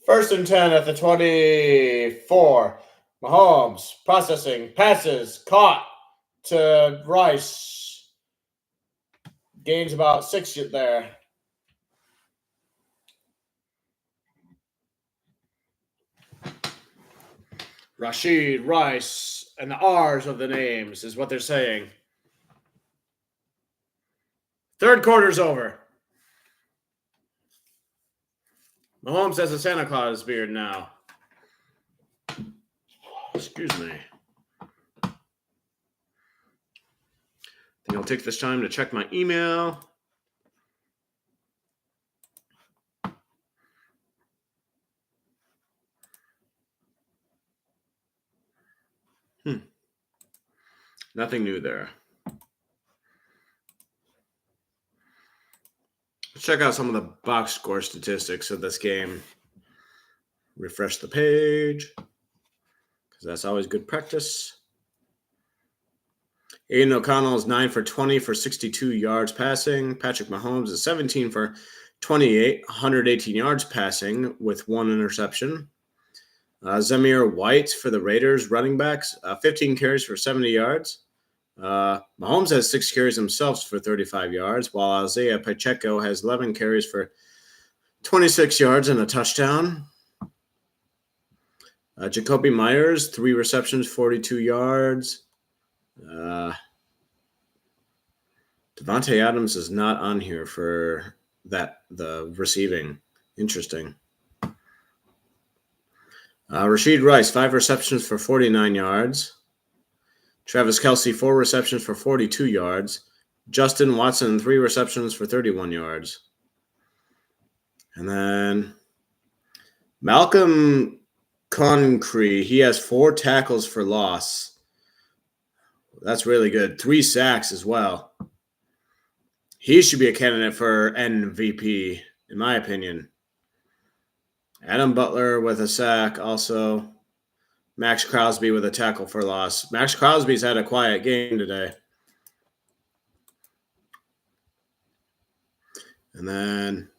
First and 10 at the 24. Mahomes processing, passes, caught to Rice. Gains about 6 there. Rashid, Rice, and the R's of the names is what they're saying. Third quarter's over. Mahomes has a Santa Claus beard now. Excuse me. I think I'll take this time to check my email. Nothing new there. Let's check out some of the box score statistics of this game. Refresh the page, because that's always good practice. Aiden O'Connell is 9 for 20 for 62 yards passing. Patrick Mahomes is 17 for 28, 118 yards passing with 1 interception. Zamir White for the Raiders running backs, 15 carries for 70 yards. Mahomes has 6 carries himself for 35 yards, while Isaiah Pacheco has 11 carries for 26 yards and a touchdown. Jacoby Myers, 3 receptions, 42 yards. Devontae Adams is not on here for the receiving. Interesting. Rashid Rice, 5 receptions for 49 yards. Travis Kelce, 4 receptions for 42 yards. Justin Watson, 3 receptions for 31 yards. And then Malcolm Concree, he has 4 tackles for loss. That's really good. 3 sacks as well. He should be a candidate for MVP, in my opinion. Adam Butler with a sack also. Max Crosby with a tackle for loss. Max Crosby's had a quiet game today. And then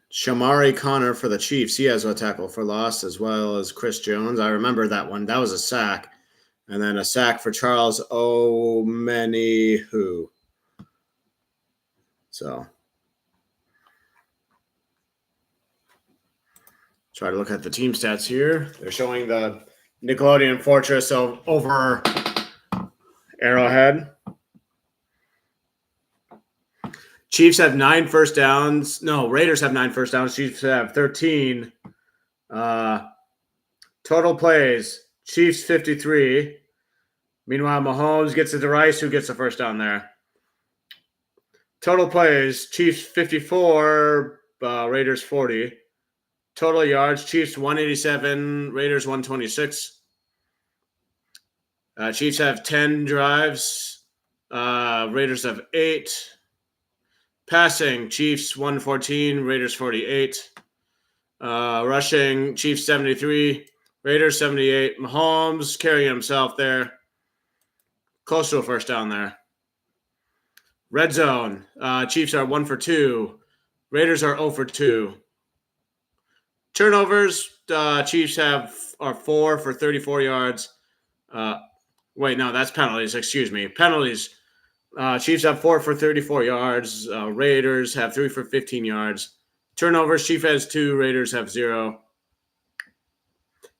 Shamari Connor for the Chiefs. He has a tackle for loss, as well as Chris Jones. I remember that one. That was a sack. And then a sack for Charles Omenihu. So try to look at the team stats here. They're showing the Nickelodeon Fortress over Arrowhead. Chiefs have 9 first downs. No, Raiders have 9 first downs. Chiefs have 13. Total plays, Chiefs 53. Meanwhile, Mahomes gets it to Rice, who gets the first down there. Total plays, Chiefs 54, Raiders 40. Total yards, Chiefs 187, Raiders 126. Chiefs have 10 drives. Raiders have 8. Passing, Chiefs 114, Raiders 48. Rushing, Chiefs 73, Raiders 78. Mahomes carrying himself there. Close to a first down there. Red zone, Chiefs are 1 for 2. Raiders are 0 for 2. Turnovers, Chiefs are 4 for 34 yards. Wait, no, that's penalties. Excuse me. Penalties. Chiefs have 4 for 34 yards. Raiders have 3 for 15 yards. Turnovers, Chiefs has 2. Raiders have 0.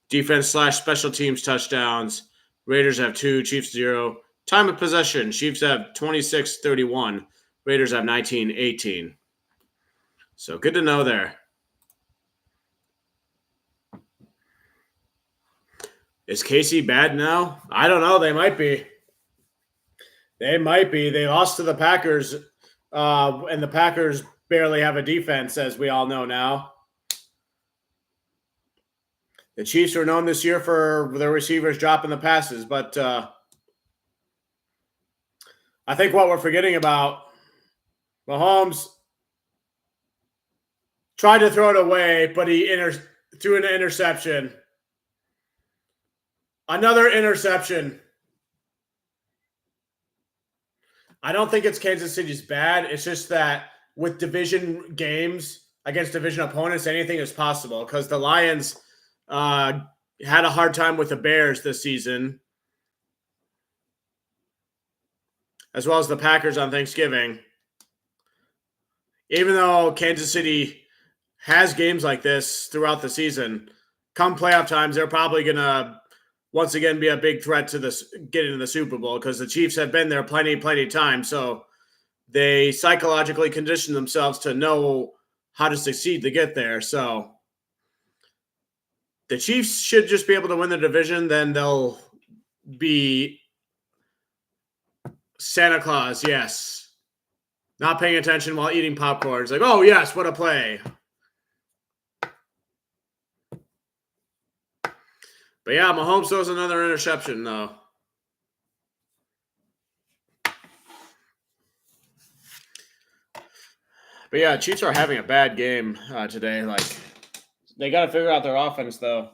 Defense/special teams touchdowns. Raiders have 2. Chiefs 0. Time of possession, Chiefs have 26-31. Raiders have 19-18. So good to know there. Is KC bad now? I don't know. They might be. They might be. They lost to the Packers, and the Packers barely have a defense, as we all know now. The Chiefs are known this year for their receivers dropping the passes, but I think what we're forgetting about, Mahomes tried to throw it away, but he threw an interception. Another interception. I don't think it's Kansas City's bad. It's just that with division games against division opponents, anything is possible because the Lions had a hard time with the Bears this season, as well as the Packers on Thanksgiving. Even though Kansas City has games like this throughout the season, come playoff times, they're probably going to once again be a big threat to getting to the Super Bowl because the Chiefs have been there plenty of time. So they psychologically condition themselves to know how to succeed to get there. So the Chiefs should just be able to win the division. Then they'll be Santa Claus, yes. Not paying attention while eating popcorn. It's like, oh, yes, what a play. But yeah, Mahomes throws another interception, though. But yeah, Chiefs are having a bad game today. Like, they got to figure out their offense, though.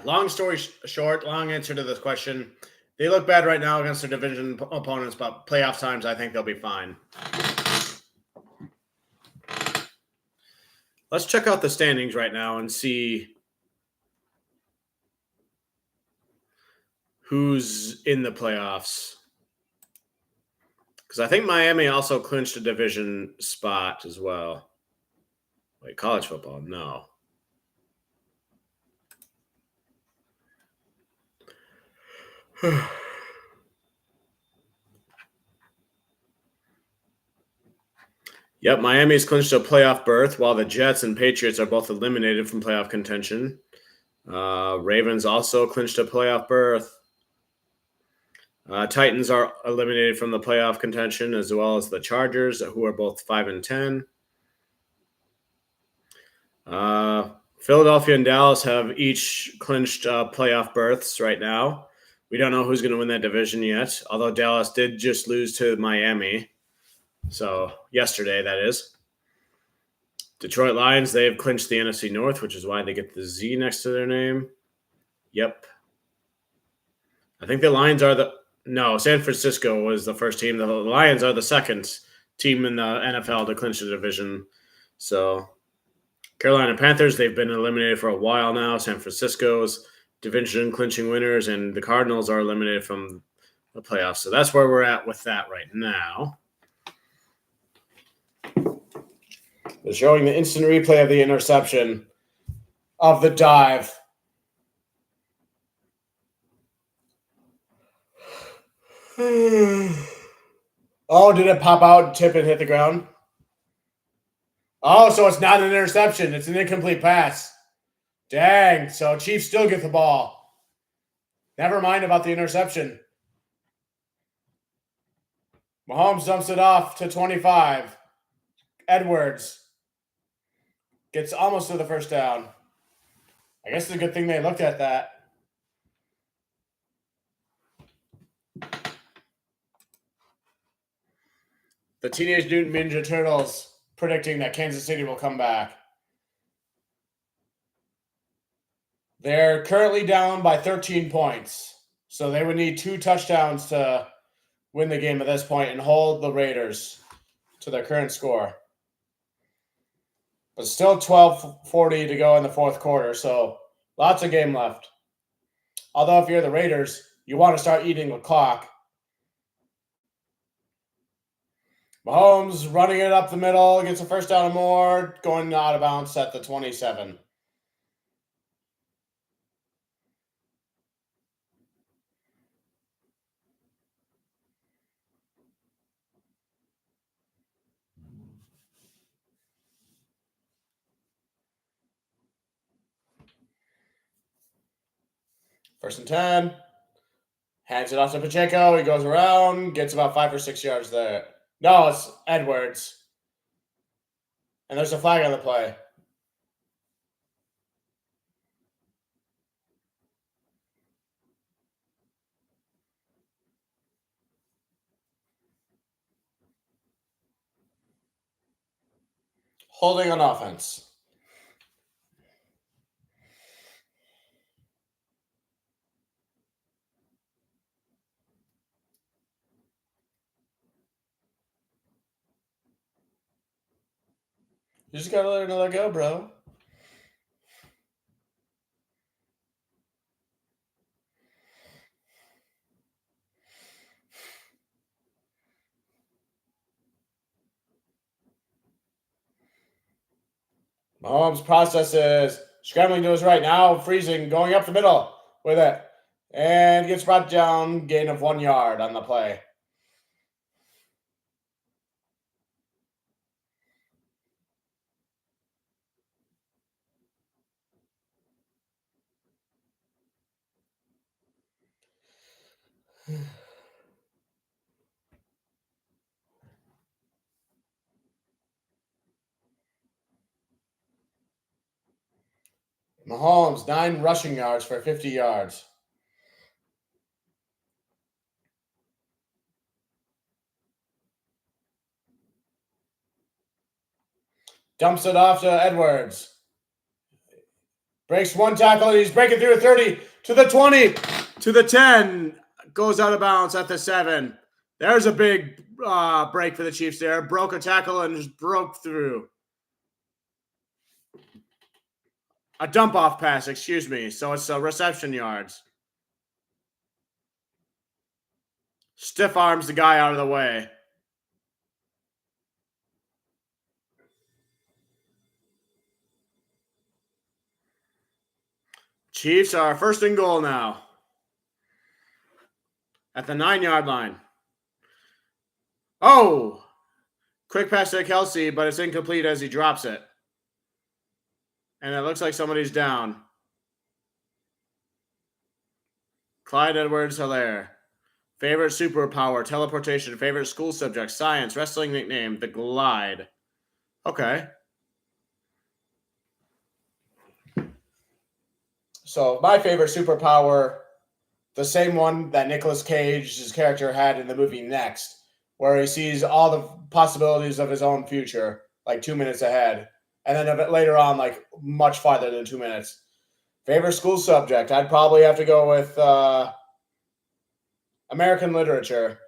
Long story short, long answer to this question. They look bad right now against their division opponents, but playoff times, I think they'll be fine. Let's check out the standings right now and see who's in the playoffs. Because I think Miami also clinched a division spot as well. Wait, college football? No. Yep, Miami's clinched a playoff berth, while the Jets and Patriots are both eliminated from playoff contention. Ravens also clinched a playoff berth. Titans are eliminated from the playoff contention, as well as the Chargers, who are both 5-10. Philadelphia and Dallas have each clinched playoff berths right now. We don't know who's going to win that division yet, although Dallas did just lose to Miami. So yesterday, that is. Detroit Lions, they have clinched the NFC North, which is why they get the Z next to their name. Yep. I think the Lions are San Francisco was the first team. The Lions are the second team in the NFL to clinch the division. So Carolina Panthers, they've been eliminated for a while now. San Francisco's division clinching winners, and the Cardinals are eliminated from the playoffs. So that's where we're at with that right now. They're showing the instant replay of the interception of the dive. Oh, did it pop out, tip, and hit the ground? Oh, so it's not an interception. It's an incomplete pass. Dang. So Chiefs still get the ball. Never mind about the interception. Mahomes dumps it off to 25. Edwards gets almost to the first down. I guess it's a good thing they looked at that. The Teenage Mutant Ninja Turtles predicting that Kansas City will come back. They're currently down by 13 points. So they would need 2 touchdowns to win the game at this point and hold the Raiders to their current score. But still 12:40 to go in the fourth quarter, so lots of game left. Although if you're the Raiders, you want to start eating the clock. Mahomes running it up the middle, gets a first down and more, going out of bounds at the 27. First and 10. Hands it off to Pacheco. He goes around, gets about 5 or 6 yards there. No, it's Edwards. And there's a flag on the play. Holding on offense. You just gotta let it go, bro. Mahomes processes, scrambling to his right now, freezing, going up the middle with it, and gets brought down, gain of 1 yard on the play. Mahomes, 9 rushing yards for 50 yards. Dumps it off to Edwards. Breaks 1 tackle, and he's breaking through 30 to the 20, to the 10. Goes out of bounds at the 7. There's a big break for the Chiefs there. Broke a tackle and just broke through. A dump off pass, excuse me. So it's reception yards. Stiff arms the guy out of the way. Chiefs are first and goal now. At the 9-yard line. Oh! Quick pass to Kelsey, but it's incomplete as he drops it. And it looks like somebody's down. Clyde Edwards-Helaire. Favorite superpower, teleportation. Favorite school subject, science. Wrestling nickname, the Glide. Okay. So my favorite superpower, the same one that Nicolas Cage's character had in the movie Next, where he sees all the possibilities of his own future, like 2 minutes ahead. And then a bit later on, like much farther than 2 minutes. Favorite school subject, I'd probably have to go with American literature.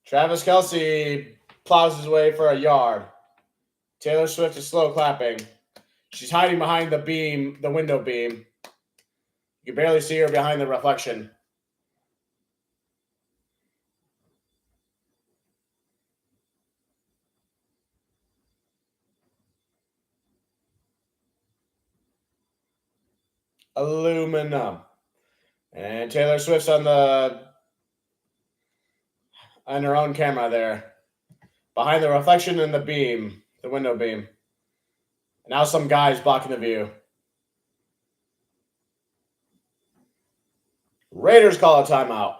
Travis Kelsey plows his way for a yard. Taylor Swift is slow clapping. She's hiding behind the beam, the window beam. You can barely see her behind the reflection. Aluminum. And Taylor Swift's on her own camera there. Behind the reflection in the beam, the window beam. And now some guy's blocking the view. Raiders call a timeout.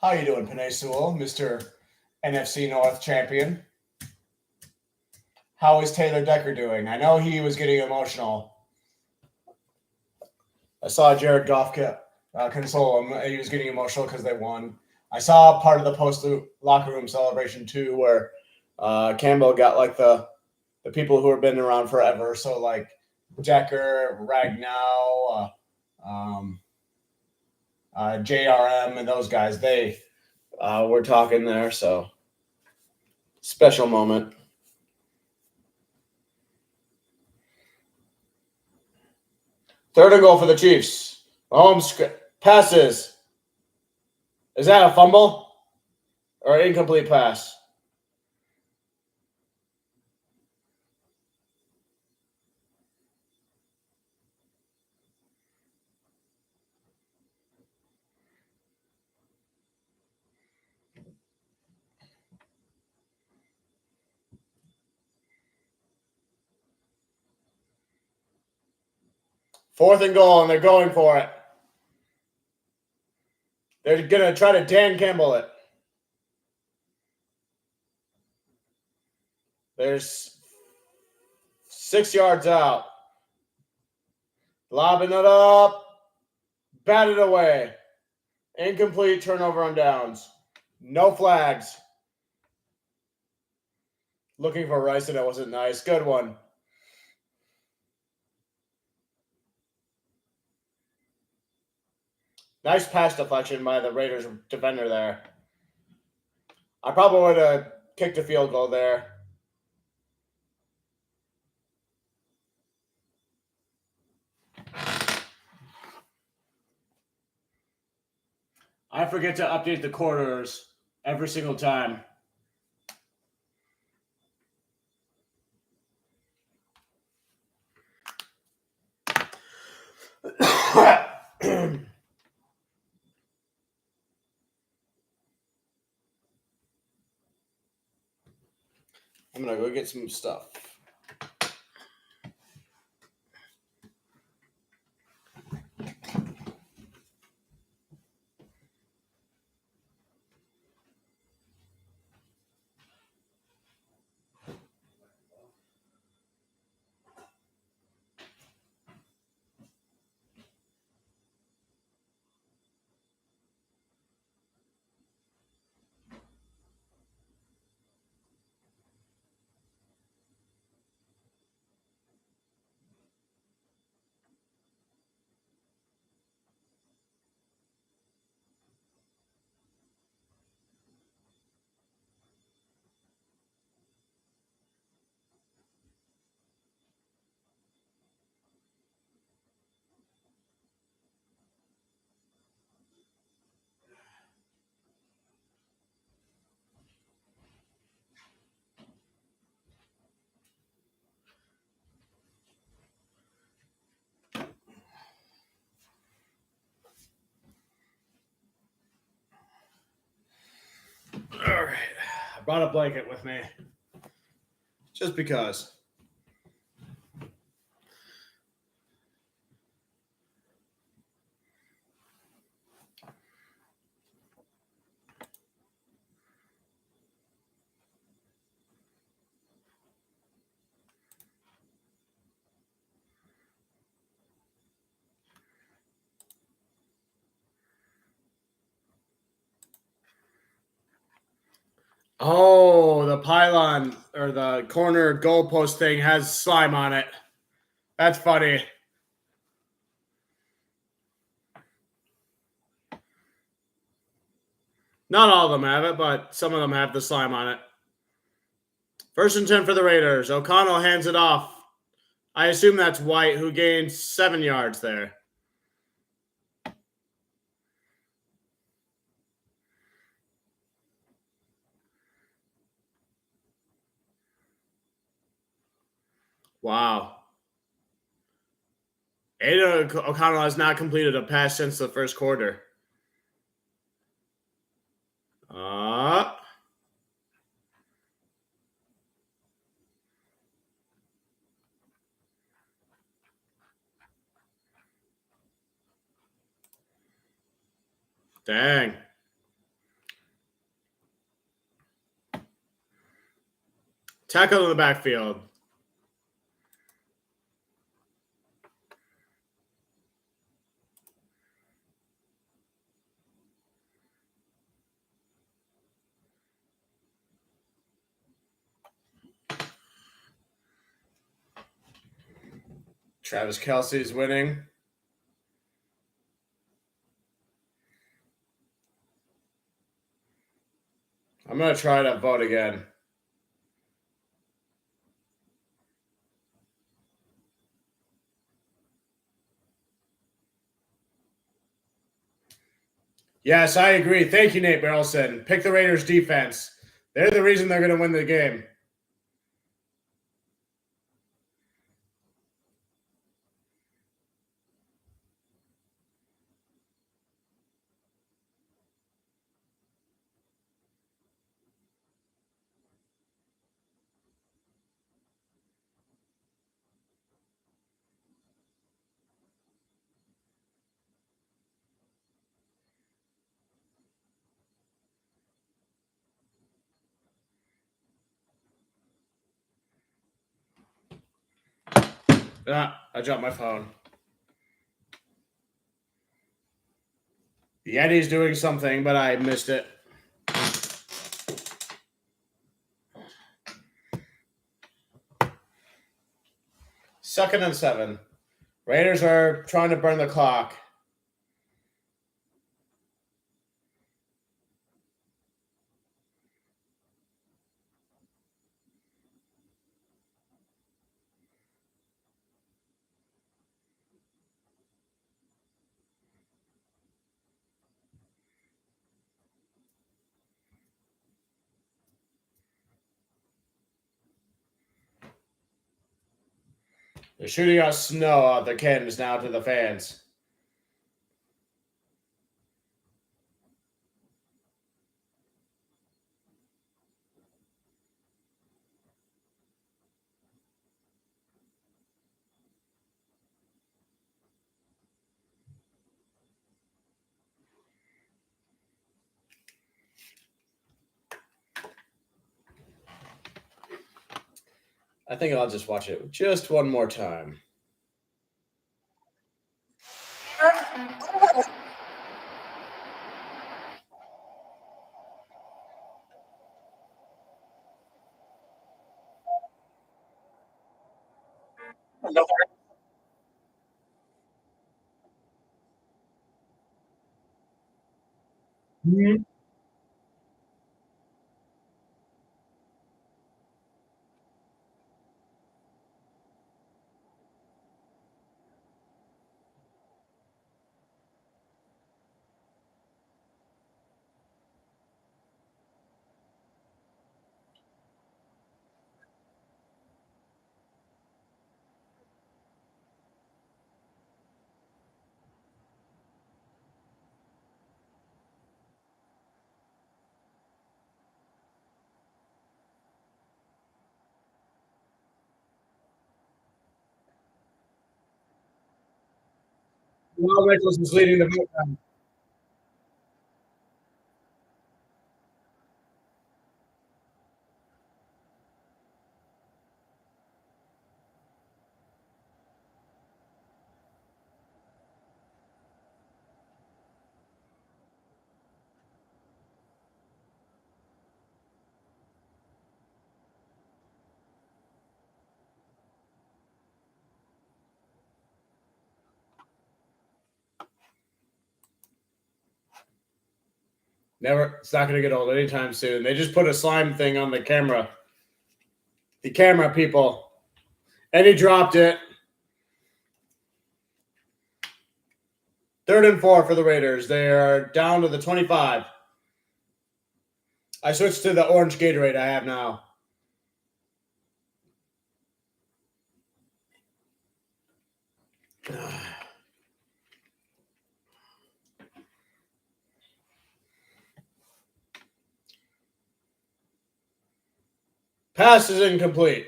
How you doing, Panay Sewell, Mr. NFC North champion? How is Taylor Decker doing? I know he was getting emotional. I saw Jared Goff console him. He was getting emotional because they won. I saw part of the post locker room celebration too, where Campbell got like the people who have been around forever. So like Decker, Ragnow, JRM, and those guys. They were talking there. So special moment. Third and goal for the Chiefs. Mahomes passes. Is that a fumble or an incomplete pass? 4th and goal, and they're going for it. They're going to try to Dan Campbell it. There's 6 yards out. Lobbing it up. Batted away. Incomplete, turnover on downs. No flags. Looking for Rice, and that wasn't nice. Good one. Nice pass deflection by the Raiders defender there. I probably would have kicked a field goal there. I forget to update the quarters every single time. I'm going to go get some stuff. All right. I brought a blanket with me. Just because. Oh, the pylon or the corner goalpost thing has slime on it. That's funny. Not all of them have it, but some of them have the slime on it. 1st and 10 for the Raiders. O'Connell hands it off. I assume that's White, who gains 7 yards there. Wow. Aiden O'Connell has not completed a pass since the 1st quarter. Dang. Tackle in the backfield. Travis Kelce's winning. I'm going to try to vote again. Yes, I agree. Thank you, Nate Burleson. Pick the Raiders defense. They're the reason they're going to win the game. I dropped my phone. The Yeti's doing something, but I missed it. Second and 7. Raiders are trying to burn the clock. They're shooting out snow out the cannons now to the fans. I think I'll just watch it just one more time. While Nicholas is leading the vote. Never. It's not going to get old anytime soon. They just put a slime thing on the camera. The camera people. And he dropped it. 3rd and 4 for the Raiders. They are down to the 25. I switched to the orange Gatorade I have now. Pass is incomplete.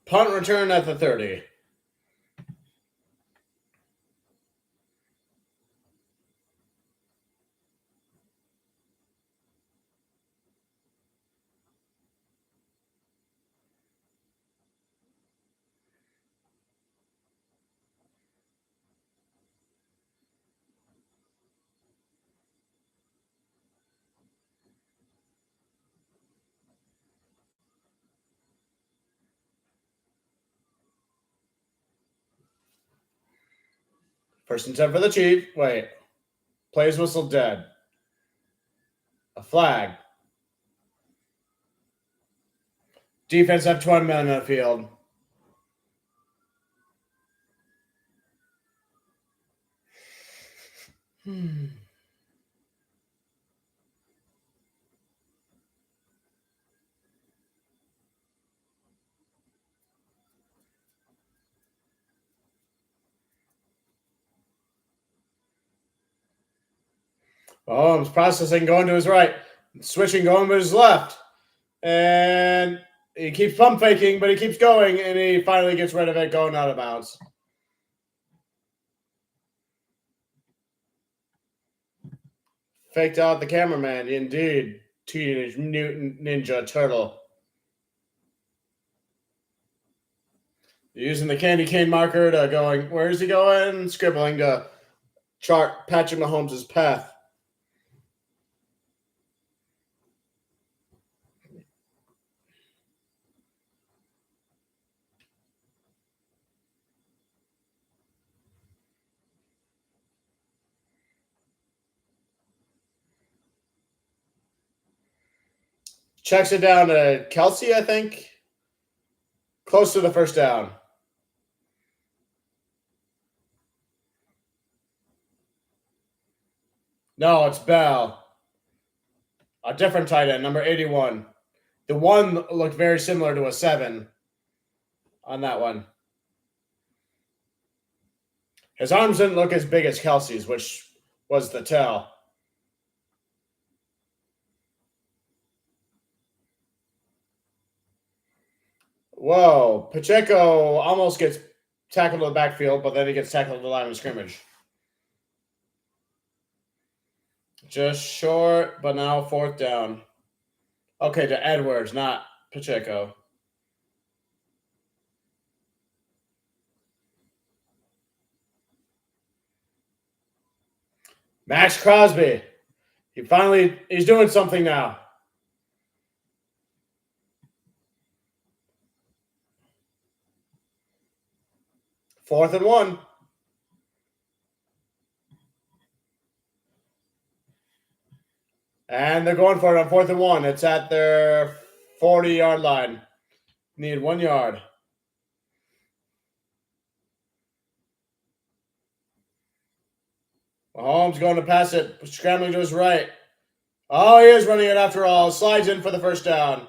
Punt return at the 30. First and 10 for the Chiefs. Wait. Plays whistle dead. A flag. Defense have 20 men on the field. Mahomes processing, going to his right, switching, going to his left, and he keeps pump faking, but he keeps going, and he finally gets rid of it, going out of bounds. Faked out the cameraman, indeed. Teenage Mutant Ninja Turtle. Using the candy cane marker to going, where is he going? Scribbling to chart Patrick Mahomes' path. Checks it down to Kelsey, I think. Close to the first down. No, it's Bell. A different tight end, number 81. The one looked very similar to a 7 on that one. His arms didn't look as big as Kelsey's, which was the tell. Whoa. Pacheco almost gets tackled in the backfield, but then he gets tackled at the line of scrimmage. Just short, but now fourth down. Okay, to Edwards, not Pacheco. Max Crosby. He's doing something now. Fourth and 1. And they're going for it on fourth and 1. It's at their 40-yard line. Need 1 yard. Mahomes going to pass it, scrambling to his right. Oh, he is running it after all. Slides in for the first down.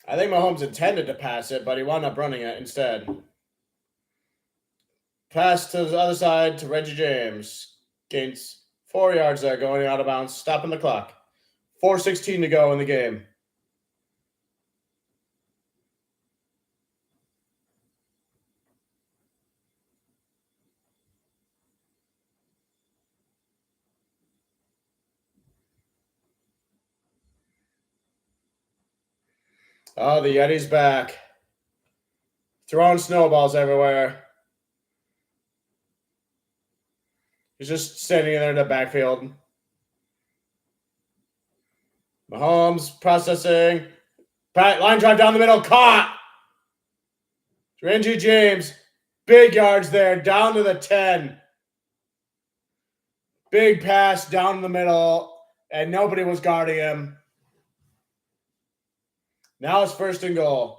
I think Mahomes intended to pass it, but he wound up running it instead. Pass to the other side to Reggie James. Gains 4 yards there, going out of bounds, stopping the clock. 4:16 to go in the game. Oh, the Yeti's back. Throwing snowballs everywhere. He's just standing there in the backfield. Mahomes processing. Line drive down the middle. Caught. Reggie James. Big yards there. Down to the 10. Big pass down the middle. And nobody was guarding him. Now it's first and goal.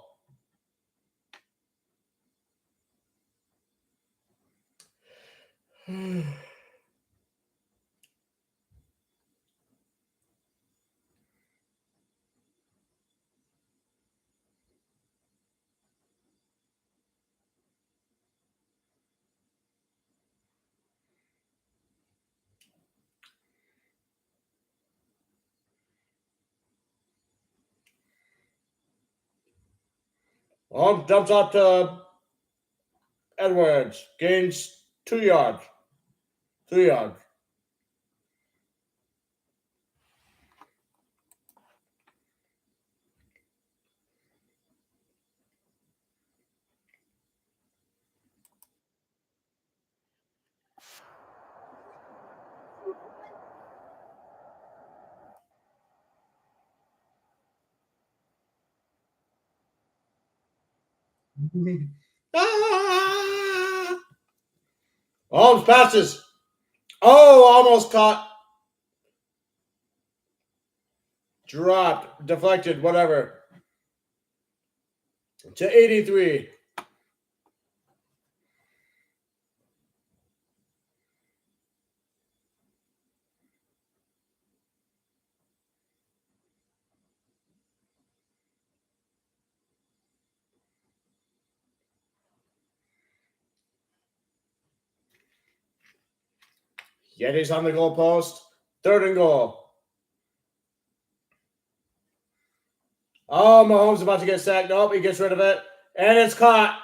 Dumps off to Edwards. Gains 2 yards. 3 yards. Mahomes passes. Oh, almost caught Dropped. Deflected. Whatever. To 83. Yetis on the goal post. 3rd and goal. Oh, Mahomes about to get sacked. Nope, he gets rid of it. And it's caught.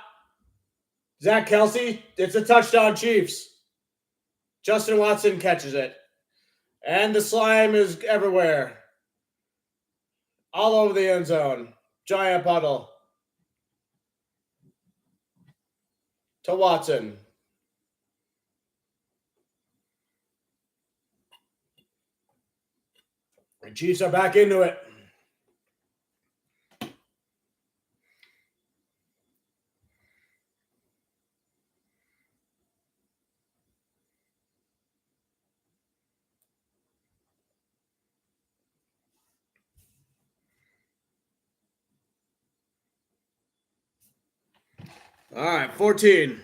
Zach Kelsey. It's a touchdown, Chiefs. Justin Watson catches it. And the slime is everywhere. All over the end zone. Giant puddle. To Watson. The Chiefs are back into it. All right, 14.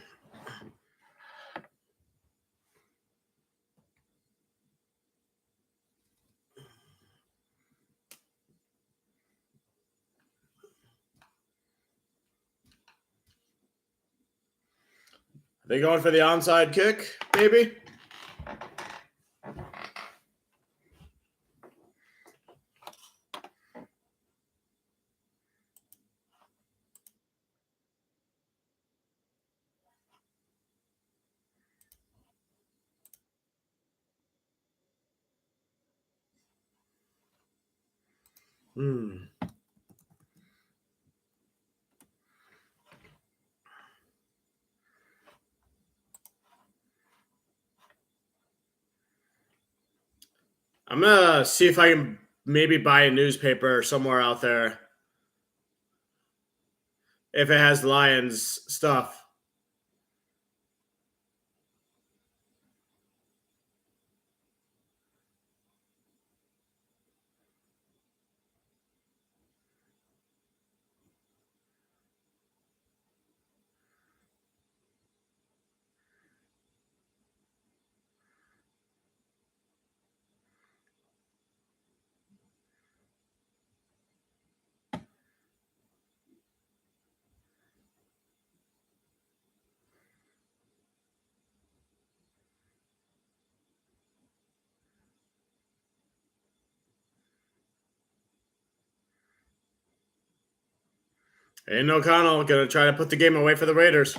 They going for the onside kick, maybe? I'm going to see if I can maybe buy a newspaper somewhere out there if it has Lions stuff. Aiden O'Connell going to try to put the game away for the Raiders.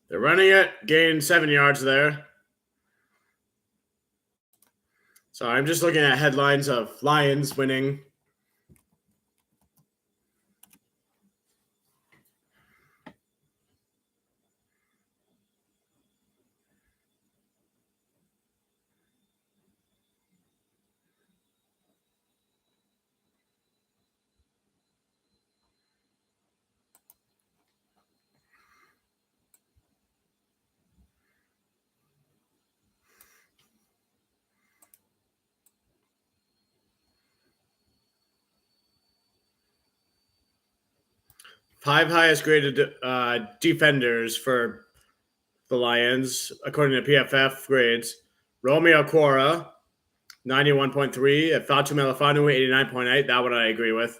They're running it, gained 7 yards there. So I'm just looking at headlines of Lions winning. Five highest graded defenders for the Lions, according to PFF grades. Romeo Cora, 91.3. Fatu Melafanu, 89.8. That one I agree with.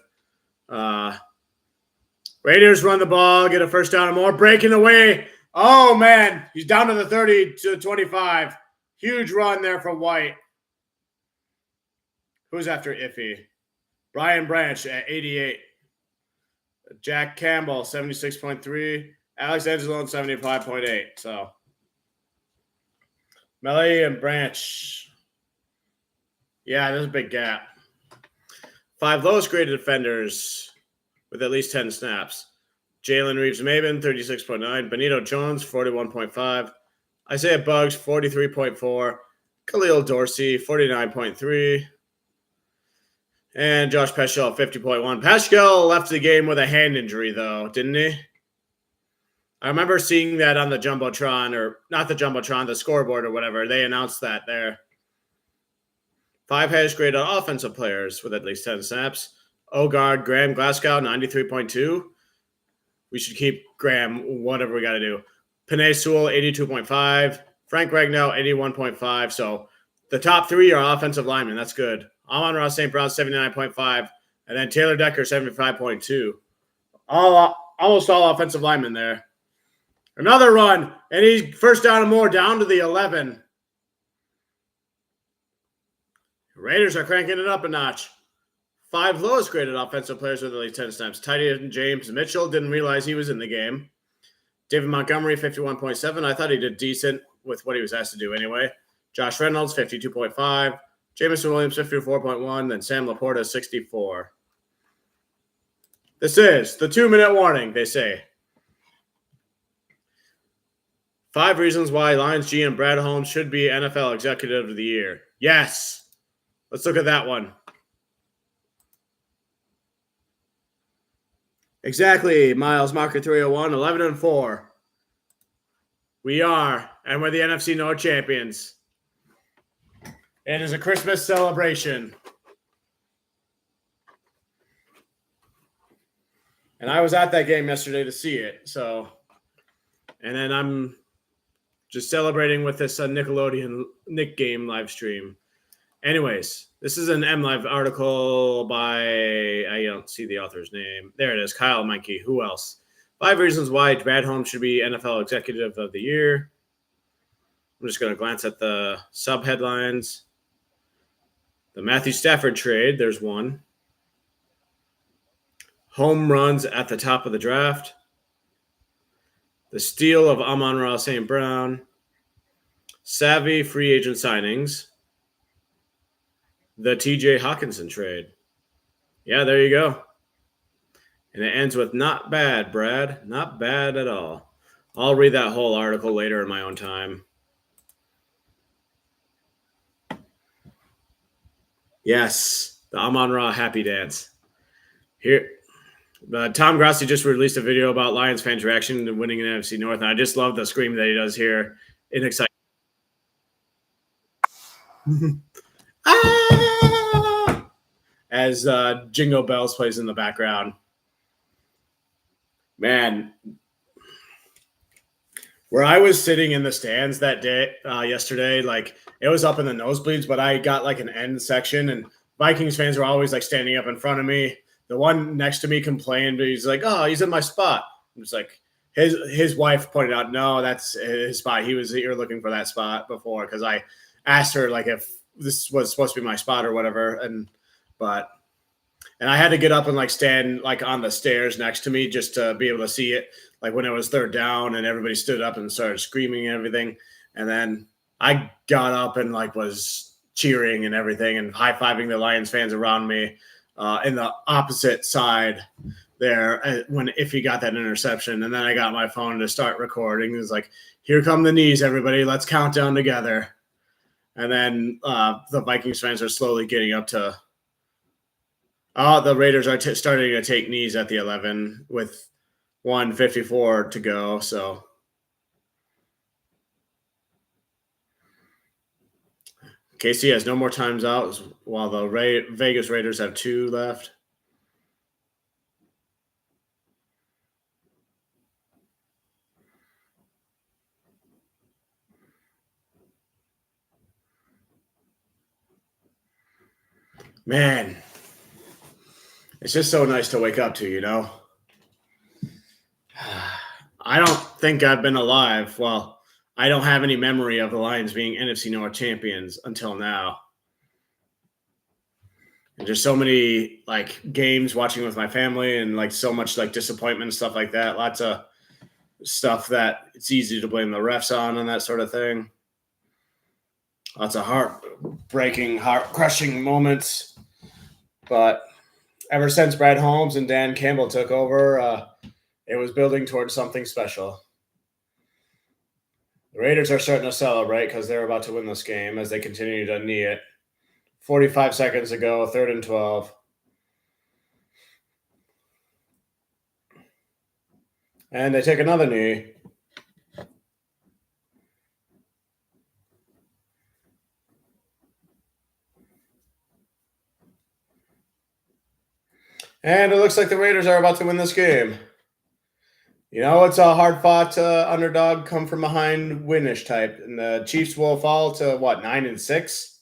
Raiders run the ball, get a first down and more. Breaking away. Oh, man. He's down to the 30 to 25. Huge run there for White. Who's after Iffy? Brian Branch at 88. Jack Campbell, 76.3. Alex Angelone, 75.8. So, Melly and Branch. Yeah, there's a big gap. 5 lowest graded defenders with at least 10 snaps. Jalen Reeves-Maben, 36.9. Benito Jones, 41.5. Isaiah Buggs, 43.4. Khalil Dorsey, 49.3. And Josh Paschal, 50.1. Paschal left the game with a hand injury, though, didn't he? I remember seeing that on the Jumbotron, or not the Jumbotron, the scoreboard or whatever. They announced that there. 5 highest graded offensive players with at least 10 snaps. Ogard, Graham Glasgow, 93.2. We should keep Graham, whatever we got to do. Panay Sewell, 82.5. Frank Ragnow, 81.5. So the top 3 are offensive linemen. That's good. Amon-Ra St. Brown, 79.5. And then Taylor Decker, 75.2. Almost all offensive linemen there. Another run, and he's first down and more, down to the 11. Raiders are cranking it up a notch. 5 lowest graded offensive players with at least 10 snaps. Tight end James Mitchell, didn't realize he was in the game. David Montgomery, 51.7. I thought he did decent with what he was asked to do anyway. Josh Reynolds, 52.5. Jameson Williams, 54.1. Then Sam Laporta, 64. This is the 2-minute warning, they say. 5 reasons why Lions GM Brad Holmes should be NFL Executive of the Year. Yes. Let's look at that one. Exactly. Miles Marker 301, 11-4. We are, and we're the NFC North champions. It is a Christmas celebration. And I was at that game yesterday to see it. So, and then I'm just celebrating with this Nickelodeon Nick game live stream. Anyways, this is an MLive article by, I don't see the author's name. There it is, Kyle Meinke. Who else? 5 reasons why Brad Holmes should be NFL Executive of the Year. I'm just going to glance at the sub-headlines. The Matthew Stafford trade, there's one. Home runs at the top of the draft. The steal of Amon-Ra St. Brown. Savvy free agent signings. The TJ Hawkinson trade. Yeah, there you go. And it ends with not bad, Brad. Not bad at all. I'll read that whole article later in my own time. Yes, the Amon-Ra happy dance. Here, Tom Grassi just released a video about Lions fans' reaction to winning an NFC North, and I just love the scream that he does here in excitement. Ah! As Jingle Bells plays in the background. Man, where I was sitting in the stands that day, yesterday, like it was up in the nosebleeds, but I got like an end section, and Vikings fans were always like standing up in front of me. The one next to me complained, but he's like, "Oh, he's in my spot." I'm just like, his wife pointed out, "No, that's his spot. He was here looking for that spot before," because I asked her like if this was supposed to be my spot or whatever, and I had to get up and like stand like on the stairs next to me just to be able to see it. Like when it was third down and everybody stood up and started screaming and everything, and then I got up and like was cheering and everything and high-fiving the Lions fans around me in the opposite side there if he got that interception. And then I got my phone to start recording. It was like, "Here come the knees, everybody. Let's count down together." And then the Vikings fans are slowly getting up to the Raiders are starting to take knees at the 11 with 1:54 to go. So KC has no more times out while the Vegas Raiders have 2 left. Man, it's just so nice to wake up to, you know? I don't think I've been alive. Well, I don't have any memory of the Lions being NFC North champions until now. And just so many like games watching with my family and like so much like disappointment and stuff like that. Lots of stuff that it's easy to blame the refs on and that sort of thing. Lots of heart-breaking, heart-crushing moments. But ever since Brad Holmes and Dan Campbell took over, it was building towards something special. The Raiders are starting to celebrate because they're about to win this game as they continue to knee it. 45 seconds to go, 3rd and 12. And they take another knee. And it looks like the Raiders are about to win this game. You know, it's a hard-fought underdog, come from behind, winish type, and the Chiefs will fall to what, 9-6,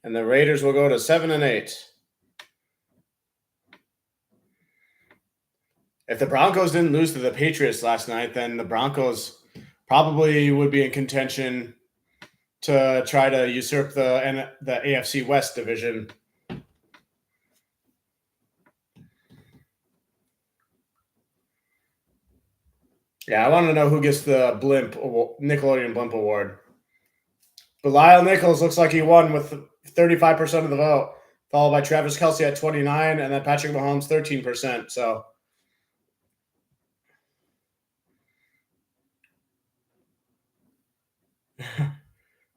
and the Raiders will go to 7-8. If the Broncos didn't lose to the Patriots last night, then the Broncos probably would be in contention to try to usurp the AFC West division. Yeah, I want to know who gets the Nickelodeon Blimp Award. But Lyle Nichols looks like he won with 35% of the vote, followed by Travis Kelce at 29%, and then Patrick Mahomes 13%. So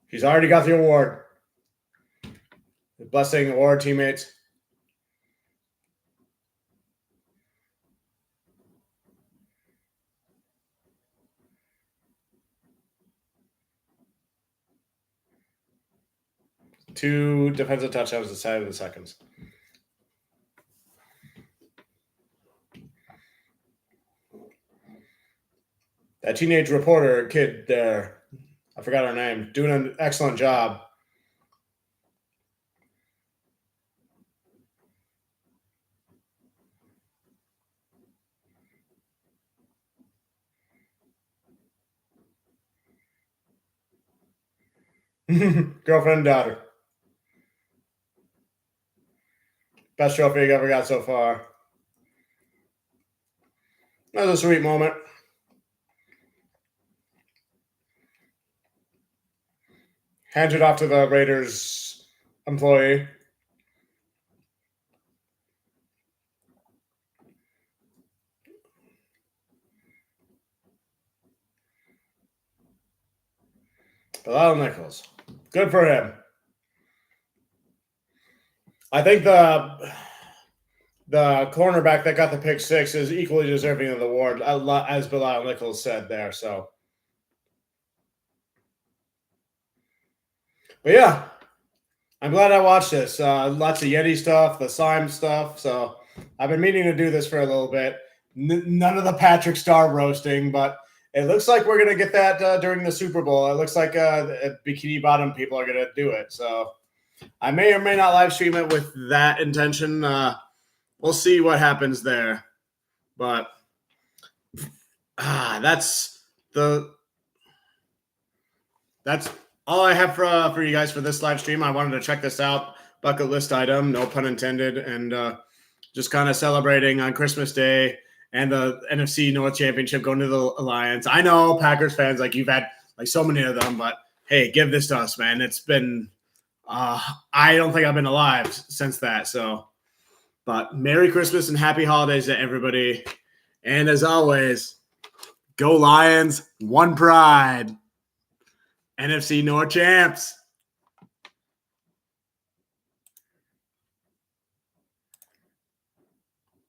he's already got the award. The blessing award, teammates. Two defensive touchdowns decided in the seconds. That teenage reporter kid there, I forgot her name, doing an excellent job. Girlfriend and daughter. Best trophy you ever got so far. That was a sweet moment. Hands it off to the Raiders employee. Lyle Nichols. Good for him. I think the cornerback that got the pick six is equally deserving of the award, as Lyle Nichols said there. So, but yeah, I'm glad I watched this. Lots of Yeti stuff, the slime stuff. So I've been meaning to do this for a little bit. None of the Patrick Star roasting, but it looks like we're going to get that during the Super Bowl. It looks like Bikini Bottom people are going to do it. So I may or may not live stream it with that intention. We'll see what happens there. But that's all I have for you guys for this live stream. I wanted to check this out. Bucket list item, no pun intended, and just kind of celebrating on Christmas Day and the NFC North Championship going to the Alliance. I know Packers fans, like you've had like so many of them, but hey, give this to us, man. It's been I don't think I've been alive since that. So, but Merry Christmas and Happy Holidays to everybody. And as always, go Lions, one pride. NFC North champs.